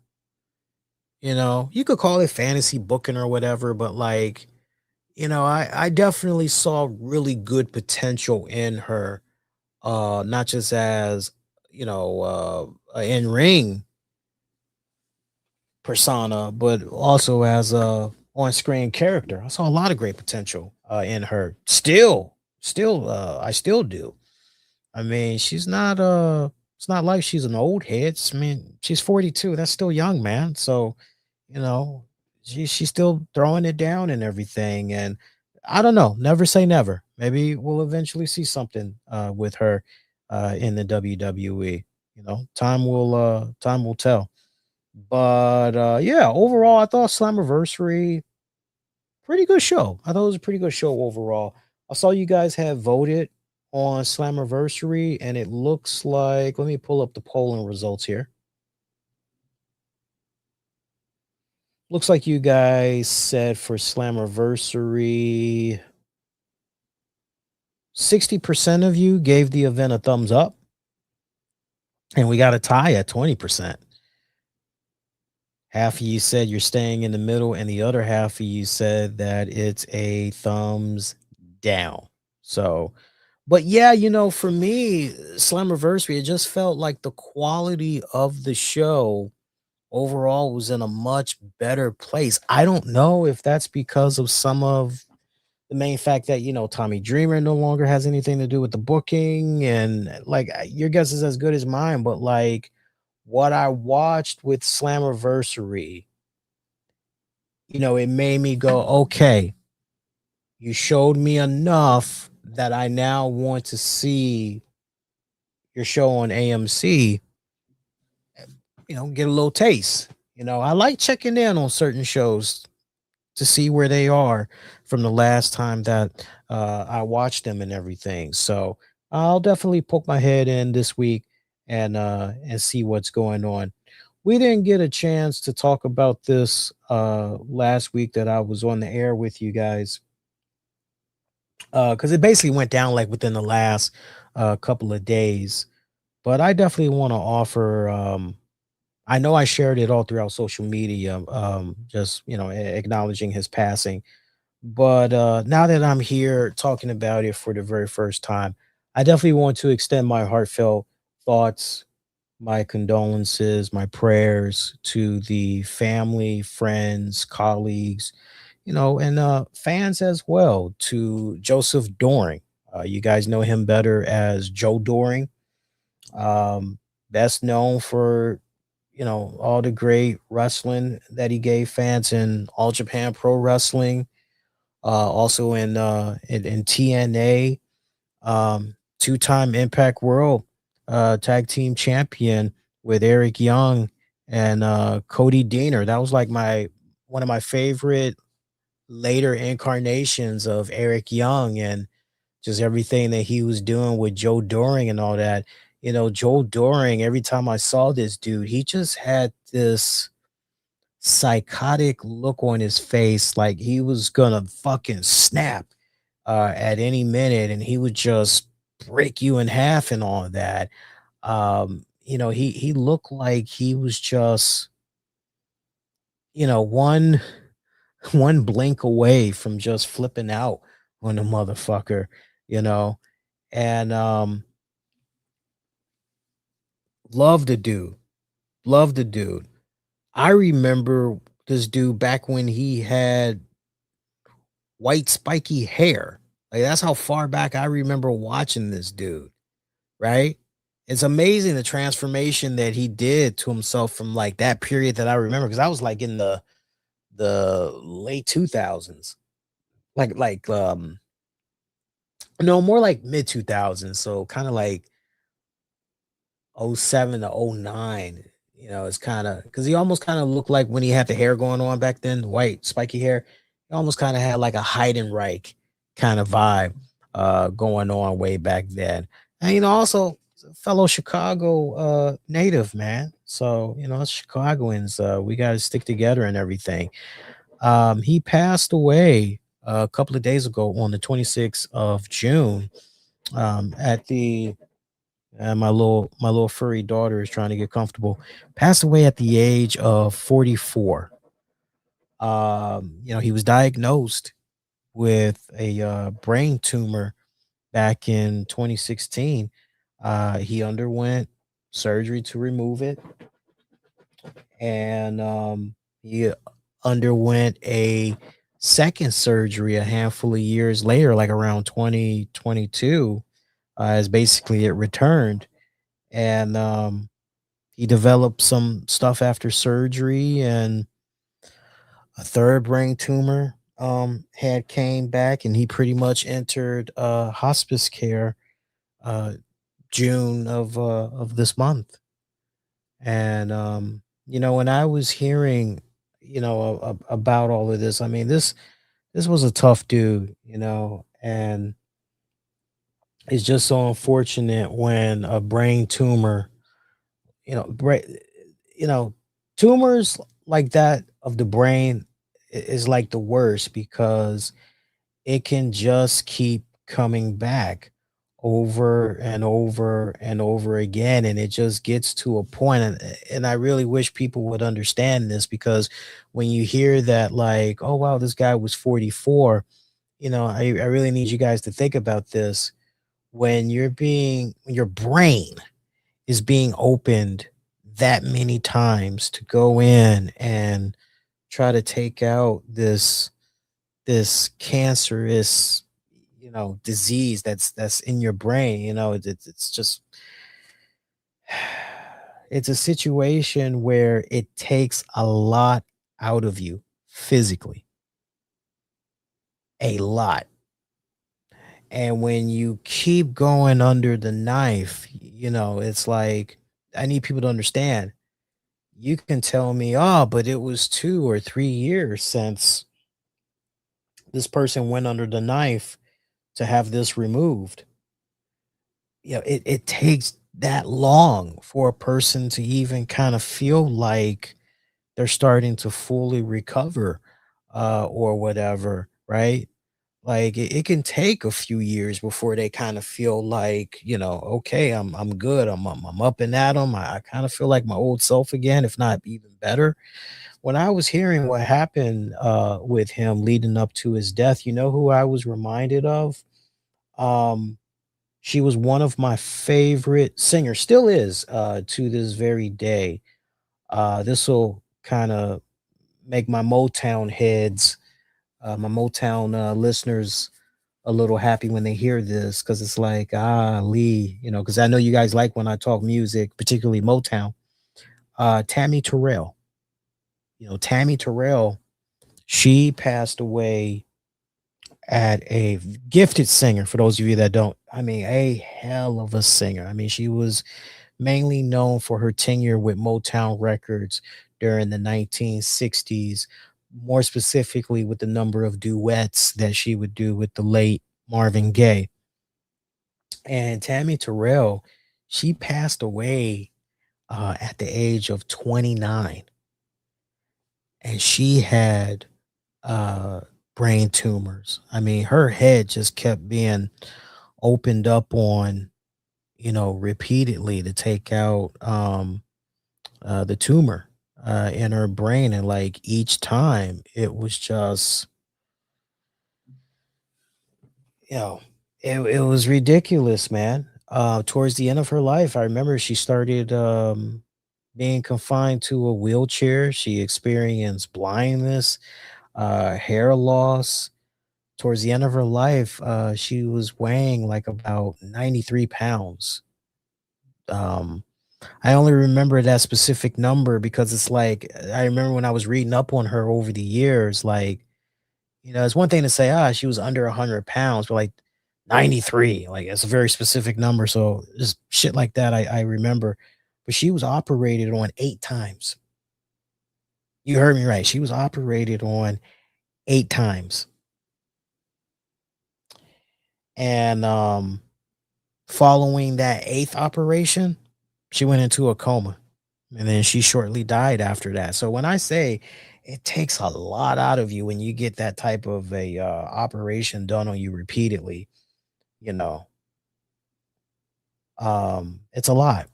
You know, you could call it fantasy booking or whatever, but like, you know, I definitely saw really good potential in her, not just as, you know, a in-ring persona, but also as a on-screen character. I saw a lot of great potential in her. I still do. I mean, she's not it's not like she's an old head. I mean, she's 42. That's still young, man. So, you know, she's still throwing it down and everything. And I don't know, never say never. Maybe we'll eventually see something with her in the WWE. You know, time will tell. But yeah, overall, I thought Slammiversary pretty good show. I thought it was a pretty good show overall. I saw you guys have voted on Slammiversary, and it looks like, let me pull up the polling results here. Looks like you guys said for Slammiversary, 60% of you gave the event a thumbs up, and we got a tie at 20%. Half of you said you're staying in the middle, and the other half of you said that it's a thumbs down. So, but yeah, you know, for me, Slammiversary, it just felt like the quality of the show overall was in a much better place. I don't know if that's because of some of the main fact that, you know, Tommy Dreamer no longer has anything to do with the booking, and like your guess is as good as mine, but like what I watched with Slammiversary, you know, it made me go, okay, you showed me enough that I now want to see your show on AMC, you know, get a little taste. You know, I like checking in on certain shows to see where they are from the last time that I watched them and everything. So I'll definitely poke my head in this week and see what's going on. We didn't get a chance to talk about this last week that I was on the air with you guys because it basically went down like within the last couple of days. But I definitely want to offer. I know I shared it all throughout social media, just you know, acknowledging his passing. But now that I'm here talking about it for the very first time, I definitely want to extend my heartfelt thoughts, my condolences, my prayers to the family, friends, colleagues, you know, and fans as well, to Joseph Doering. You guys know him better as Joe Doering, um, best known for, you know, all the great wrestling that he gave fans in All Japan Pro Wrestling, also in TNA, two-time Impact World Tag Team Champion with Eric Young and Cody Deaner. That was like my one of my favorite later incarnations of Eric Young, and just everything that he was doing with Joe Doring and all that. You know, Joe Doring, every time I saw this dude, he just had this psychotic look on his face, like he was gonna fucking snap at any minute, and he would just break you in half and all of that. You know, he looked like he was just, you know, one blink away from just flipping out on the motherfucker, you know. And love the dude. Love the dude. I remember this dude back when he had white spiky hair. Like that's how far back I remember watching this dude, right? It's amazing the transformation that he did to himself from like that period that I remember, because I was like in the late 2000s. Like no, more like mid 2000s, so kind of like '07 to '09. You know, it's kind of because he almost kind of looked like when he had the hair going on back then, white spiky hair. He almost kind of had like a Heidenreich kind of vibe going on way back then. And you know, also a fellow Chicago native, man. So you know, us Chicagoans, we got to stick together and everything. He passed away a couple of days ago on the 26th of June at the my little furry daughter is trying to get comfortable. Passed away at the age of 44. You know, he was diagnosed with a brain tumor back in 2016. He underwent surgery to remove it, and he underwent a second surgery a handful of years later, like around 2022, as basically it returned. And he developed some stuff after surgery, and A third brain tumor had came back, and he pretty much entered hospice care uh June of this month. And when I was hearing, about all of this, I mean, this was a tough dude, and it's just so unfortunate when a brain tumor, you know, brain, you know, tumors like that of the brain is like the worst because it can just keep coming back over and over and over again, and it just gets to a point, and I really wish people would understand this, because when you hear that, like, oh wow, this guy was 44, I really need you guys to think about this. When your brain is being opened that many times to go in and try to take out this cancerous, disease that's in your brain, it's just it's a situation where it takes a lot out of you physically, a lot. And when you keep going under the knife, it's like, I need people to understand. You can tell me, oh, but it was 2 or 3 years since this person went under the knife to have this removed. It takes that long for a person to even kind of feel like they're starting to fully recover, or whatever, right? Like it can take a few years before they kind of feel like, okay, I'm good. I'm up and at 'em. I kind of feel like my old self again, if not even better. When I was hearing what happened with him leading up to his death, you know who I was reminded of? Um, she was one of my favorite singers, still is, to this very day. This will kind of make my Motown listeners a little happy when they hear this, because it's like, Lee, because I know you guys like when I talk music, particularly Motown. Tammy Terrell, Tammy Terrell, she passed away at a gifted singer. For those of you that don't, I mean, a hell of a singer. I mean, she was mainly known for her tenure with Motown Records during the 1960s, more specifically with the number of duets that she would do with the late Marvin Gaye. And Tammy Terrell, she passed away at the age of 29, and she had uh, brain tumors. I mean, her head just kept being opened up on, repeatedly to take out the tumor in her brain. And like each time, it was just, you know, it was ridiculous, man. Towards the end of her life, I remember she started being confined to a wheelchair. She experienced blindness, hair loss. Towards the end of her life, she was weighing like about 93 pounds. Um, I only remember that specific number because it's like, I remember when I was reading up on her over the years, like, it's one thing to say, she was under 100 pounds, but like 93, like it's a very specific number. So just shit like that, I remember. But she was operated on 8 times. You heard me right. She was operated on 8 times. And following that eighth operation, she went into a coma, and then she shortly died after that. So when I say it takes a lot out of you when you get that type of a operation done on you repeatedly, you know, it's a lot.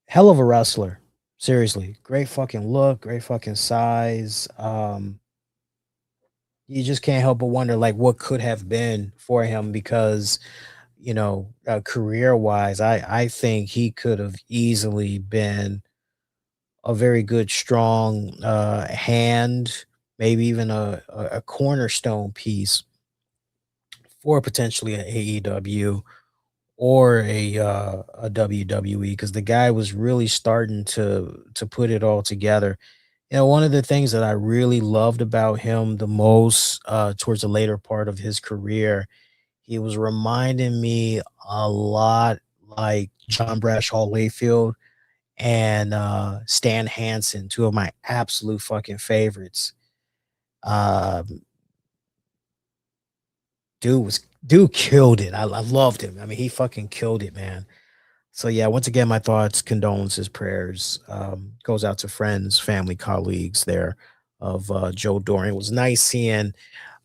Hell of a wrestler, seriously. Great fucking look, great fucking size. You just can't help but wonder like what could have been for him, because career wise, I think he could have easily been a very good, strong hand, maybe even a cornerstone piece for potentially an AEW or a WWE, because the guy was really starting to put it all together. You know, one of the things that I really loved about him the most towards the later part of his career, he was reminding me a lot like John Bradshaw Layfield and Stan Hansen, two of my absolute fucking favorites. Um, dude killed it. I loved him. I mean, he fucking killed it, man. So yeah, once again, my thoughts, condolences, prayers goes out to friends, family, colleagues there of Joe Doering. It was nice seeing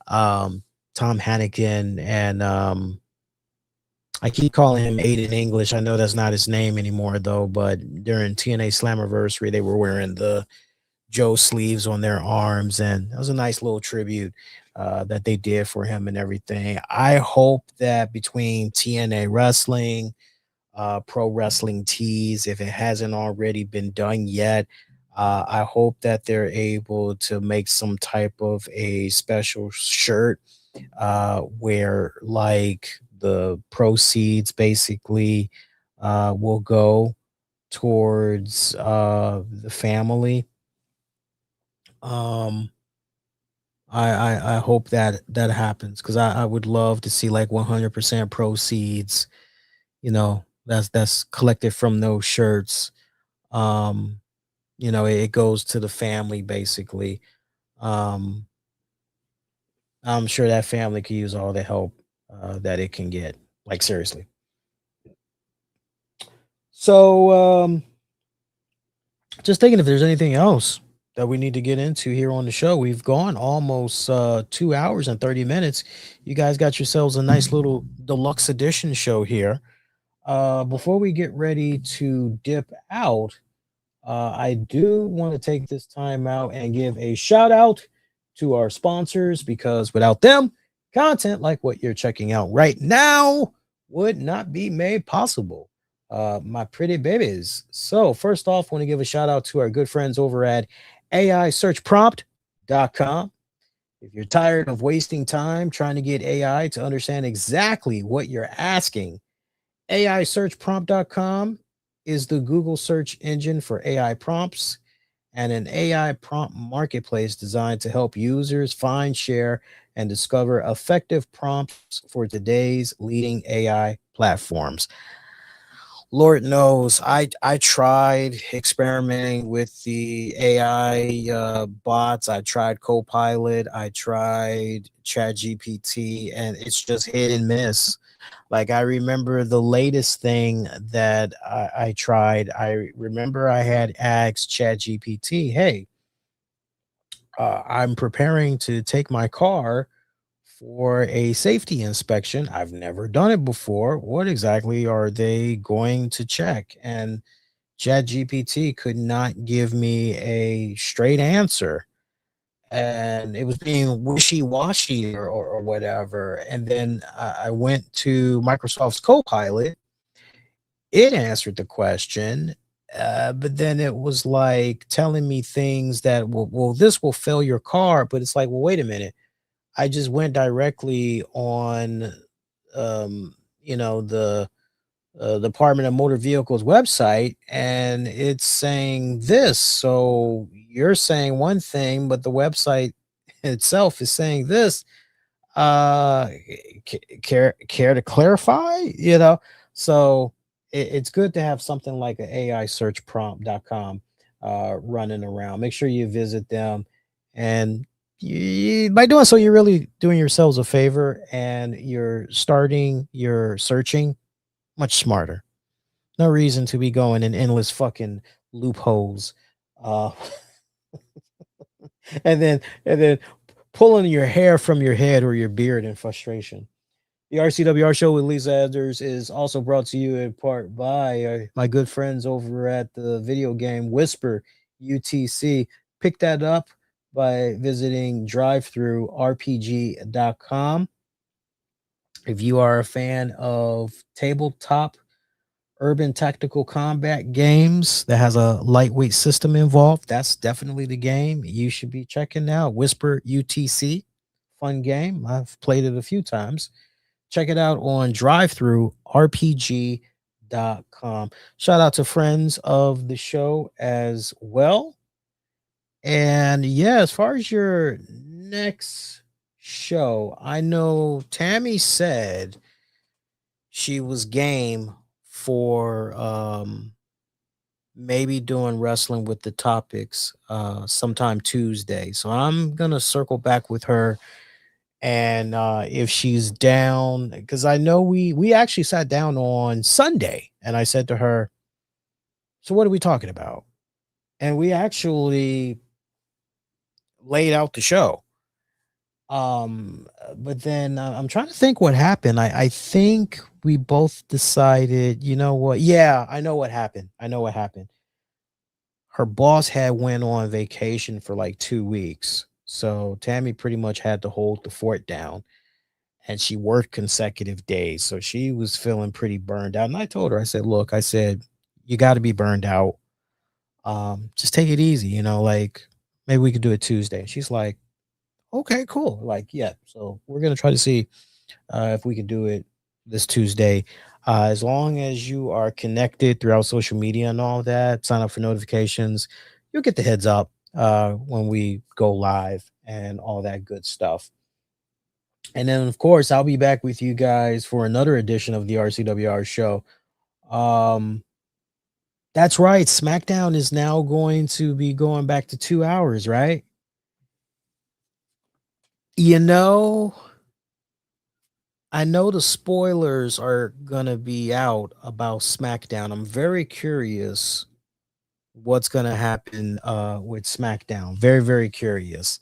um, Tom Hannigan and I keep calling him Aiden English. I know that's not his name anymore though, but during TNA Slammiversary, they were wearing the Joe sleeves on their arms, and that was a nice little tribute that they did for him and everything. I hope that between TNA Wrestling, Pro Wrestling Tees, if it hasn't already been done yet, I hope that they're able to make some type of a special shirt where like the proceeds basically will go towards the family. um I hope that that happens, because I would love to see like 100% proceeds, you know, that's collected from those shirts. um you know, it goes to the family basically. um I'm sure that family could use all the help that it can get, like seriously. So just thinking if there's anything else that we need to get into here on the show. We've gone almost 2 hours and 30 minutes. You guys got yourselves a nice little deluxe edition show here. Before we get ready to dip out, I do want to take this time out and give a shout out to our sponsors, because without them, content like what you're checking out right now would not be made possible. My pretty babies. So, first off, I want to give a shout out to our good friends over at AISearchPrompt.com. If you're tired of wasting time trying to get AI to understand exactly what you're asking, AISearchPrompt.com is the Google search engine for AI prompts and an AI prompt marketplace designed to help users find, share, and discover effective prompts for today's leading AI platforms. Lord knows, I tried experimenting with the AI bots. I tried Copilot. I tried ChatGPT, and it's just hit and miss. Like I remember the latest thing that I tried. I remember I had asked ChatGPT, "Hey, I'm preparing to take my car for a safety inspection. I've never done it before. What exactly are they going to check?" And ChatGPT could not give me a straight answer. And it was being wishy-washy or whatever. And then I went to Microsoft's Copilot. It answered the question, but then it was like telling me things that well, this will fail your car. But it's like, well, wait a minute. I just went directly on, you know, the Department of Motor Vehicles website, and it's saying this. So you're saying one thing, but the website itself is saying this. Uh, care to clarify? You know, so it's good to have something like an AI search prompt.com running around. Make sure you visit them, and by doing so, you're really doing yourselves a favor, and you're starting your searching much smarter. No reason to be going in endless fucking loopholes. Uh, and then pulling your hair from your head or your beard in frustration. The RCWR show with Lisa Anders is also brought to you in part by my good friends over at the video game Whisper UTC. Pick that up by visiting drivethroughrpg.com. If you are a fan of tabletop urban tactical combat games that has a lightweight system involved, that's definitely the game you should be checking out. Whisper UTC, fun game. I've played it a few times. Check it out on drivethrurpg.com. Shout out to friends of the show as well. And yeah, as far as your next show, I know Tammy said she was game for maybe doing wrestling with the topics sometime Tuesday. So I'm gonna circle back with her, and if she's down, because I know we actually sat down on Sunday and I said to her, so what are we talking about? And we actually laid out the show. But then I'm trying to think what happened. I think we both decided, you know what? Yeah, I know what happened. I know what happened. Her boss had went on vacation for like 2 weeks. So Tammy pretty much had to hold the fort down, and she worked consecutive days. So she was feeling pretty burned out. And I told her, I said, look, I said, you got to be burned out. Just take it easy, you know, like maybe we could do it Tuesday. And she's like, okay, cool. Like, yeah. So we're gonna try to see if we can do it this Tuesday. As long as you are connected throughout social media and all that, sign up for notifications, you'll get the heads up when we go live and all that good stuff. And then, of course, I'll be back with you guys for another edition of the RCWR show. Um, that's right. SmackDown is now going to be going back to 2 hours, right? You know, I know the spoilers are gonna be out about SmackDown. I'm very curious what's gonna happen with SmackDown. Very, very curious.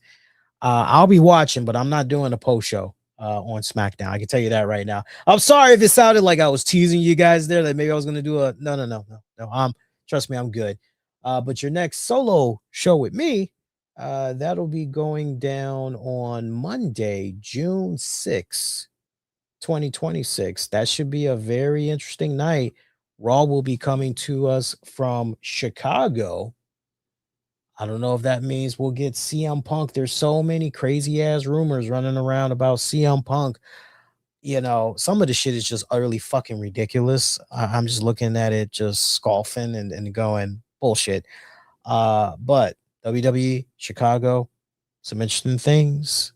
I'll be watching, but I'm not doing a post show on SmackDown. I can tell you that right now. I'm sorry if it sounded like I was teasing you guys there, that maybe I was gonna do a no. Trust me, I'm good. But your next solo show with me, that'll be going down on Monday, June 6th. 2026. That should be a very interesting night. Raw will be coming to us from Chicago. I don't know if that means we'll get CM Punk. There's so many crazy ass rumors running around about CM Punk. You know, some of the shit is just utterly fucking ridiculous. I'm just looking at it, just scoffing and going bullshit. But WWE Chicago, some interesting things.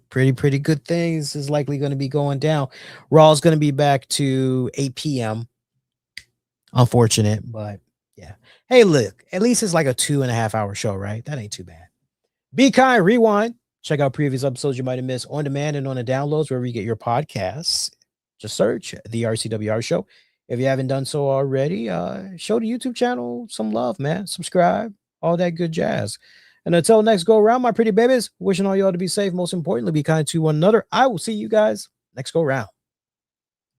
Pretty good things is likely going to be going down. Raw's going to be back to 8 p.m. Unfortunate, but yeah. Hey, look, at least it's like a 2.5 hour show, right? That ain't too bad. Be kind, rewind. Check out previous episodes you might have missed on demand and on the downloads wherever you get your podcasts. Just search the RCWR show. If you haven't done so already, show the YouTube channel some love, man. Subscribe, all that good jazz. And until next go around, my pretty babies, wishing all y'all to be safe. Most importantly, be kind to one another. I will see you guys next go round.